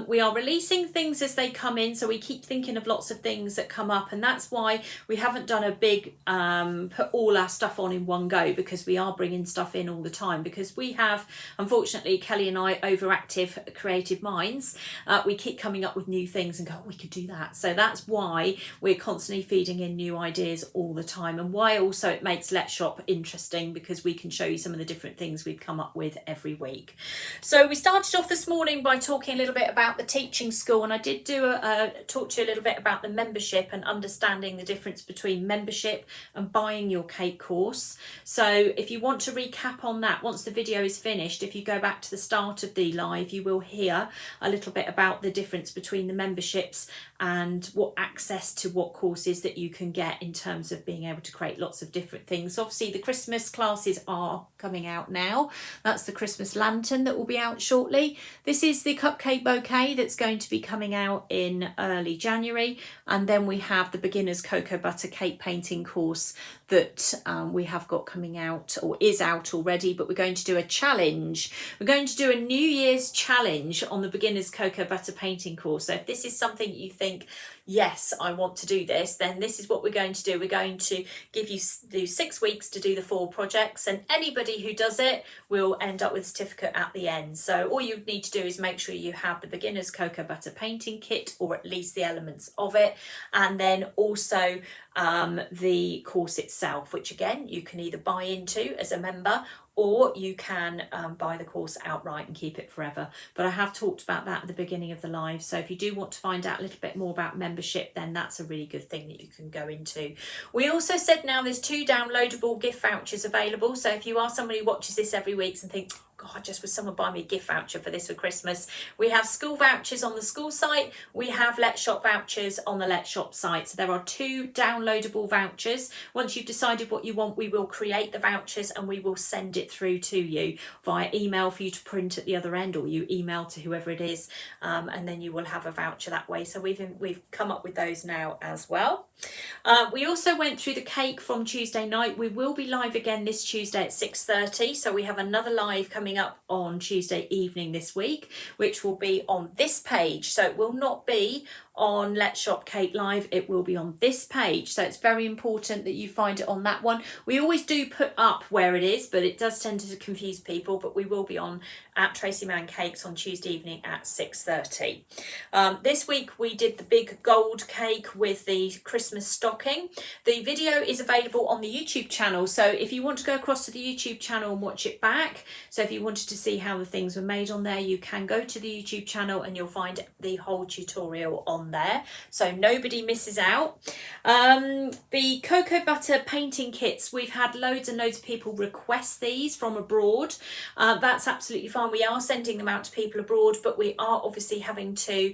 We are releasing things as they come in, so we keep thinking of lots of things that come up, and that's why we haven't done a big put all our stuff on in one go, because we are bringing stuff in all the time, because we have, unfortunately, Kelly and I, overactive creative minds. We keep coming up with new things and go, oh, we could do that. So that's why we're constantly feeding in new ideas all the time, and why also it makes Let's Shop interesting, because we can show you some of the different things we've come up with every week. So we started off this morning by talking a little bit about the teaching school, and I did talk to you a little bit about the membership and understanding the difference between membership and buying your cake course. So if you want to recap on that, once the video is finished, if you go back to the start of the live, you will hear a little bit about the difference between the memberships and what access to what courses that you can get in terms of being able to create lots of different things. Obviously the Christmas classes are coming out now. That's the Christmas lantern that will be out shortly. This is the cupcake bouquet that's going to be coming out in early January, and then we have the beginner's cocoa butter cake painting course that we have got coming out, or is out already, but we're going to do a challenge. We're going to do a New Year's challenge on the beginner's cocoa butter painting course. So if this is something you think, yes, I want to do this, then this is what we're going to do. We're going to give you 6 weeks to do the 4 projects, and anybody who does it will end up with a certificate at the end. So all you need to do is make sure you have the beginner's cocoa butter painting kit, or at least the elements of it, and then also the course itself, which again you can either buy into as a member, or you can buy the course outright and keep it forever. But I have talked about that at the beginning of the live, so if you do want to find out a little bit more about membership, then that's a really good thing that you can go into. We also said now there's 2 downloadable gift vouchers available, so if you are somebody who watches this every week and think, God, just would someone buy me a gift voucher for this for Christmas? We have school vouchers on the school site. We have Let's Shop vouchers on the Let's Shop site. So there are 2 downloadable vouchers. Once you've decided what you want, we will create the vouchers and we will send it through to you via email for you to print at the other end, or you email to whoever it is, and then you will have a voucher that way. So we've come up with those now as well. We also went through the cake from Tuesday night. We will be live again this Tuesday at 6:30. So we have another live coming up on Tuesday evening this week, which will be on this page. So it will not be on Let's Shop Cake Live, it will be on this page. So it's very important that you find it on that one. We always do put up where it is, but it does tend to confuse people. But we will be on at Tracy Mann Cakes on Tuesday evening at 6:30. This week we did the big gold cake with the Christmas stocking. The video is available on the YouTube channel, so if you want to go across to the YouTube channel and watch it back, so if you wanted to see how the things were made on there, you can go to the YouTube channel and you'll find the whole tutorial on there, so nobody misses out. The cocoa butter painting kits, we've had loads and loads of people request these from abroad. That's absolutely fine. We are sending them out to people abroad, but we are obviously having to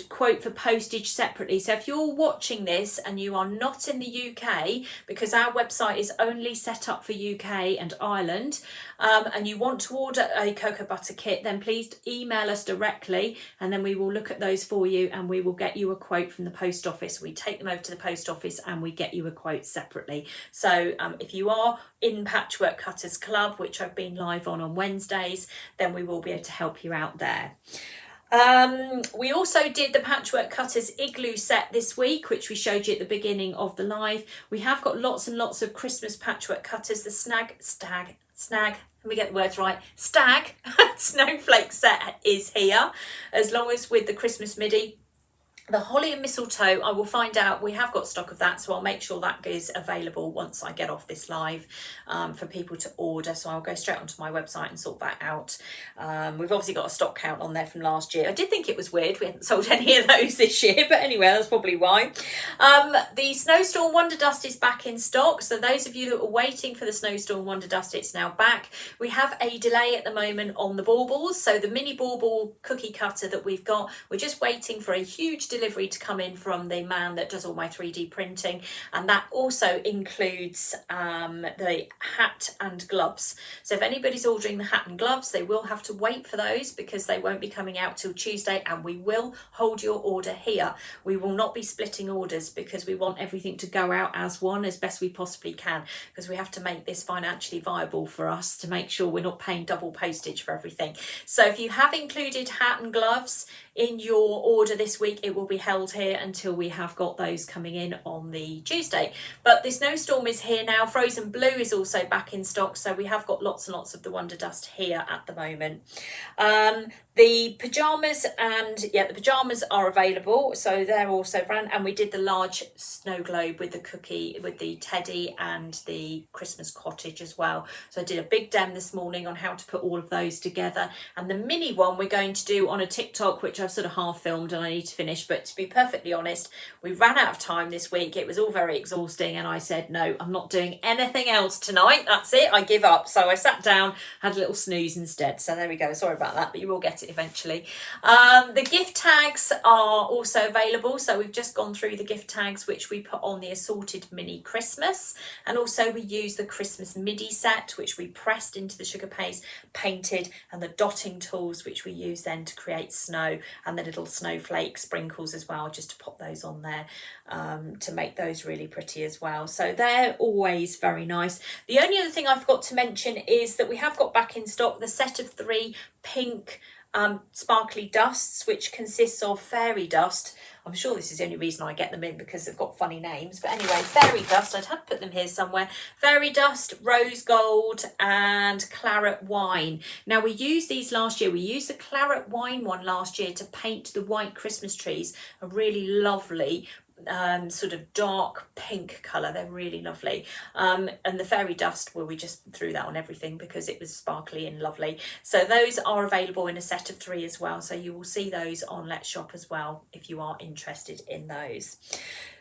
quote for postage separately. So if you're watching this and you are not in the UK, because our website is only set up for UK and Ireland, and you want to order a cocoa butter kit, then please email us directly and then we will look at those for you and we will get you a quote from the post office. We take them over to the post office and we get you a quote separately. So if you are in Patchwork Cutters Club, which I've been live on Wednesdays, then we will be able to help you out there. We also did the Patchwork Cutters Igloo set this week, which we showed you at the beginning of the live. We have got lots and lots of Christmas patchwork cutters. The snag, let me get the words right, stag snowflake set is here, as long as with the Christmas midi. The holly and mistletoe, I will find out. We have got stock of that, so I'll make sure that is available once I get off this live for people to order. So I'll go straight onto my website and sort that out. We've obviously got a stock count on there from last year. I did think it was weird we hadn't sold any of those this year, but anyway, that's probably why. The Snowstorm Wonder Dust is back in stock. So those of you that were waiting for the Snowstorm Wonder Dust, it's now back. We have a delay at the moment on the baubles. So the mini bauble cookie cutter that we've got, we're just waiting for a huge delivery to come in from the man that does all my 3D printing, and that also includes the hat and gloves. So if anybody's ordering the hat and gloves, they will have to wait for those because they won't be coming out till Tuesday, and we will hold your order here. We will not be splitting orders because we want everything to go out as one as best we possibly can, because we have to make this financially viable for us to make sure we're not paying double postage for everything. So if you have included hat and gloves in your order this week, it will be held here until we have got those coming in on the Tuesday. But the Snowstorm is here now. Frozen Blue is also back in stock, so we have got lots and lots of the Wonder Dust here at the moment. The pyjamas are available, so they're also ran, and we did the large snow globe with the cookie, with the teddy and the Christmas cottage as well. So I did a big dem this morning on how to put all of those together, and the mini one we're going to do on a TikTok, which I've sort of half filmed and I need to finish. But to be perfectly honest, we ran out of time this week. It was all very exhausting, and I said, no, I'm not doing anything else tonight. That's it, I give up. So I sat down, had a little snooze instead. So there we go. Sorry about that, but you will get it eventually. The gift tags are also available. So we've just gone through the gift tags, which we put on the assorted mini Christmas, and also we used the Christmas midi set, which we pressed into the sugar paste, painted, and the dotting tools, which we use then to create snow, and the little snowflake sprinkles as well, just to pop those on there to make those really pretty as well. So they're always very nice. The only other thing I forgot to mention is that we have got back in stock the set of 3 pink sparkly dusts, which consists of fairy dust. I'm sure this is the only reason I get them in, because they've got funny names. But anyway, fairy dust, I'd have to put them here somewhere. Fairy dust, rose gold and claret wine. Now, we used these last year. We used the claret wine one last year to paint the white Christmas trees a really lovely sort of dark pink colour. They're really lovely. And the fairy dust, well, we just threw that on everything because it was sparkly and lovely. So those are available in a set of 3 as well. So you will see those on Let's Shop as well if you are interested in those.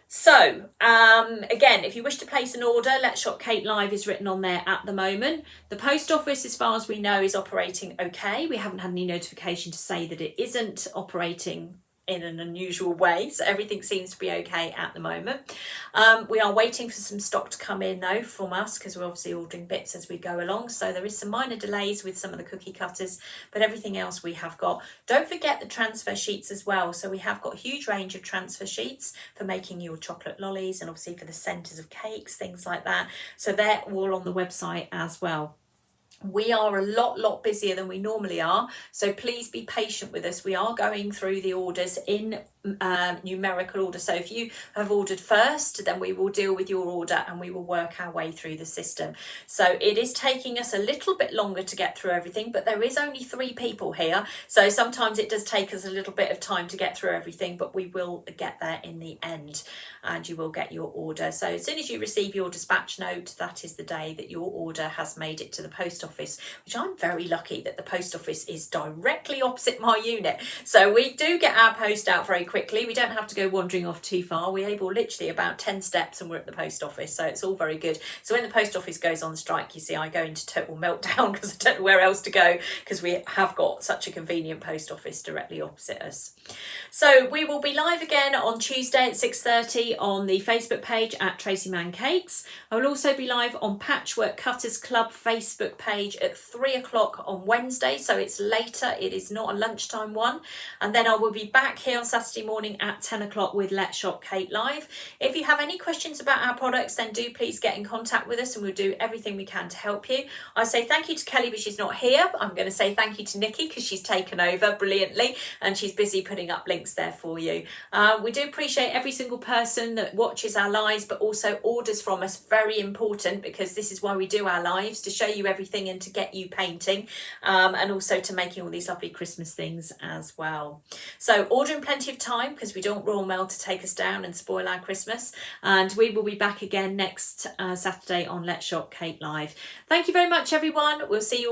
So, again, if you wish to place an order, Let's Shop Kate Live is written on there at the moment. The post office, as far as we know, is operating okay. We haven't had any notification to say that it isn't operating in an unusual way, so everything seems to be okay at the moment. We are waiting for some stock to come in though from us, because we're obviously ordering bits as we go along, so there is some minor delays with some of the cookie cutters, but everything else we have got. Don't forget the transfer sheets as well. So we have got a huge range of transfer sheets for making your chocolate lollies, and obviously for the centres of cakes, things like that. So they're all on the website as well. We are a lot busier than we normally are, so please be patient with us. We are going through the orders in numerical order. So if you have ordered first, then we will deal with your order and we will work our way through the system. So it is taking us a little bit longer to get through everything, but there is only 3 people here, so sometimes it does take us a little bit of time to get through everything, but we will get there in the end and you will get your order. So as soon as you receive your dispatch note, that is the day that your order has made it to the post office, which I'm very lucky that the post office is directly opposite my unit. So we do get our post out very quickly. We don't have to go wandering off too far. We're able literally about 10 steps and we're at the post office. So it's all very good. So when the post office goes on strike, you see, I go into total meltdown because I don't know where else to go, because we have got such a convenient post office directly opposite us. So we will be live again on Tuesday at 6:30 on the Facebook page at Tracy Mann Cakes. I will also be live on Patchwork Cutters Club Facebook page at 3 o'clock on Wednesday. So it's later. It is not a lunchtime one. And then I will be back here on Saturday morning at 10 o'clock with Let's Shop Kate Live. If you have any questions about our products, then do please get in contact with us and we'll do everything we can to help you. I say thank you to Kelly, but she's not here. I'm going to say thank you to Nikki because she's taken over brilliantly and she's busy putting up links there for you. We do appreciate every single person that watches our lives, but also orders from us. Very important, because this is why we do our lives, to show you everything and to get you painting, and also to making all these lovely Christmas things as well. So order in plenty of time, because we don't want Royal Mail to take us down and spoil our Christmas. And we will be back again next Saturday on Let's Shop Kate Live. Thank you very much, everyone. We'll see you all